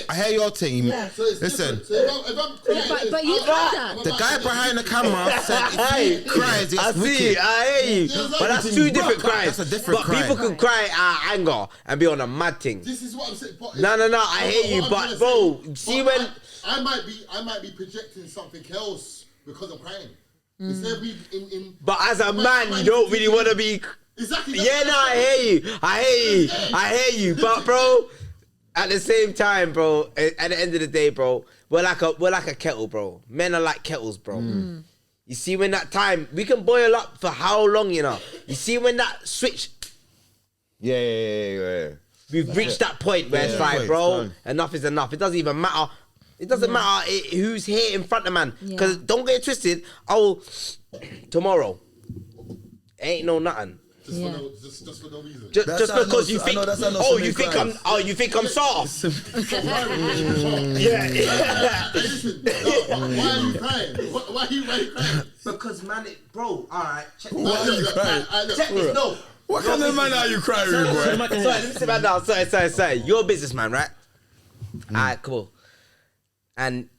I hear your team. So it's Listen, different. So if I'm crying, But you've heard that. the guy behind the camera said if he cries, I it's see, wicked. I hear you. But that's two different cries. That's a different but cry. people can cry out of anger and be on a mad thing. this is what I'm saying. But No, I hear you, what I'm but trying to bro, say- see but when. I might be projecting something else because I'm crying. Mm. Instead of me in But as a man, you don't really want to be. exactly. Yeah, no, I hear you. But bro, at the same time, bro, at the end of the day, bro, we're like a kettle, bro. Men are like kettles, bro. You see when that time we can boil up for how long, you know? You see when that switch. Yeah. We've reached that point where it's like, bro, enough is enough. It doesn't even matter. It doesn't matter who's here in front of man. Because don't get it twisted. Tomorrow ain't no nothing. Just for no reason. Just That's how I because know- you I think, know that's how I know oh, somebody you think cries. you think I'm soft. Yeah. Listen, why are you crying? Why are you crying? Because man, bro, all right, check Why are you crying? Check this, no. What kind of man are you crying, boy? Sorry, let me sit back down. Sorry. You're a businessman, right? Alright, cool. And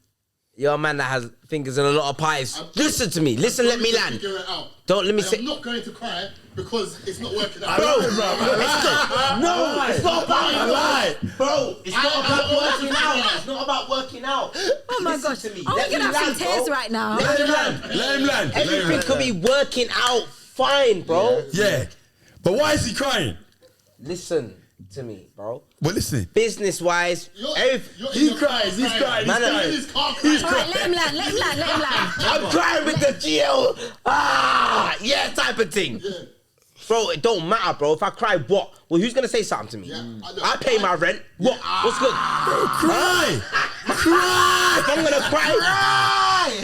you're a man that has fingers in a lot of pies. Listen to me. Listen, let me land. Figure it out. Don't let me And say. I'm not going to cry because it's not working out. Bro, it's not about bro. It's not about working out. It's not about working out. Oh my gosh! to me. I'm Let gonna me have some land, tears bro. right now. Let him land. Let him land. Everything could be working out fine, bro. Yeah. But why is he crying? Listen to me, bro. Well, listen. Business wise, He cries. He's crying. Man, He's crying. All right, let him land. I'm crying with the GL. Yeah, type of thing. Yeah. Bro, it don't matter, bro. If I cry, what? Well, who's gonna say something to me? Yeah, I pay my rent. What? What's good? Cry. Cry. If I'm gonna cry,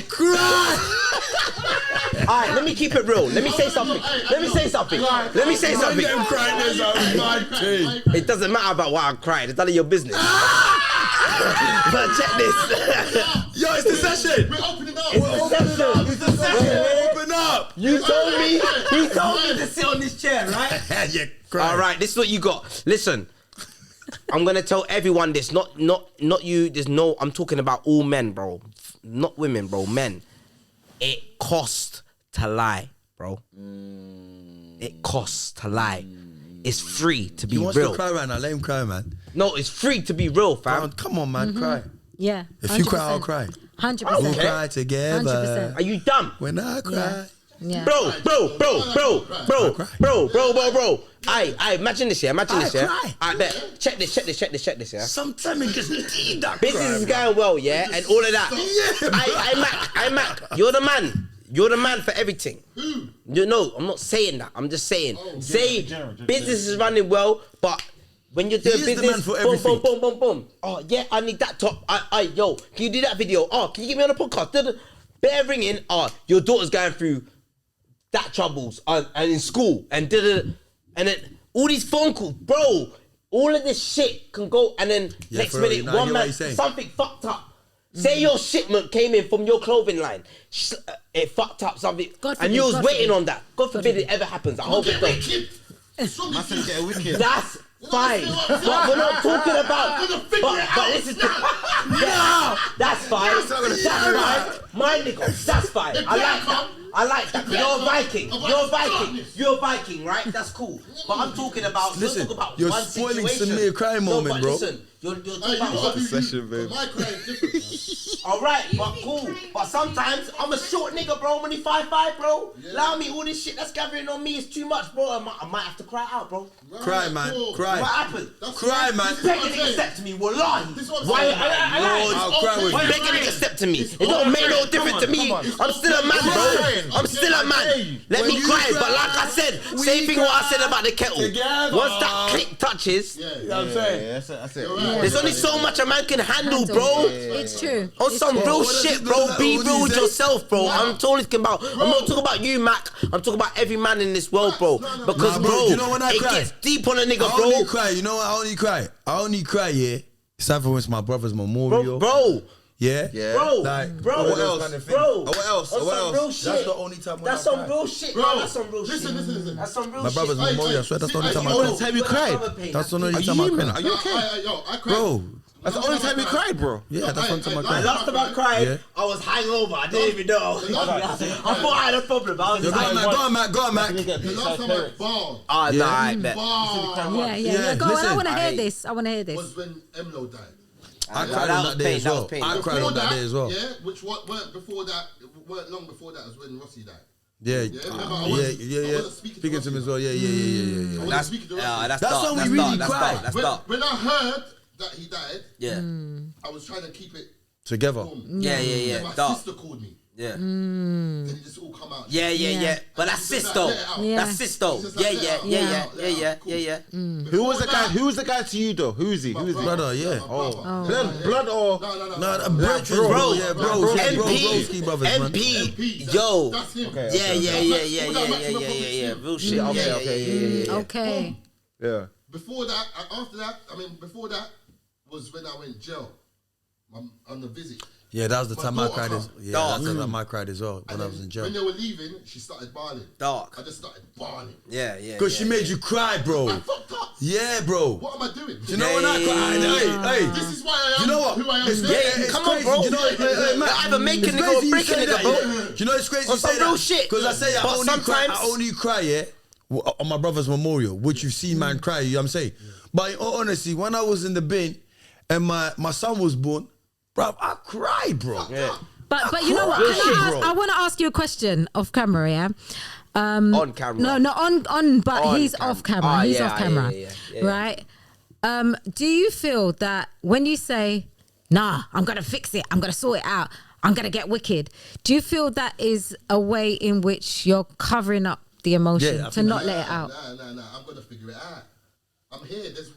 Cry. Alright, let me keep it real. Let me say something. Let me say something. Them crying is a mad thing. It doesn't matter about why I cried. It's none of your business. But check this. Yo, it's the session. We're opening up. It's the session. Open up. You told me. He told me to sit on this chair, right? Yeah, cry. All right, this is what you got. Listen, I'm gonna tell everyone this. Not you. There's no. I'm talking about all men, bro. Not women, bro. Men. It costs to lie, bro. It costs to lie. It's free to be He wants real. to cry right now. Let him cry, man. No, it's free to be real, fam. Come on, man. Cry. Yeah. If you cry, I'll cry. 100%. We'll cry together. 100%. Are you dumb? When I cry. Yeah. Bro. I imagine this, yeah. Imagine this, yeah. cry. I bet. Check this, yeah. Sometimes it just need that Business is going well, yeah, and all of that. Yeah, I Mack. You're the man. You're the man for everything. You know, I'm not saying that. I'm just saying. Business is running well, but when you're doing is the business, man for boom, everything. boom. Oh yeah, I need that top. Yo, can you do that video? Oh, can you get me on a podcast? Bear ringing. Oh, your daughter's going through that troubles and in school and then all these phone calls, bro. All of this shit can go and then next for real, minute you know, I one hear what man you're saying. something fucked up. Say your shipment came in from your clothing line. It fucked up something. God And forbid, you was God waiting forbid. on that. God forbid it ever happens. I hope it don't. That's fine. But we're not talking about. But listen to. Yeah, that's fine. That's fine. My nigga, that's fine. I like that. You're a Viking. You're a Viking. You're a Viking, right? That's cool. But I'm talking about. Listen, talking about you're one spoiling situation. Samir crying moment, bro. Listen, you're talking Hey, you about. gotta do Session, you. babe. My cry is different. All right, but cool. But sometimes I'm a short nigga, bro. I'm only 5'5", bro. Allow me, all this shit that's gathering on me is too much, bro. I might have to cry out, bro. Cry, man. Cry. What happened? Cry, man. Beg a nigga step to me, wallahi. This is what I'm Why? saying. I'll cry with Why you. beg a nigga step to me? It don't make no difference to me. I'm still a man, bro. I'm still a man. Let When me you cry. cry, But like I said, we same thing what I said cry about the kettle. together. Once that click touches, Yeah, You know what I'm saying? That's it. there's only so much a man can handle, bro. It's true. On It's some true. real What does shit, he bro. do? Be What real does with he say? yourself, bro. I'm totally talking about. I'm not talking about you, Mac. I'm talking about every man in this world, bro. Because, Nah, bro, bro, you know when I it cry? gets deep on a nigga, I only bro. cry. You know what? I only cry. Yeah. It's either when it's my brother's memorial. Bro, Yeah. bro, Like, bro, what else? bro. What else? On What some else? real shit. That's the only time when That's I some cry. real shit, Bro, man. That's some real listen, shit. listen. That's some real My shit. brother's memorial. I swear that's the only time I only cry. time you cried. That's the only Are you time I human? cry. Are you okay? I cried. Bro, That's the only time you cried, bro. yeah, that's the only time I The cry. last time I cried, Yeah. I was hangover. I didn't even know. I thought I had a problem. I was Yo, go on, like, Mac. Go on, Mac. Go on, Mac. The last time I bawled, ah, Yeah. nah, I bet. Yeah. Yeah, Go on. I listen, want to hear I- this. I want to hear this. was when Emlo died. I That cried on was that day pain, as that well. was pain. I cried on that day as well. Yeah, which weren't before that. It weren't long before that was when Rossi died. Yeah, remember I yeah, wasn't- I yeah. wasn't speaking to Speaking to him Rossi. as well. Yeah. I wasn't That's speaking to Rossi. that's That's dark. when we That's really dark. That's cried. dark. That's when, dark. when I heard that he died, Yeah. I was trying to keep it Together. warm. Yeah. Then my Dark. sister called me. Yeah. Then it just all come out. Yeah. But that's sis though. Yeah. That's sis though. Just Yeah. like, Yeah. Who was the guy? Who was the guy to you though? Who is he? Who is he? Brother, yeah. Blood or? No. Brethren, Bro, yeah, bro, MP, broski brothers, man. MP, yo. That's him. Yeah. Real shit. Yeah. Okay. Yeah. Before that, before that was when I went jail on the visit. Yeah, that was the My time I daughter cried. come. Yeah, that's the time I cried as well when And I then was in jail. when they were leaving, she started bawling. Dark. I just started bawling. Yeah. Because she made you cry, bro. I fucked up. Yeah, bro. What am I doing? Do you know when I cry? Hey, This is why I am you know what? who I am. It's today. crazy. Come on, bro. You know, hey, man, Either make a it's nigga or crazy you break a say nigga, that, bro. yeah. Do you know it's crazy On you say some real that? shit. Because I say But I sometimes- only cry, yeah, on my brother's memorial, which you see man cry, you know what I'm saying? But in all honesty, when I was in the bin and my son was born, bro, I cried, bro. Yeah. But you know what? I want to ask you a question off camera, yeah? On camera. No, not on, but On he's cam- off camera. Ah, He's yeah, off camera, yeah. right? Do you feel that when you say, nah, I'm going to fix it, I'm going to sort it out, I'm going to get wicked, do you feel that is a way in which you're covering up the emotion Yeah, I to think- not let it out? Nah. I'm gonna figure it out. I'm here. There's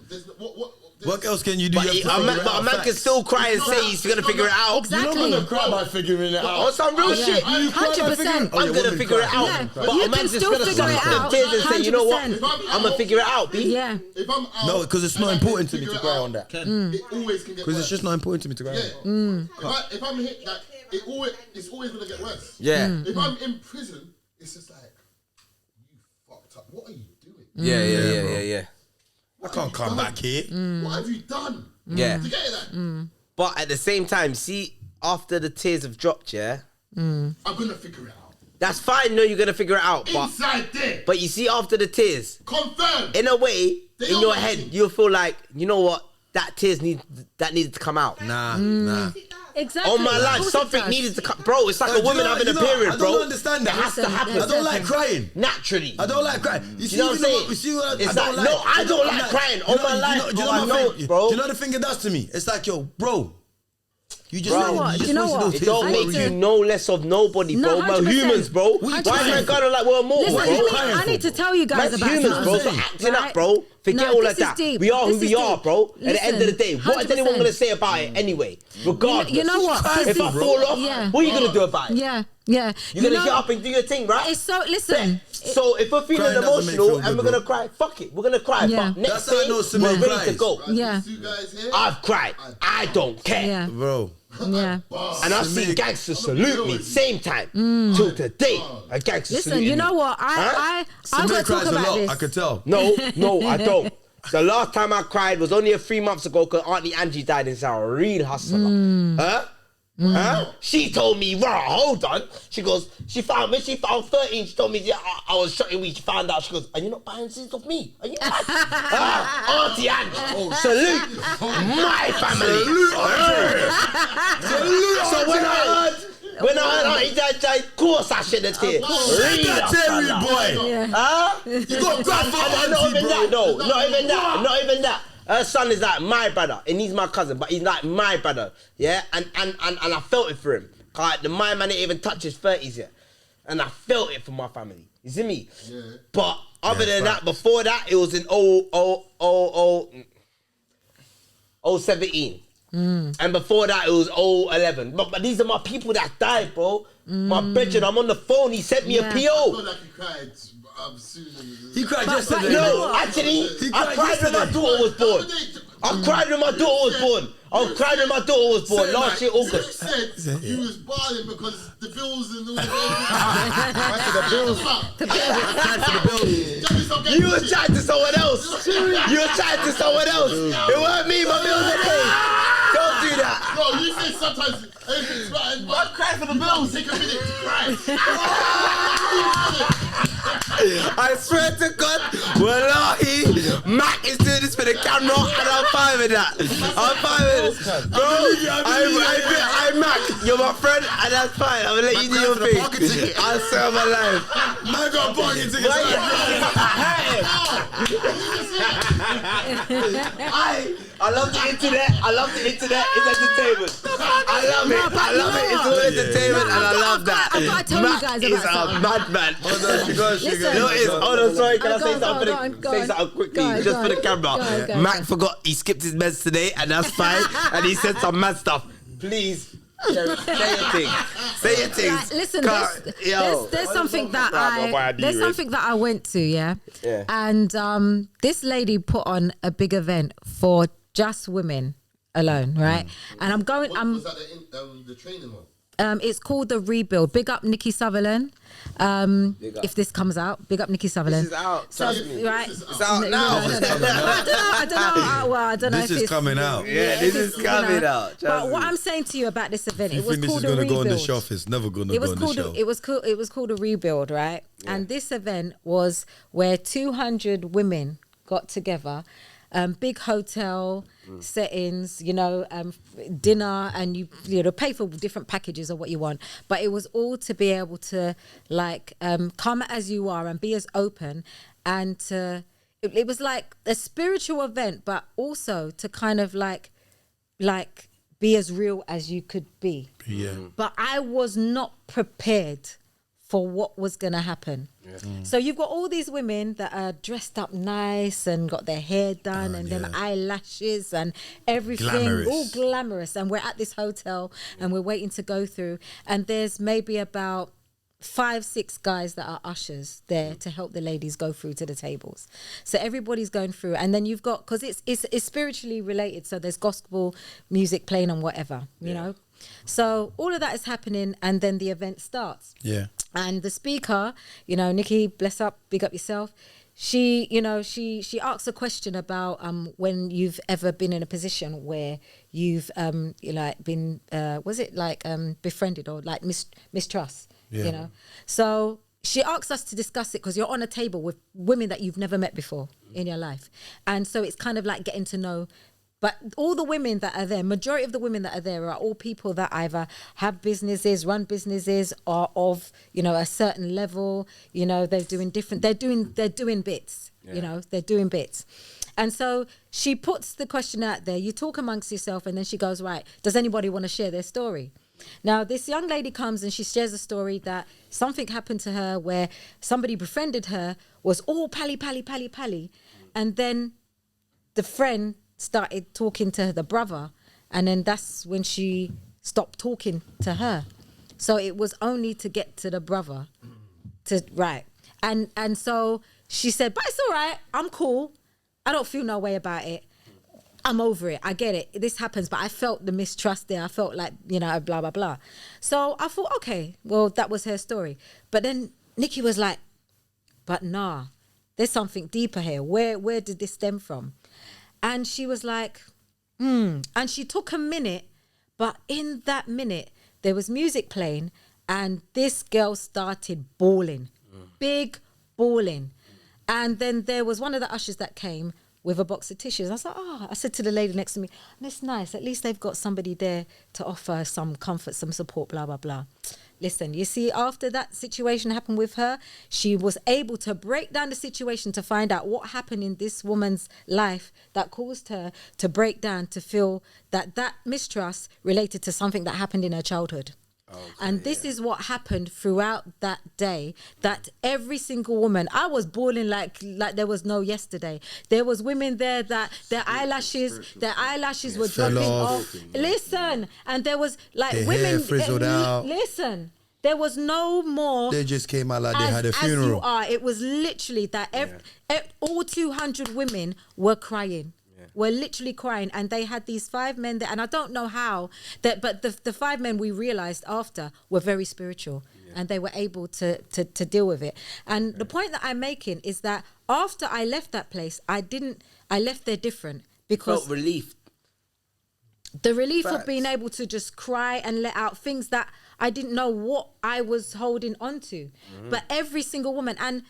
What else can you do? But You have to a figure it man out, can facts. still cry and say he's gonna figure it out. Exactly. You're not gonna cry by figuring it out. On some real shit. You cry by 100%. figuring- Oh, yeah, I'm gonna women figure it cry. out. Yeah, But you a can man's just still gonna figure it suck out. the tears and say, you know what? 100%. I'm gonna figure it out, B. Yeah. If I'm out, No, because it's not and I important can to me to figure cry it on out, that. It always can get Because worse. it's just not important to me to cry on Yeah. that. If I'm hit, like it's always gonna get worse. Yeah. If I'm in prison, it's just like you fucked up. What are you doing? Yeah. I can't come back here. What have you done? Yeah. To get that, But at the same time, see, after the tears have dropped, yeah, I'm gonna figure it out. that's fine. No, you're gonna figure it out. Inside there, But you see, after the tears, confirmed. in a way, They in don't your want head, it. you'll feel like, you know what, that needed to come out. Nah. Exactly. On my Of life, course it something does. needed to come. Bro, it's like a woman having a period, I bro. don't understand that. It has to happen. I don't like crying. Naturally. I don't like crying. You see, know what I'm saying? You see what It's I don't like, no, I don't like crying all my life, Do you bro. know I my know, thing? bro. Do you know the thing it does to me? It's like, yo, bro. You just Bro. know. You know what? It don't I make need you to- no less of nobody, No, bro. We're 100%. humans, bro. What Why you is crying man for? going like we're more, Listen, bro? I need to tell you guys Man's about humans, bro. So something, acting right? up, bro. Forget No, all this of that. is deep. We are who This we is are, deep. bro. At the end of the Listen, day, what is anyone 100%. gonna say about it anyway? Regardless. You know what? Cry, If I bro. fall off, Yeah. what are you gonna do about it? Yeah. You're gonna get up and do your thing, right? It's so, listen. So if we're feeling Crying doesn't make emotional feel and good, we're gonna bro. cry, fuck it, we're gonna cry. Yeah. But next That's how I day, know Samir we're ready to cries. go. Yeah. You guys here? I've cried. I don't care. Yeah. Bro. Yeah. And I've seen gangsters salute me same time till today. A gangster Listen, saluted you know me. what? I Samir gotta talk cries a about lot. this. I could tell. No, I don't. The last time I cried was only 3 months ago because Auntie Angie died and she's a real hustler. Huh? Huh? She told me, right, hold on. She goes, when she found 13, she told me, yeah, I was shutting weed. She found out, she goes, are you not buying seeds of me? Are you not? Auntie Ange, salute my family. Salute. So when I heard Auntie Ange, of course I should have did. Terry boy. Huh? You got grandfather. Not even that, no. Not even that. Her son is like my brother, and he's my cousin, but he's like my brother, yeah. And I felt it for him. Like my man ain't even touched his 30s yet, and I felt it for my family. You see me? Yeah. But other than that, before that, it was in 017, and before that, it was 011. But these are my people that died, bro. My brethren, I'm on the phone. He sent me a PO. I feel like he cried. He cried yesterday. No, actually, I cried when my daughter was born. I cried when my daughter was born. Last year, August. He said he was balling because the bills and all the bills. You was chatting to someone else. It weren't me, my bills are paid. Don't do that. No, you say sometimes everything's fine, but cry for the bills. Take a minute to cry. I swear to God, wallahi, Mack is doing this for the camera, and I'm fine with that. I'm fine with it. Bro, I'm Mack, you're my friend, and that's fine. I'm gonna let you do your thing. I swear my life. Man got parking tickets. I love the internet. It's entertainment. I love it. It's all entertainment, and I love that. I've got to tell you guys about something. Mack is a madman. Hold on, sorry, can I say something? Say something quickly, just for the camera. Mack forgot he skipped his meds today, and that's fine. And he said some mad stuff. Please, Sherii, say your thing. Like, listen, there's something that I went to, yeah. And this lady put on a big event for just women alone, right? And I'm going. Was that the training one? It's called The Rebuild. Big up Nikki Sutherland. If this comes out, big up Nikki Sutherland. This is out. So, right? It's out now. I don't know. This is coming out. Yeah, this is coming out. But what I'm saying to you about this event, You it was think this called is A going to go Rebuild. on the shelf? It's never going to go on the shelf. It was called A Rebuild, right? Yeah. And this event was where 200 women got together. Big hotel settings, dinner, and you pay for different packages of what you want. But it was all to be able to come as you are and be as open, and it was like a spiritual event, but also to kind of like be as real as you could be. Yeah. But I was not prepared for what was going to happen. Yeah. So you've got all these women that are dressed up nice and got their hair done and then eyelashes and everything, all glamorous. And we're at this hotel and we're waiting to go through. And there's maybe about 5-6 guys that are ushers there to help the ladies go through to the tables. So everybody's going through, and then you've got, because it's spiritually related, so there's gospel music playing and whatever, you know. So all of that is happening, and then the event starts. Yeah. And the speaker, Nikki, bless up, big up yourself. She asks a question about when you've ever been in a position where you've been befriended or like mistrust. Yeah. So she asks us to discuss it because you're on a table with women that you've never met before in your life. And so it's kind of like getting to know. But all the women that are there, majority of the women that are there are all people that either have businesses, run businesses, or of, a certain level. They're doing different, they're doing bits, they're doing bits. And so she puts the question out there, you talk amongst yourself, and then she goes, right, does anybody want to share their story? Now, this young lady comes and she shares a story that something happened to her where somebody befriended her, was all pally. And then the friend started talking to the brother. And then that's when she stopped talking to her. So it was only to get to the brother. And so she said, but it's all right. I'm cool. I don't feel no way about it. I'm over it. I get it. This happens, but I felt the mistrust there. I felt like, blah, blah, blah. So I thought, okay, well, that was her story. But then Nikki was like, but nah, there's something deeper here. Where did this stem from? And she was like, And she took a minute, But in that minute, there was music playing and this girl started bawling, big bawling. And then there was one of the ushers that came with a box of tissues. I was like, I said to the lady next to me, that's nice. At least they've got somebody there to offer some comfort, some support, blah, blah, blah. Listen, you see, after that situation happened with her, she was able to break down the situation to find out what happened in this woman's life that caused her to break down, to feel that that mistrust related to something that happened in her childhood. Okay, and this is what happened throughout that day, that every single woman, I was bawling like there was no yesterday. There was women there that their eyelashes were dropping off. Listen, and there was like their women hair frizzled out. Listen, there was no more. They just came out like they had a funeral. As you are, it was literally that all 200 women were crying. Were literally crying, and they had these 5 men there, and I don't know how that, but the 5 men we realized after were very spiritual, and they were able to deal with it. And the point that I'm making is that after I left that place, I left there different, because felt relief. The relief of being able to just cry and let out things that I didn't know what I was holding on to. But every single woman, and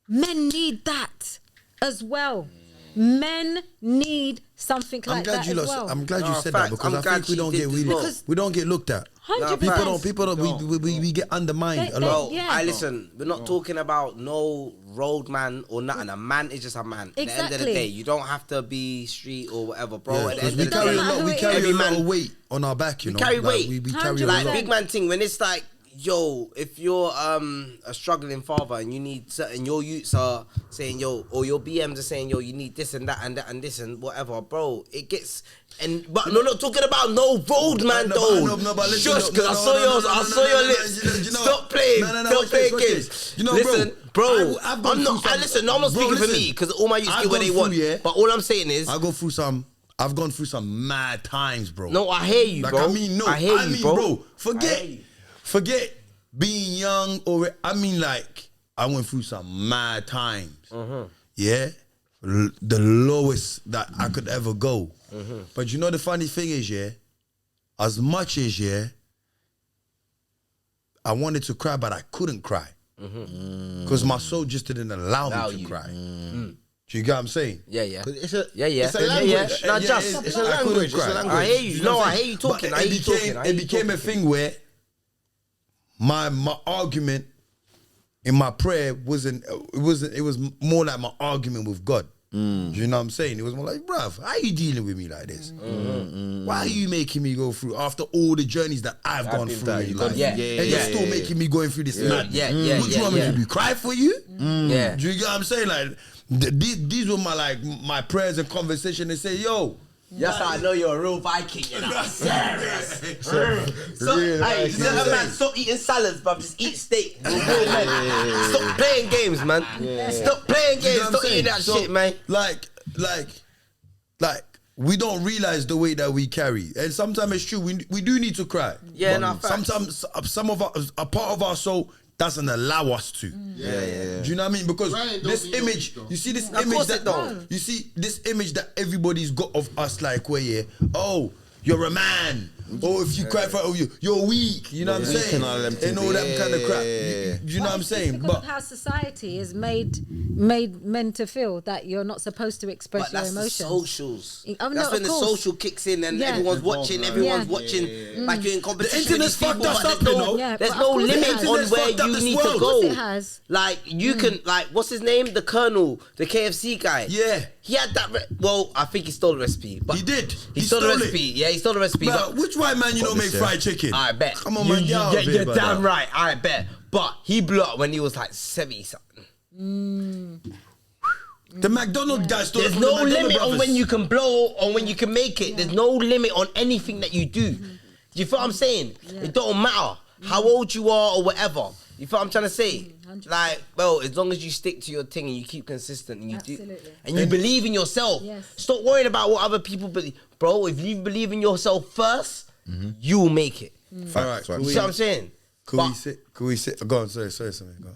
men need that as well. Men need something like that as well. I'm glad you said that, because I think we don't get looked at. 100%. People don't. We get undermined a lot. Listen, we're not talking about no road man or nothing. A man is just a man. At the end of the day, you don't have to be street or whatever, bro. Because we carry a lot of weight on our back, you know. Carry weight. We carry a lot. Like big man thing, when it's like, yo, if you're a struggling father and you need certain, your youths are saying, yo, or your BMs are saying, yo, you need this and that and that and this and whatever, bro, it gets, but no, not talking about no road man though. No, but listen, just because I saw your lips. Stop playing games. You know, listen, bro, I'm not speaking for me, because all my youths get what they want. But all I'm saying is, I've gone through some mad times, bro. No, I hear you, bro. I hear you, bro. Forget being young, or I went through some mad times. Yeah, the lowest that I could ever go. But you know the funny thing is, as much as I wanted to cry, but I couldn't cry because my soul just didn't allow me to cry. Do you get what I'm saying? Yeah. It's a language. It's a language. I hear you. No, I hear you talking. It became a thing where my argument in my prayer it was more like my argument with God. Do you know what I'm saying? It was more like, bruv, how are you dealing with me like this? Why are you making me go through, after all the journeys that I've gone through in life? And you're still making me going through this madness. What do you want me to do? Cry for you? Do you get what I'm saying? Like, these were my prayers and conversation. They say, yo, that's how I know you're a real Viking, you know. Serious. Hey, man, stop eating salads, bruv. Just eat steak. Stop playing games, man. Stop playing games. Stop eating that shit, man. Like, we don't realize the way that we carry, and sometimes it's true. We do need to cry. Yeah, no. Sometimes some of us, a part of our soul doesn't allow us to. Yeah. Do you know what I mean? Because this image, you see this image that you see this image that everybody's got of us, like where oh, you're a man. Or if you cry for you're weak, you know what I'm saying? And all that kind of crap. You know what I'm saying? Because of how society has made men to feel that you're not supposed to express your emotions. The socials. No, that's when the social kicks in and everyone's watching. Like you're in competition. The internet's fucked us up, you know. There's no limit on where you need to go. It has. Like you can, like, what's his name? The Colonel, the KFC guy. Yeah. He had that. Well, I think he stole the recipe. But he did. He stole the recipe. Yeah, he stole the recipe. But which white man you don't make fried chicken? I bet. Come on, man. You're damn right. I bet. But he blew up when he was like 70 something. The McDonald's guy stole. There's no limit on when you can blow or when you can make it. There's no limit on anything that you do. You feel what I'm saying? It don't matter how old you are or whatever. You feel what I'm trying to say? 100%. Like, well, as long as you stick to your thing and you keep consistent and you do, and you believe in yourself. Stop worrying about what other people believe, bro. If you believe in yourself first, you will make it. All right, you see what I'm saying? Could we sit? Go on, sorry, something. Go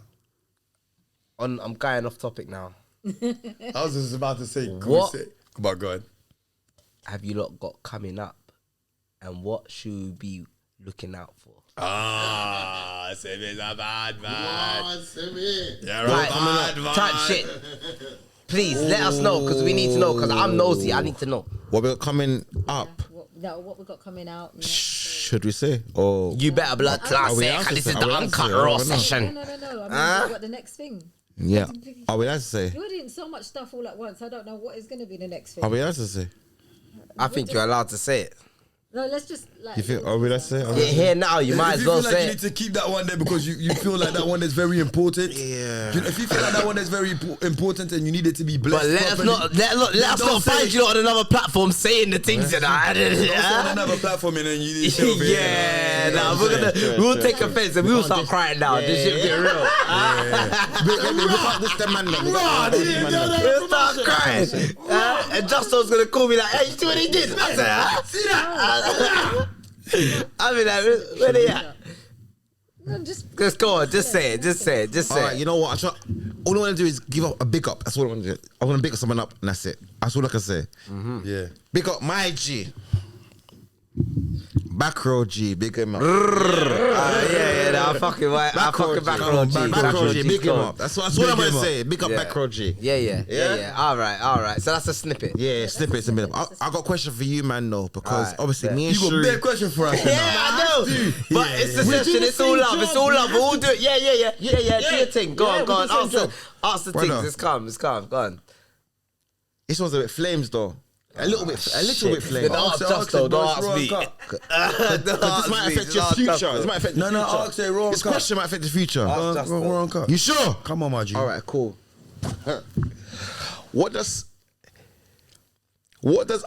on. I'm going off topic now. I was just about to say, could we sit? Come on, go on. Have you lot got coming up and what should we be looking out for? Samir's a bad Come man. on, Samir. You're Right, a bad man. type shit. Please let us know because we need to know because I'm nosy. I need to know. What we got coming up? What we got coming out next. Should we say? Or You better blood Are classic. we allowed to This say? is Are the we allowed to uncut say? raw I don't know. session. No. I mean, what the next thing? yeah? Are we allowed to say? You're doing so much stuff all at once. I don't know what is going to be the next thing. Are we allowed to say? I think you're allowed to say it. No, let's just like. You think? Are we allowed to say? Are we You're here now. You might If as you well feel like say you it. need to keep that one there because you feel like that one is very important. Yeah. If you feel like that one is very important and you need it to be blessed But let us properly, not let us don't not say find it. you on another platform saying the things and I. Don't say on another platform and then you need to Yeah, nah, we'll take offense and we'll start crying now. This shit get real. This the man. We'll start crying. And Justo's gonna call me like, "Hey, you see what he did?" I said, "Huh? See that?" I mean, like, where they at? No, just Go on, just say it. All right, you know what? All I want to do is give up a big up. That's all I want to do. I want to big up someone up, and that's it. That's all I can say. Yeah. Big up my G. Back row G, big him up. Yeah, I fucking back row G. Back row G, big him up. That's all I'm going to say. Big up Yeah. back row G. Yeah. All right. So that's a snippet. Yeah, snippets a minute. I got a question for you, man, though, because Alright, obviously bet. me and You got a Sherii. big question for us. Yeah, I know. But it's the session. It's all love. It's all love. We'll all do it. Yeah. Do your thing. Go on. Ask the Brother. things. It's calm. Go on. This one's a bit flames, though. A little bit flames. Don't ask Justo. Don't ask me. This might affect your future. This might affect your future. Ask it wrong. This question might affect the future. Wrong cut. You sure? Come on, my G. All right, cool. What does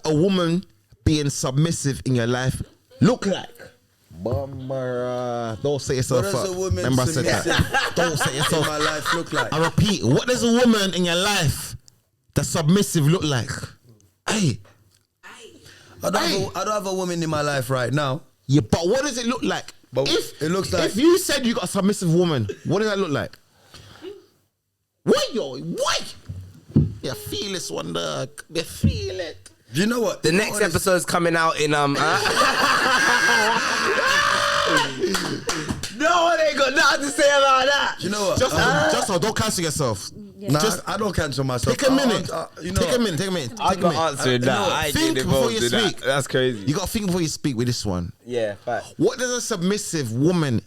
a woman being submissive in your life look like? Bummer. Don't set yourself What does up. a woman Remember I said that. submissive Don't set in yourself my up. life look like? I repeat, what does a woman in your life that's submissive look like? Hey. I don't have a woman in my life right now. Yeah, but what does it look like? But it looks like- if you said you got a submissive woman, what does that look like? What? You feel this one, dog. You feel it. Do you know what? The next episode's coming out in No one ain't got nothing to say about that. Do you know what? Just don't cancel yourself. Nah, I don't cancel myself. Take a minute. You know Take a minute. I'm not answering that. I ain't Think getting before involved you in that. speak. That's crazy. You gotta think before you speak with this one. Yeah, fact. What does a submissive woman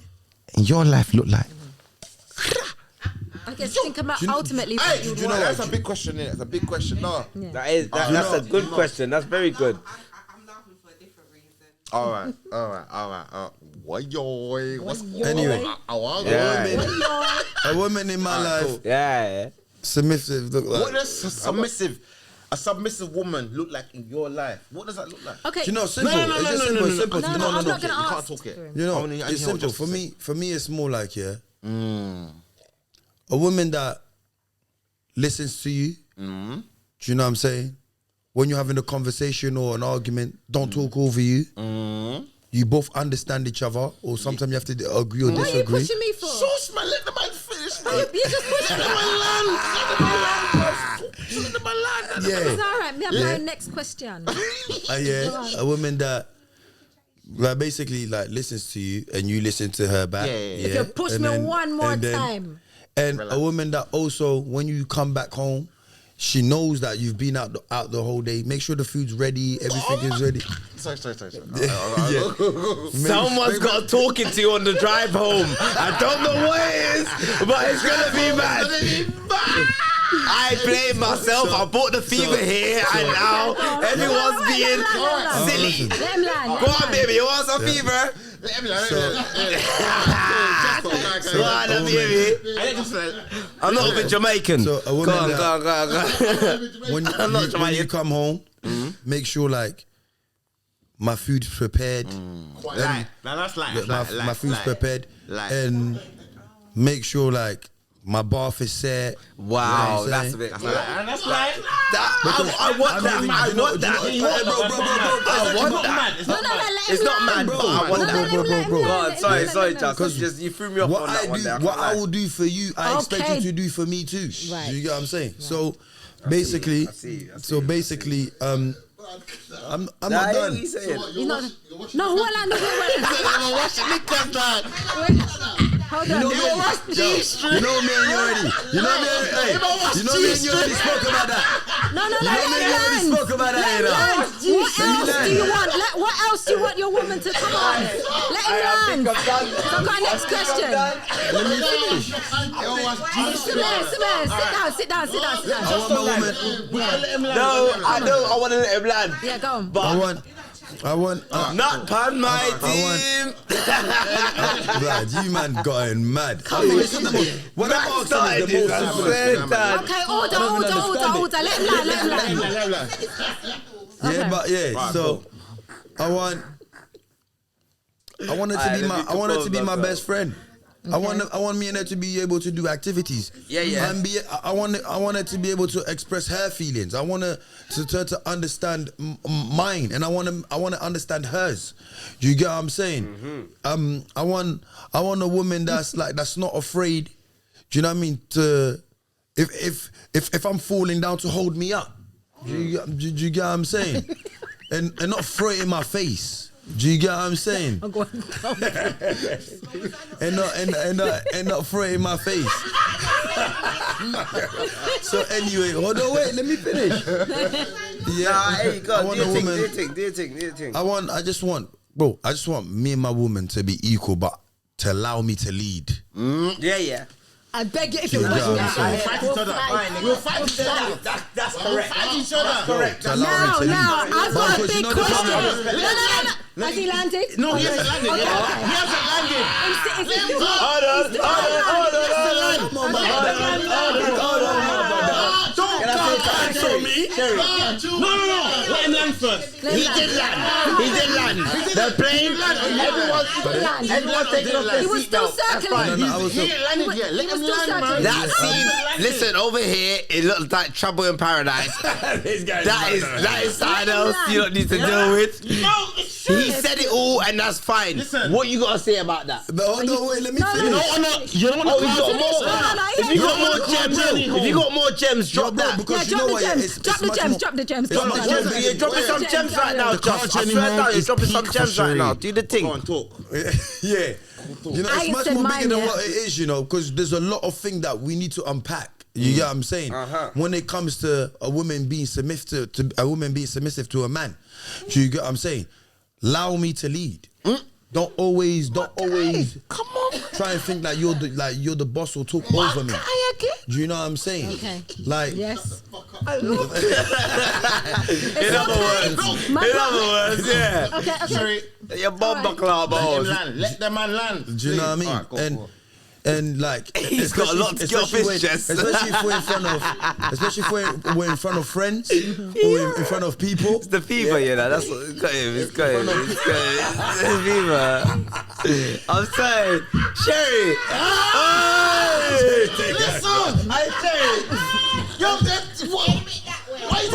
in your life look like? I guess think about ultimately. Hey, what you you know want. that's a big question. That's a big question. No. That's a good question. That's very good. I'm laughing for a different reason. All right. What's Anyway, a woman in my life, Yeah. submissive look like. What does a submissive woman look like in your life? What does that look like? Okay. You know, simple. No, It's just simple. Simple. No, You I'm know, not gonna You can't ask. talk it. You know, I wanna hear it's what simple. Justin For me, it's more like a woman that listens to you. Do you know what I'm saying? When you're having a conversation or an argument, don't talk over you. You both understand each other, or sometimes you have to agree or What are you disagree. pushing me for? Shush, man, let the man finish. Man. You just pushing me. Yeah. It's all right. Me, I'm going next question. A woman that like basically like listens to you and you listen to her back. If you push And me then- one more and then- time. And a woman that also, when you come back home, she knows that you've been out the whole day. Make sure the food's ready, everything is ready. Sorry. Someone's got talking to you on the drive home. I don't know what it is, but it's gonna be mad. I blame myself. I bought the fever here, and now everyone's being silly. Let him land. Go on, baby. You want some fever? Go on, baby. I'm not even Jamaican. So a woman Go on. When you come home, make sure like my food's prepared. My food's prepared, and make sure like my bath is set. Wow, You know what I'm that's a saying? bit. I want that. I want that. It's not mad, but I want that. Bro. God, sorry, just you threw me off What on I that one. do, what I will do for you, I expect Okay. you to do for me too. Right. You get what I'm saying? So basically, I'm Nah, not I hear done. what you saying. He's not. No, what line? I'm watching Nickers like. Hold You on. know me and you already. You know me and hey, you know me and you already spoke about that. No, You know me and you already spoke about that. You know. What else do you want? What else do you want your woman to come on? Let him land. So I've got a next question. Let me finish. Samir, sit down. I want my woman. No, I don't. I want to let him land. Yeah, go on. I want. Not pan my I team. Blood, you man going mad. What I'm asking is the most simple. Okay, order. Let him land. Yeah, but yeah. So I want her to be my best friend. I want me and her to be able to do activities. Yeah. And I want her to be able to express her feelings. I want her to understand mine, and I want to understand hers. Do you get what I'm saying? I want a woman that's not afraid. Do you know what I mean? To if I'm falling down, to hold me up. Do you get what I'm saying? and not throw it in my face. Do you get what I'm saying? I'm going and not throw it in my face. So anyway, hold on, wait, let me finish. Nah, hey, God, do your thing. I just want me and my woman to be equal, but to allow me to lead. Yeah. I beg you, if you Yeah, want I'm that. saying. We'll fight each other. That's correct. Fight each other. Correct. To allow me to lead. I've got a Because you big know the question. problem- No. Has he landed? No, he hasn't landed yet. Okay. He hasn't landed. Show me. No. Let him land first. He did land. The plane. Everyone's taking off their He was still seatbelt. That's circling. fine. He ain't landed yet. Let him still land, man. circling. That scene. Listen, over here, it looks like trouble in paradise. That is something else you don't need to deal with. No, it's true. He said it all, and that's fine. Listen. What you gotta say about that? But hold on, wait, let me finish. You don't want Oh, to you got more. If you got more gems, if you got more gems, drop bro, that. because Yeah, you know drop what? the gems. It's Drop the much gems. more- Drop the gems. It's Drop much the more- gems. You're dropping some gems right now, The Josh. I cards swear anymore down, you're is dropping some peak gems for right now. Sherii. Do the thing. Go on, talk. Yeah. You know, I it's ain't much said more mine bigger than yet. what it is, you know, because there's a lot of things that we need to unpack. You get what I'm saying? When it comes to a woman being submissive to a man. Do you get what I'm saying? Allow me to lead. Don't always Come on. try and think that you're the boss or talk over me. Do you know what I'm saying? Okay. Like Yes. In other words, yeah. Okay. Sorry. Your bum buckle out, Let him balls. land. Let the man land. do you know what I mean? Alright, go. And like He's got a lot to get off his chest. especially if we're in front of friends or in front of people. It's the fever, you know. That's what it's got him. It's got him. It's the fever. I'm saying, Sherii. Hey! Listen. Hey, Sherii. Yo, that's what? Why is it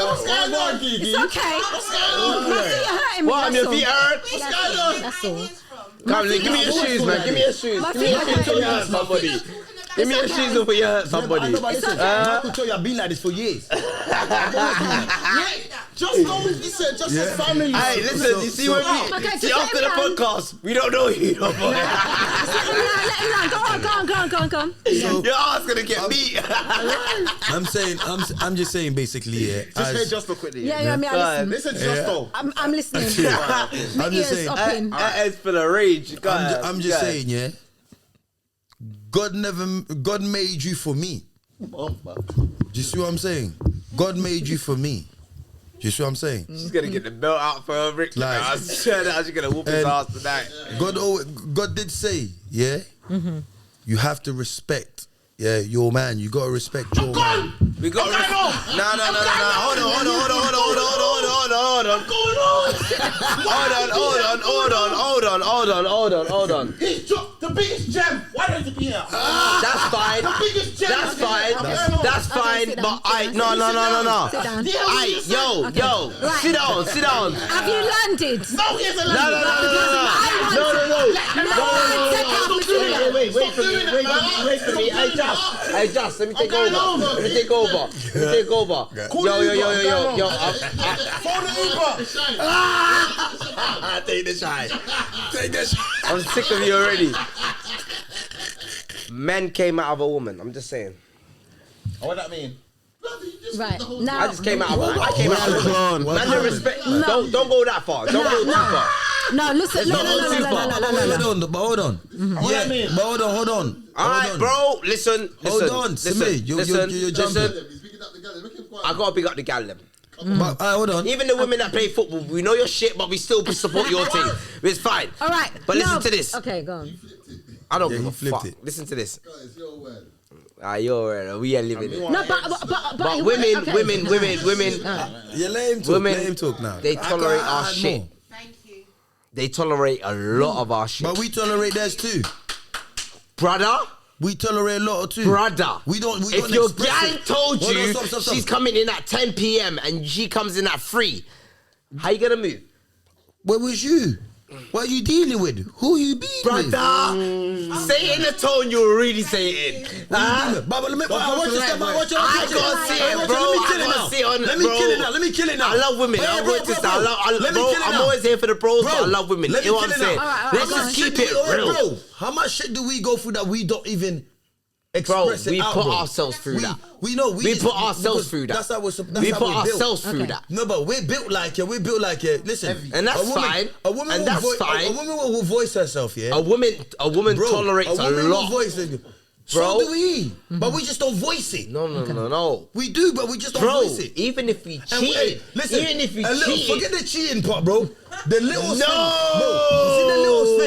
what's going on, Kiki? It's okay. What's going on? My feet are hurting me. What? Your feet hurt? What's going on? That's all. Come, give me your shoes, man. Give me your shoes. My Give me your feet are shoes till you hurting hurt somebody. Give me your shoes before you hurt somebody. Michael told you I've been like this for years. Just don't listen. Just a family. Hey, listen, you see what we Okay, just see let after him the land. podcast, we don't know you no more. Let him land. Go on. Your ass gonna get beat. I'm just saying basically, yeah. Just say Justo quickly. Yeah, I mean, I listen. Listen, Justo. I'm listening. My I'm just ears saying. up in. It's for the rage. Go ahead, I'm go just ahead. saying, yeah. God made you for me. Do you see what I'm saying? God made you for me. Do you see what I'm saying? She's gonna get the belt out for her, Rick. Like- I swear that she's gonna whoop his And- ass tonight. God did say, yeah, you have to respect, yeah, your man. You gotta respect your man. We got No. Hold on. He dropped the The biggest gem. Why don't you be here? That's fine. The biggest gem. That's fine. That's fine. sit But down. no. Sit down. Yo. Right. Sit down. Have you landed? No, he hasn't No. landed. Wait for me. Hey, Just, let me take over. Yo. Phone the Uber. Take the shine. I'm sick of you already. Men came out of a woman. I'm just saying. What that mean? Right. Now, I just came out of a woman. I came out of a woman. Man, no respect. Don't go that far. Don't go too far. no, listen. No. Hold on. Yeah, but hold on. All right, bro. Listen. Hold on, Samir, you're jumping. I gotta pick up the gal them. But hold on. Even the women that play football, we know your shit, but we still support your team. It's fine. All right. But listen to this. Okay, go on. I don't Yeah, give he a flipped fuck. it. Listen to this. Guys, your word. You're we are living it. No, but But okay. women. Yeah, let him talk. Women, Let him talk now. they tolerate our shit. more. Thank you. They tolerate a lot of our shit. But we tolerate theirs too. Brother. We tolerate a lot too. Brother, We don't if your express gal it. told Hold you on, stop. she's coming in at 10 p.m. and she comes in at 3, how you gonna move? Where was you? What are you dealing with? Who you being with? Brother, say it in a tone you'll really say it in. Huh? Baba, let me watch your step. Watch your I gotta see it, bro. Let me kill it now. I love women. I'm going to say, I'm always here for the bros, but I love women. You know what I'm saying? Let's just keep it real. Bro, how much shit do we go through that we don't even Bro, express it we out, put bro? ourselves through that. We know. We put ourselves through that. That's how we're We how put we're built. ourselves through that. No, but we're built like it. We're built like it. Listen, And that's fine. A woman And will that's fine. A woman will voice herself. Yeah. A woman Bro, tolerates a woman will lot. voice it. Bro. So do we. But we just don't voice it. No. We do, but we just don't Bro, voice it. even if we And cheated, listen, even if we a little, cheated, forget the cheating part, bro. The little thing, No! bro. You see the little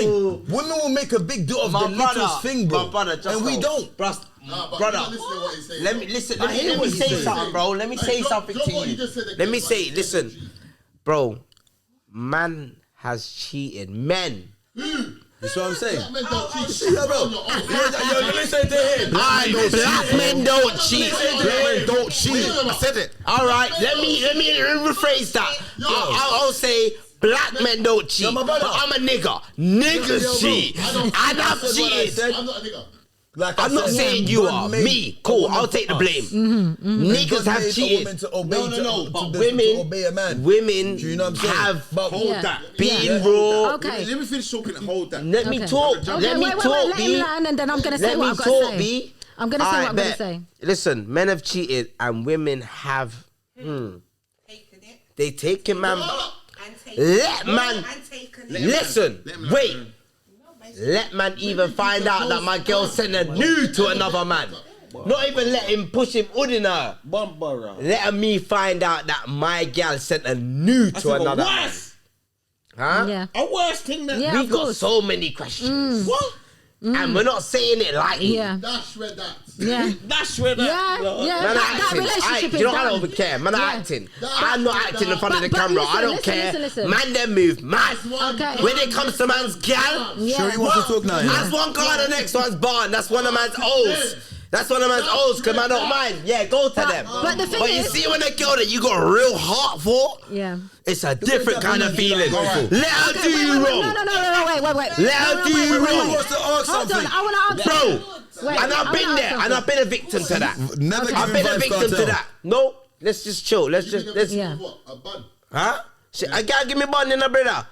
thing. Women will make a big deal of my the brother, littlest thing, bro. my brother, just and we so- don't. brother. Let me listen. Let me say something, bro. Let me say something to you. Let me say, listen, bro. Man has cheated. Men. That's what I'm saying. Men don't cheat. Yeah, bro. Yo, let me say to him. Black men don't cheat. Black men don't cheat. I said it. All right, let me rephrase that. I'll say black men don't cheat. Yo, my But brother. I'm a nigga. Niggas cheat. And I've cheated. I'm not a nigga. Like I I'm not said, saying you God are. made Me. a Cool. woman I'll take the for blame. us. Niggas God have made a cheated. woman to obey But to women, obey a man. women Do you know what I'm saying? have Hold Yeah. that. been raw. Okay. Let me finish talking and hold that. Let me Okay. talk. Okay, Let me wait, talk, let him B. land and then I'm going to say Let what me I've got to talk, say. B. I'm going to say what I'm Alright, going bet. to say. Listen, men have cheated and women have. Taken it They taken man. and taken Let man. and taken it. Listen. Wait. Let man even find out that my girl sent a nude to another man. Not even let him push him hood in her. Let me find out that my gal sent a nude to another man. Worse. Huh? Yeah. A worse thing than Yeah. We've of got course. so many questions. what? And we're not saying it lightly. Yeah. That's where that. Yeah. That's where that. Yeah. Yeah. Man, That acting. relationship You is know, I done. don't care. Man, Yeah. acting. I'm not acting in front of the But camera. listen, I don't listen, care. listen. Man, them move mad. Okay. When it comes to man's gal, Yeah. Sure, he wants to talk now. Yeah. that's one car, the next one's barn. That's one of man's O's. That's one of man's O's, because man don't mind. Yeah, go to them. but the thing you is- see when a girl that you got a real heart for, Yeah. it's a different kind of feeling. Right. Let her do you No, wrong. wait. Let her do you He wrong. wants to ask Hold something. on, I want to answer. Bro, Wait, and I I've wanna been ask there, and something. I've been a victim to that. Never give I've him been a vibes victim to cartel. that. No, let's just chill. Let's just, Yeah. What? A bun. huh? I can't give me bun in a brother.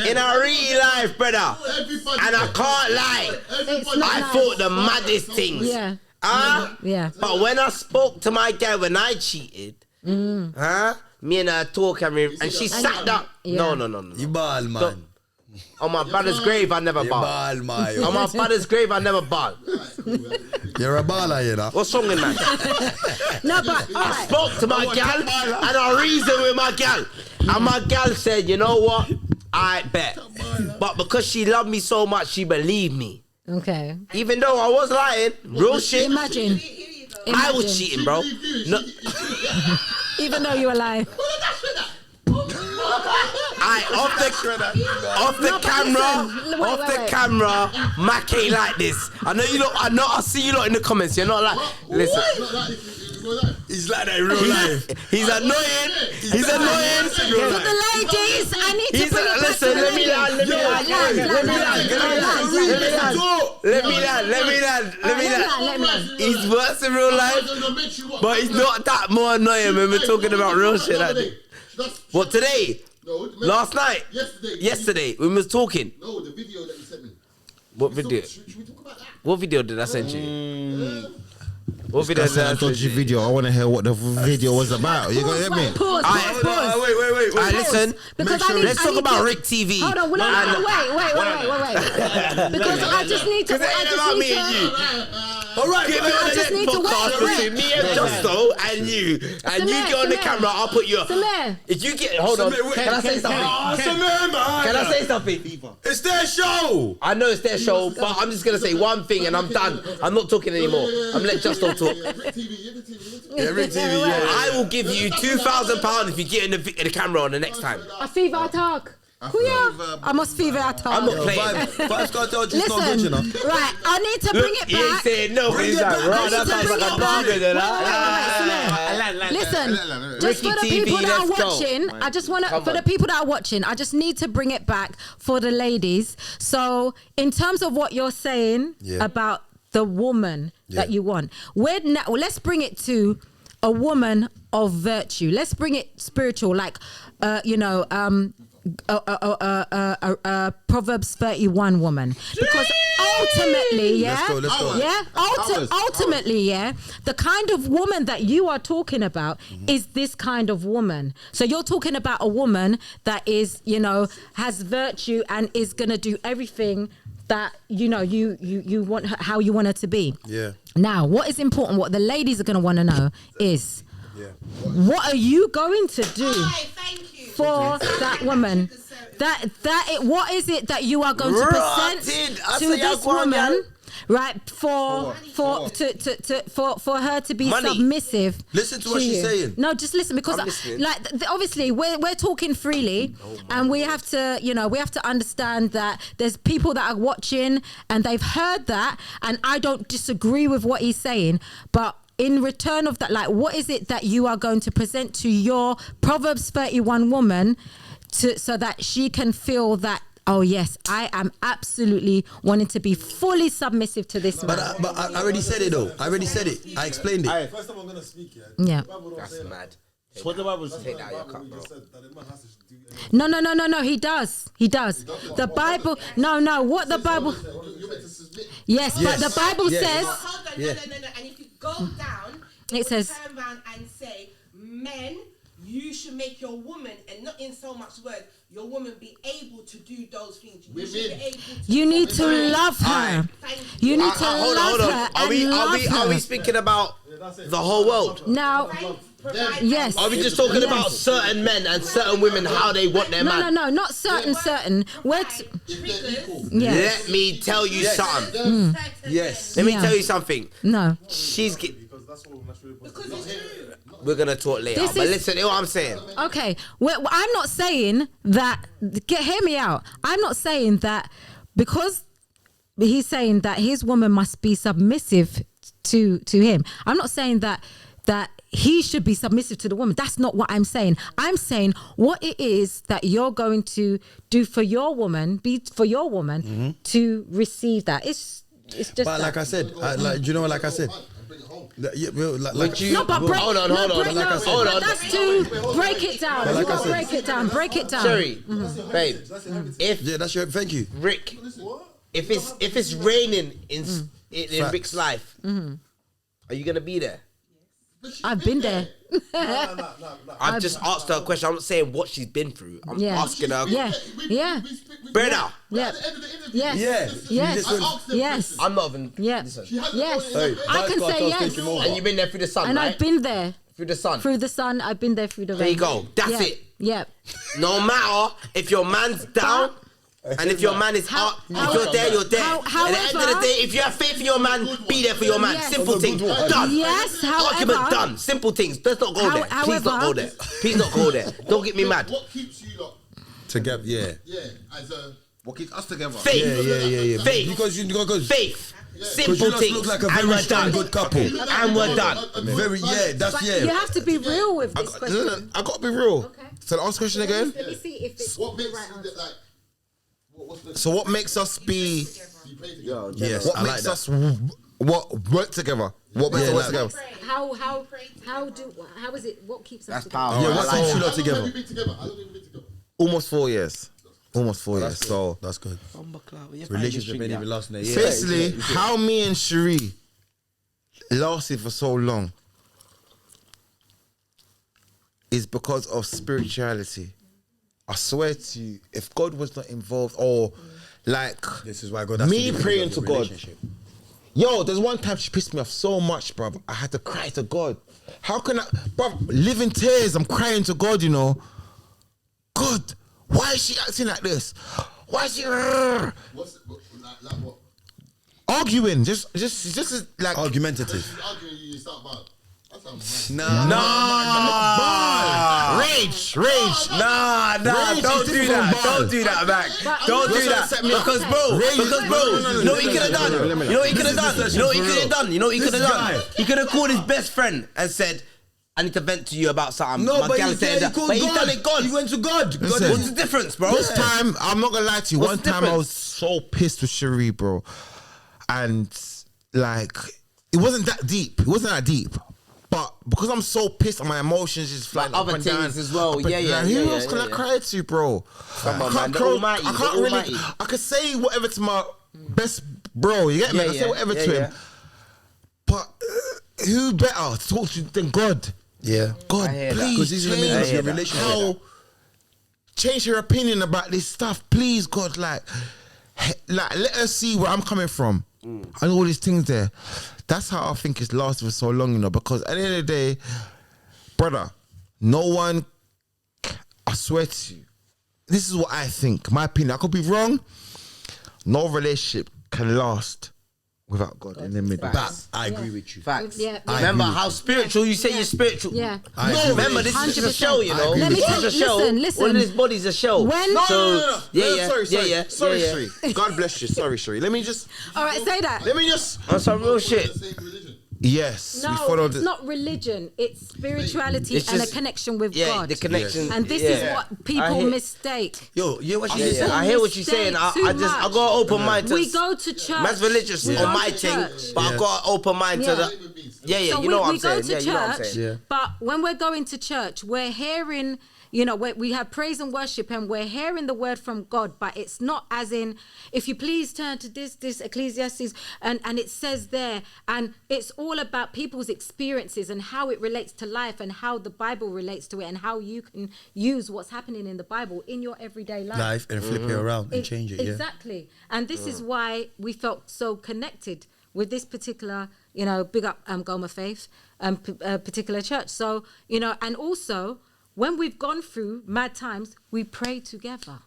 In a real life, brother. Everybody. And I can't lie. It's not I nice. thought the maddest things. Yeah. Huh? Yeah. But when I spoke to my girl when I cheated, huh? Me and her talk and she sat down. Yeah. No. You ball, man. On my brother's grave, I never You ball. ball, man. On my brother's grave, I never ball. You're a baller, you know. What's wrong with that? No, but all I right. spoke to my gal and I reasoned with my gal. And my gal said, you know what? I bet. But because she loved me so much, she believed me. Okay. Even though I was lying, real shit. Imagine. I was cheating, bro. No, Even though you were lying. Off the camera, Mack ain't like this. I know you lot. I see you lot in the comments. You're not like. Listen. He's like that in real life. He's annoying. He's annoying. For the ladies, I need to bring it back Listen, to the let me ladies. land. He's worse in real life, but he's not that more annoying when we're talking about real shit like this. What, today? No, last night? Yesterday, when we was talking. No, the video that you sent me. What video? Should we talk about that? What video did I send you? What video did I That's a send dodgy you? video. I want to hear what the video was about. You gonna hear me? Pause. Wait. Listen, Because let's talk about RickyTV. Hold on, wait. Because I just need to. All right, get me on I the just next need to podcast wait. between me and Justo and you. And you get on the camera, I'll put you up. Samir. If you get, hold on, can I say something? Can I say something? It's their show. I know it's their show, but I'm just gonna say one thing and I'm done. I'm not talking anymore. I'm letting Justo talk. Every TV, yeah. I will give you £2,000 if you get in the camera on the next time. A fever attack. Kuya. I must fever attack. I'm not playing. Five Star told you it's not good, Listen, you know. right, I need to bring it He ain't back. saying no, but he's like, right, that sounds like a bargain. Listen, just for the RickyTV, people that are let's go. watching, I just want to, Come for the on. people that are watching, I just need to bring it back for the ladies. So, in terms of what you're saying about the woman that you want, let's bring it to a woman of virtue. Let's bring it spiritual, like, Proverbs 31 woman, because ultimately, Let's go. ultimately, the kind of woman that you are talking about is this kind of woman. So you're talking about a woman that is, has virtue and is gonna do everything that you want her, how you want her to be. Yeah. Now, what is important, what the ladies are gonna want to know is, what are you going to do for that woman? What is it that you are going to present to this woman, right? For her to be submissive. Listen to what she's saying. No, just listen, because obviously we're talking freely, and we have to understand that there's people that are watching and they've heard that, and I don't disagree with what he's saying, but in return of that, like, what is it that you are going to present to your Proverbs 31 woman so that she can feel that, oh yes, I am absolutely wanting to be fully submissive to this man. But I already said it though. I already said it. I explained it. First time I'm gonna speak, Yeah. That's mad. What the Bible says? Take that out of your cup, bro. No. He does. The Bible. No. What the Bible? Yes, but the Bible says. Hold on, no. And if you go down, It says. turn around and say, men, you should make your woman, and not in so much words, your woman be able to do those things. You should be able to. You need to love her. You need to love her Are we speaking about the whole world? Now, yes. Are we just talking about certain men and certain women, how they want their man? No, not certain. Let me tell you something. Yes. Let me tell you something. No. She's Because it's true. We're gonna talk later, This but is- listen, hear what I'm saying. Okay. Well, I'm not saying that. Hear me out. I'm not saying that because he's saying that his woman must be submissive to him. I'm not saying that he should be submissive to the woman. That's not what I'm saying. I'm saying what it is that you're going to do for your woman, to receive that. It's just. But like I said, like I said. Yeah, well, like No, but break. Hold on. But that's to break it down. Like I said- Break it down. Sherry, babe, if yeah, that's your. Thank you. Rick, if it's raining in Rick's life, are you gonna be there? I've been there. I've just asked her a question. I'm not saying what she's been through. I'm asking her. Yeah. Brenda. Yeah. Yes. Yes. I'm not even. Yeah. Listen. Yes. I can say yes. And you've been there through the sun, And right? I've been there through the sun. through the sun. I've been there through the rain. There you go. That's it. Yeah. No matter if your man's down and if your man is up, if you're there, you're there. At the end of the day, if you have faith in your man, be there for your man. Yes. Simple things. Done. Yes, Argument however- done. Simple things. Let's not go there. Please not go there. Please not go there. Don't get me mad. What keeps you lot Together, yeah. Yeah, as a What keeps us together? Faith. Yeah. Faith. Because Faith. Simple you lot things. look like a and very we're strong, done. good couple. And we're done. Very, But you have to be real with this question. Listen, I gotta be real. Okay. So the ask question again. Let me see if it's What the makes right answer. like? What's the? So what makes us be? You pray together. Yes, What I like makes that. us what work together? What makes Yeah, us work like- together? How is it? What keeps us That's together? powerful. Yeah, I what like keeps you that. lot How long have together? you been together? How long have you been together? Almost 4 years. Almost 4 years. So That's good. Relationship Relationship ain't even lasting a year. basically, how me and Sherii lasted for so long is because of spirituality. I swear to you, if God was not involved, or like This is why God has me to be praying in to your God. relationship. Yo, there's one time she pissed me off so much, bruv. I had to cry to God. How can I, bruv, live in tears? I'm crying to God, you know. God, why is she acting like this? Why is she What's like what? arguing? Just like Argumentative. You arguing, you start about. That sounds rage. Nah, Rage don't is do different that. from Don't bars. do that, Mac. Don't do that. set me up. Because, bro, Rage- you know what he could have done? You know what he could have done? You know what he could have done? You know what he This could have done? guy. He could have called his best friend and said, I need to vent to you about something. No, My but gal he said said that. he called But he God. done it God. He went to God. God Listen. What's the difference, bro? This time, I'm not gonna lie to you. What's One the time I was difference? so pissed with Sherii, bro. And like, it wasn't that deep. But because I'm so pissed and my emotions just flying Like up other and down. things as well. Up and Yeah, yeah, down. yeah, Who yeah, else can I yeah. cry to, bro? Come on, man. The cry- Almighty, I the can't really. Almighty. I could say whatever to my best bro. You get me? Yeah, I can say yeah, whatever yeah, to yeah. him. But who better to talk to than God? Yeah. God, I hear that. please 'Cause he's in the middle of change your relationship. how- change her opinion about this stuff, please, God. Like let her see where I'm coming from and all these things there. That's how I think it's lasted for so long, you know. Because at the end of the day, brother, no one. I swear to you, this is what I think. My opinion. I could be wrong. No relationship can last without God in the middle. But I agree with you. Facts. Yeah, Remember yeah. how spiritual you say Yeah. you're spiritual. Yeah. No, Remember, this is a 100%. show, you know. Let me This tell is a you- show. listen. All of this body's a show. When- No, So, no. yeah. Sorry, Yeah. Sherii. God bless you. Sorry, Sherii. Let me just. All right, say that. Let me just. On some real shit. the same religion. Yes, we No, follow it's not religion. It's spirituality It's and just- a connection with Yeah, God. the connection. And this yeah. is what I people hear- mistake. Yo, you know what she Yeah, just yeah. said? I hear what you're saying. I Too got an much. open mind to. We go to church. Man's religious We on go my to thing, church. but I got an open mind to Yeah. the. Yeah, So you know what I'm we go saying. to Yeah, you know what I'm church, saying. but when we're going to church, we're hearing, you know, we have praise and worship, and we're hearing the word from God. But it's not as in, if you please turn to this Ecclesiastes, and it says there, and it's all about people's experiences and how it relates to life and how the Bible relates to it and how you can use what's happening in the Bible in your everyday Life and flip it around and change it. Yeah. Exactly. And this is why we felt so connected with this particular, you know, big up Goma Faith, particular church. So, you know, and also when we've gone through mad times, we pray together.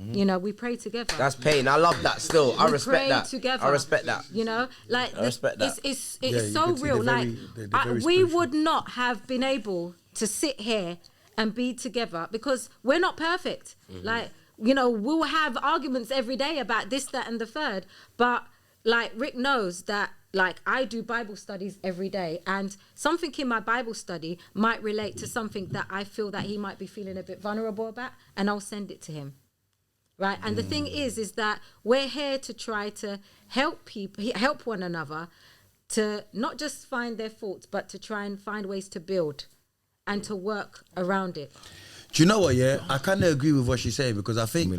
You know, we pray together. That's pain. I love that still. I We respect pray that. together. I respect that. You know, like I respect that. It's Yeah, you so can see real. they're Like very- they're very we spiritual. would not have been able to sit here and be together because we're not perfect. Like, you know, we'll have arguments every day about this, that, and the third. But like Rick knows that, like, I do Bible studies every day, and something in my Bible study might relate to something that I feel that he might be feeling a bit vulnerable about, and I'll send it to him. Right. And the thing is that we're here to try to help people, help one another to not just find their faults, but to try and find ways to build and to work around it. Do you know what, yeah? I kind of agree with what she's saying because I think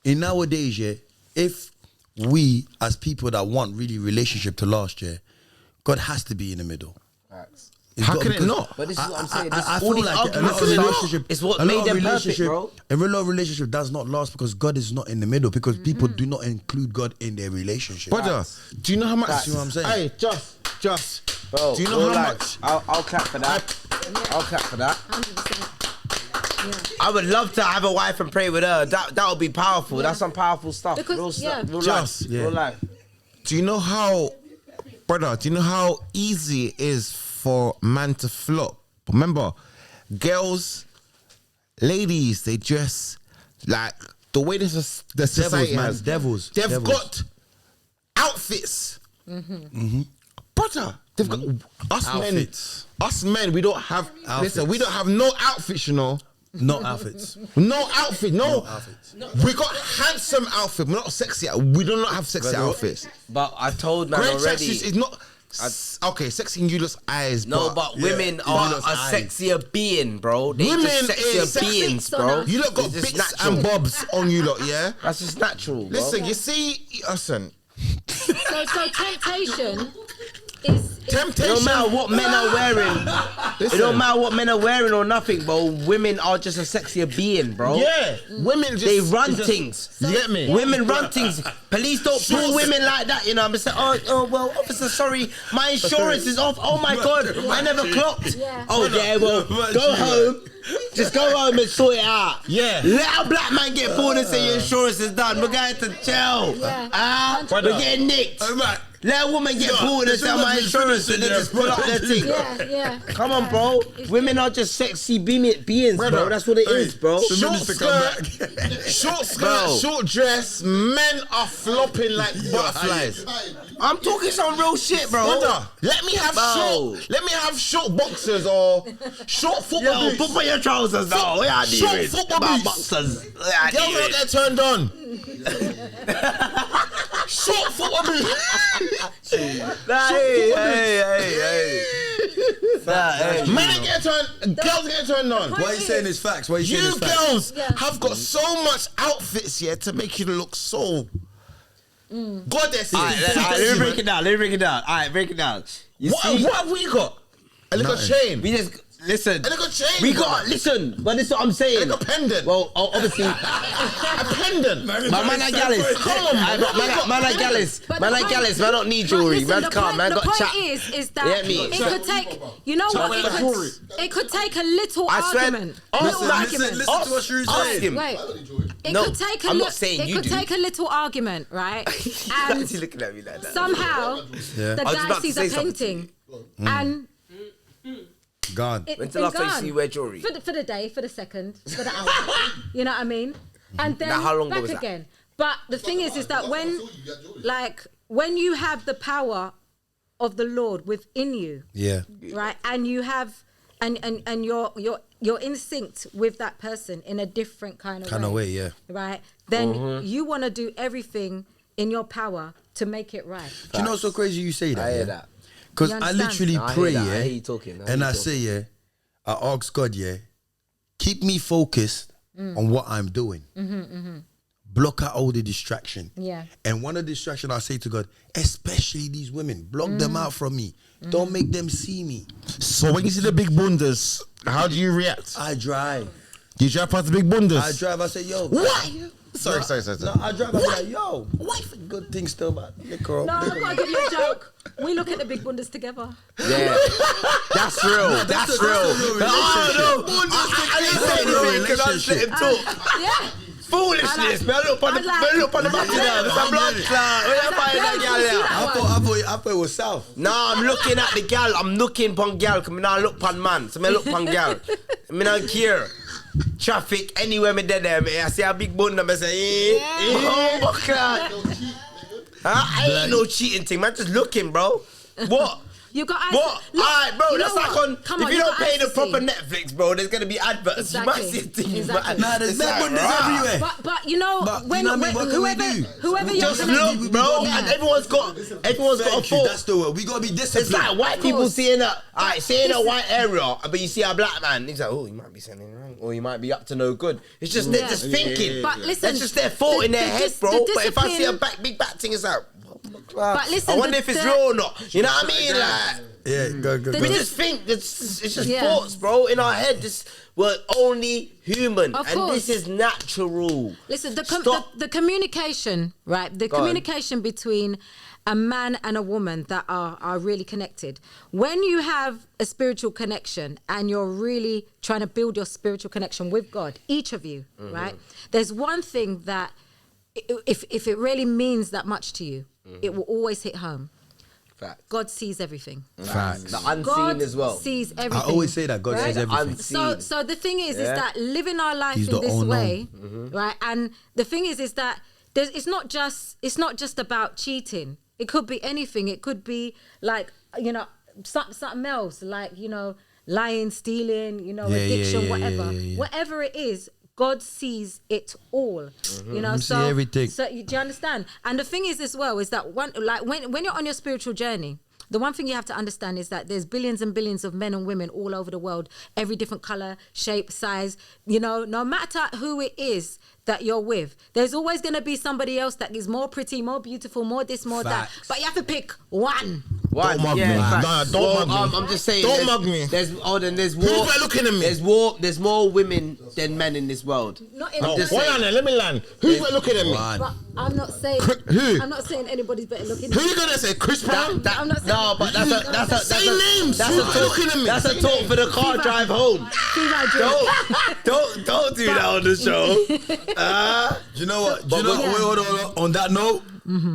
in nowadays, yeah, if we as people that want really relationship to last, yeah, God has to be in the middle. It's How got- can it because not? But this is what I'm saying. I All feel these like a arguments lot of and stuff relationship is what a lot made of them perfect, relationship- bro. A lot of relationship does not last because God is not in the middle because people do not include God in their relationship. Brother, do you know how much? That's what I'm saying. Hey, just. Bro, do you know real how life. much? I'll clap for that. I'll clap for that. 100%. I would love to have a wife and pray with her. That would be powerful. That's some powerful stuff. Because- real yeah. stuff. Real Just, life. yeah. Real life. Do you know how, brother? Do you know how easy it is for man to flop? Remember, girls, ladies, they dress like the way the society man, has devils. They've got outfits. Brother, they've got us Outfits. men. Us men, we don't have. Outfits. Listen, we don't have no outfits, you know. No outfits. No outfit, no. outfits. We got handsome outfit. We're not sexy. We do not have sexy outfits. But I told man Grey already. tracksuits is not. Okay, sexy in Eulah's eyes. No, but women are a sexier being, bro. They Women just sexier is sexy. beings, bro. You lot got It's just bits natural. and bobs on you lot, yeah? That's just natural, bro. Listen, you see, listen. So temptation is It don't matter what men are wearing. It don't matter what men are wearing or nothing, bro. Women are just a sexier being, bro. Yeah, women just They run just- things. You get me? Women run things. Police don't pull women like that, you know. I'm just like, oh, well, officer, sorry, my insurance is off. Oh my god, I never clocked. Yeah. Oh yeah, well, go home. Just go home and sort it out. Yeah. Let a black man get pulled and say your insurance is done. We're going to jail. Yeah. We're getting nicked. Let a woman get pulled and say my insurance and then just pull up their thing. yeah. Come on, bro. Women are just sexy beings, bro. That's what it is, bro. Short skirt, Bro. short dress, men are flopping like butterflies. I'm talking some real shit, bro. Brother, let me have short boxers or short football Yo, boots. put your trousers on. What you Short doing? football About boots. boxers. Girls don't get turned on. Short football boots. Hey. Men ain't get turned. Girls get turned on. What are you saying is facts? What are you saying You is facts? girls Yeah. have got so much outfits here to make you look so goddess. Let me break it down. Alright, break it down. You see, What have we got? A little chain. we just listen. A little chain. We got listen, but this is what I'm a saying. little pendant. Well, obviously, a pendant. but man are gallus. Come on, Man are gallus. But Man the are point- gallus. Man don't need But jewelry. listen, Man the can't. point- Man the got point chat. is that Get me? it could take, you know what, it could take a little I swear- argument. A little argument. Listen to what Sherii Ask saying. him. Wait, it No, could take a I'm li- not saying it you could do. take a little argument, right? He's And looking at me like that. somehow the I was guy about to sees say a something. painting and Gone. it's When's the been last time you gone. see you wear jewelry? For the day, for the second, for the hour. You know what I mean? And then Now, how long ago back was that? again. But the thing is that when you have the power of the Lord within you, Yeah. right, and you have and you're in sync with that person in a different kind of way, yeah. right, then you want to do everything in your power to make it right. Do you know what's so crazy you say that? I hear yeah? that. Because You I understand? literally No, I hear pray, that. I yeah, hear you talking. I hear and you I talking. say, yeah, I ask God, yeah, keep me focused on what I'm doing. Block out all the distraction. Yeah. And one of the distraction I say to God, especially these women, block them out from me. Don't make them see me. So when you see the big bundas, how do you react? I drive. You drive past the big bundas. I drive. I say, yo. What? Sorry. No, I drive. I be like, yo, wife, good thing still, man. Liquor up. No, I've got to give you a joke. We look at the big bundas together. Yeah, that's real. That's real. Oh no, I didn't say anything because I just let him talk. Yeah. Foolishness, man. Look on the button now. It's a blood clot. Where you find that girl there? I thought it was south. No, I'm looking at the gal. I'm looking pon gal. Cause me now look pon man. So me look pon gal. Me not care. Traffic anywhere me dead there. I see a big bun. I say, oh my god. I ain't no cheating thing, man. Just looking, bro. What? You got eyes. What? Look, Alright, bro, you know that's like what? on. Come if on, you don't got pay eyes the to proper see. Netflix, bro, there's gonna be adverts. You might see things. Exactly. Nah, there's It's bad like, bundas rah. everywhere. But you know, But when, you know what I mean? What can we do? whoever you're Just connected- look, bro, Yeah. and everyone's got a Thank you. fault. That's the word. We gotta be disciplined. It's like white people course. seeing a, alright, seeing a white area, but you see a black man. He's like, oh, he might be saying it wrong, or he might be up to no good. It's just they're just thinking. But listen, That's just their fault in their head, bro. But if I see a big back thing, it's like, But listen, I wonder if it's real or not. You know what I mean? Like. Yeah, go. We just think it's just Yeah. thoughts, bro, in our head. We're only human, Of and course. this is natural. Listen, Stop. the communication, right? The Go on. communication between a man and a woman that are really connected. When you have a spiritual connection and you're really trying to build your spiritual connection with God, each of you, right? There's one thing that if it really means that much to you, it will always hit home. Facts. God sees everything. Facts. The unseen God as well. sees everything. I always say that God Right? sees everything. Unseen. So the thing is Yeah. that living our life He's in the this all-known. way, right? And the thing is that it's not just about cheating. It could be anything. It could be like, you know, something else, like, you know, lying, stealing, you know, addiction, whatever. Whatever it is, God sees it all. You know, You see everything. So do you understand? And the thing is as well is that when you're on your spiritual journey, the one thing you have to understand is that there's billions and billions of men and women all over the world, every different color, shape, size. You know, no matter who it is that you're with, there's always going to be somebody else that is more pretty, more beautiful, more this, more that. But you have to pick one. One, Don't mug me. facts. Nah, don't mug me. I'm just saying. Don't mug me. There's more. Who's better looking at me? There's more women than men in this world. Not in No, the hold on, let me land. Who's better looking at me? But I'm not saying Who? I'm not saying anybody's better looking. Who you gonna say? Chris Brown? I'm not saying No, but Say names. That's Who's a better talk. looking at me? That's a talk for the car drive home. Don't do that on the show. Do you know what? Do you know what? Wait, hold on. On that note,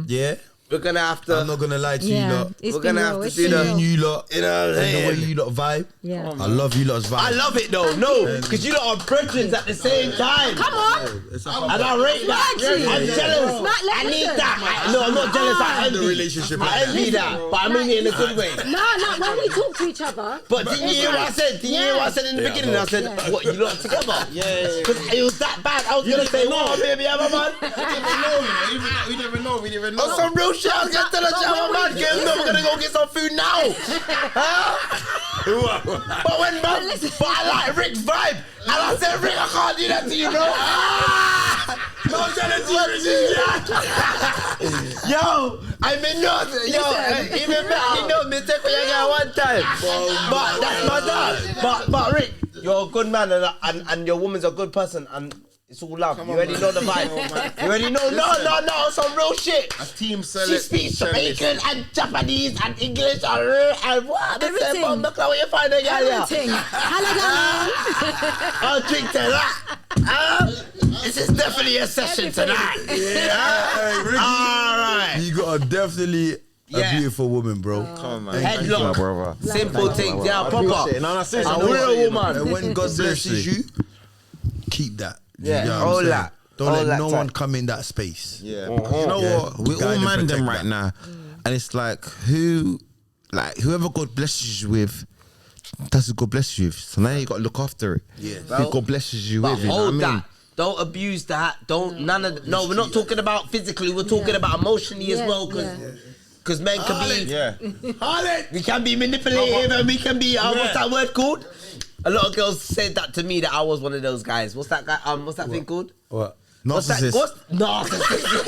yeah, We're gonna have I'm to. not gonna lie to you Yeah, lot. it's We're been gonna real, have to it's do been the- real. Seeing you lot, You know what I'm and the way saying? you lot vibe. Yeah. I love you lot's vibe. I love it though. No, because you lot are brethren at the same time. Come on. And I rate that. Reggie. I'm jealous. Mack, I need listen. that. No, I'm not jealous. I envy. The relationship like I envy that, but I mean it in a good way. No, when we talk to each other. But didn't you hear what I said? Didn't you hear what I said in the beginning? I said, what, you lot together? Yeah. Because it was that bad. I was going to say, what, baby, I'm a man? We never know. On some real shit, I was going to tell her, I'm a man. Get him, we're going to go get some food now. But I like Rick's vibe. And I said, Rick, I can't do that to you, bro. I'm telling you. Yo, I mean, not. Yo, even Mack, you know me, take your guy one time. But that's my dad. But Rick, you're a good man and your woman's a good person and it's all love. You already know the vibe. You already know. No, some real shit. A team She Celebs. speaks Jamaican and Japanese and English and what? Everything. Look how you find a guy here. Everything. I'll drink to that. This is definitely a session tonight. Hey, Ricky, All right. you got definitely a Yeah. beautiful woman, bro. Come on, man. Headlock. brother. Simple things. Yeah, proper. No, no, seriously. A real woman. And when God blesses Seriously. you, keep that. Yeah, You know what I'm all saying? that. Don't All let that no time. one come in that space. Yeah, because you know Yeah. what? We're Guide all and man them protect right that. now, and it's like whoever God blesses you with, that's who God blesses you with. So now you got to look after it. Yeah. Who God blesses you But with. You know hold what I mean? that. Don't abuse that. No, we're not talking about physically. We're talking about emotionally as well. Because men can be. Yeah. We can be manipulative and we can be. What's that word called? A lot of girls said that to me that I was one of those guys. What's that guy? What's that thing called? What? What's that? Narcissist. What's narcissist?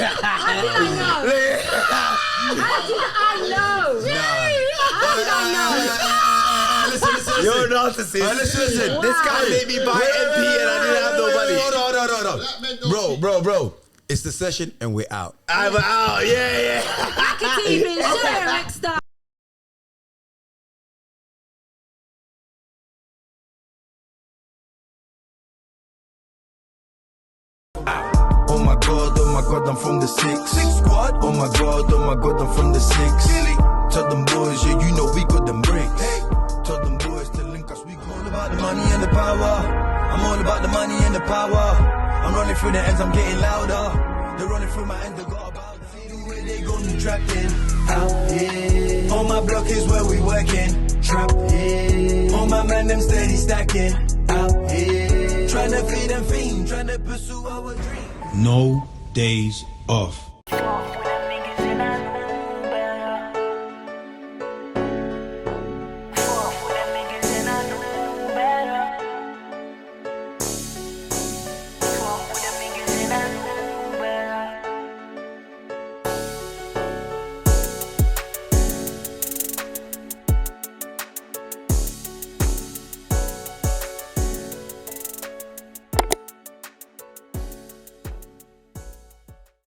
How did I know? Listen. You're a narcissist. Listen. This guy made me buy MP and I didn't have nobody. Hold on. Bro. It's the session and we're out. I'm out. Yeah. RickyTV, Sherii Star. Oh my god, I'm from the six squad. Oh my god, I'm from the six. Tell them boys, yeah, you know we got them bricks. Tell them boys to link us, we all about the money and the power. I'm all about the money and the power. I'm running through the ends, I'm getting louder. They're running through my ends, they got about that. See the way they gon' trapping out here. On my block is where we working. Trap here. All my man, them steady stacking out here. Trying to feed them fiend, trying to pursue our dream. No days off.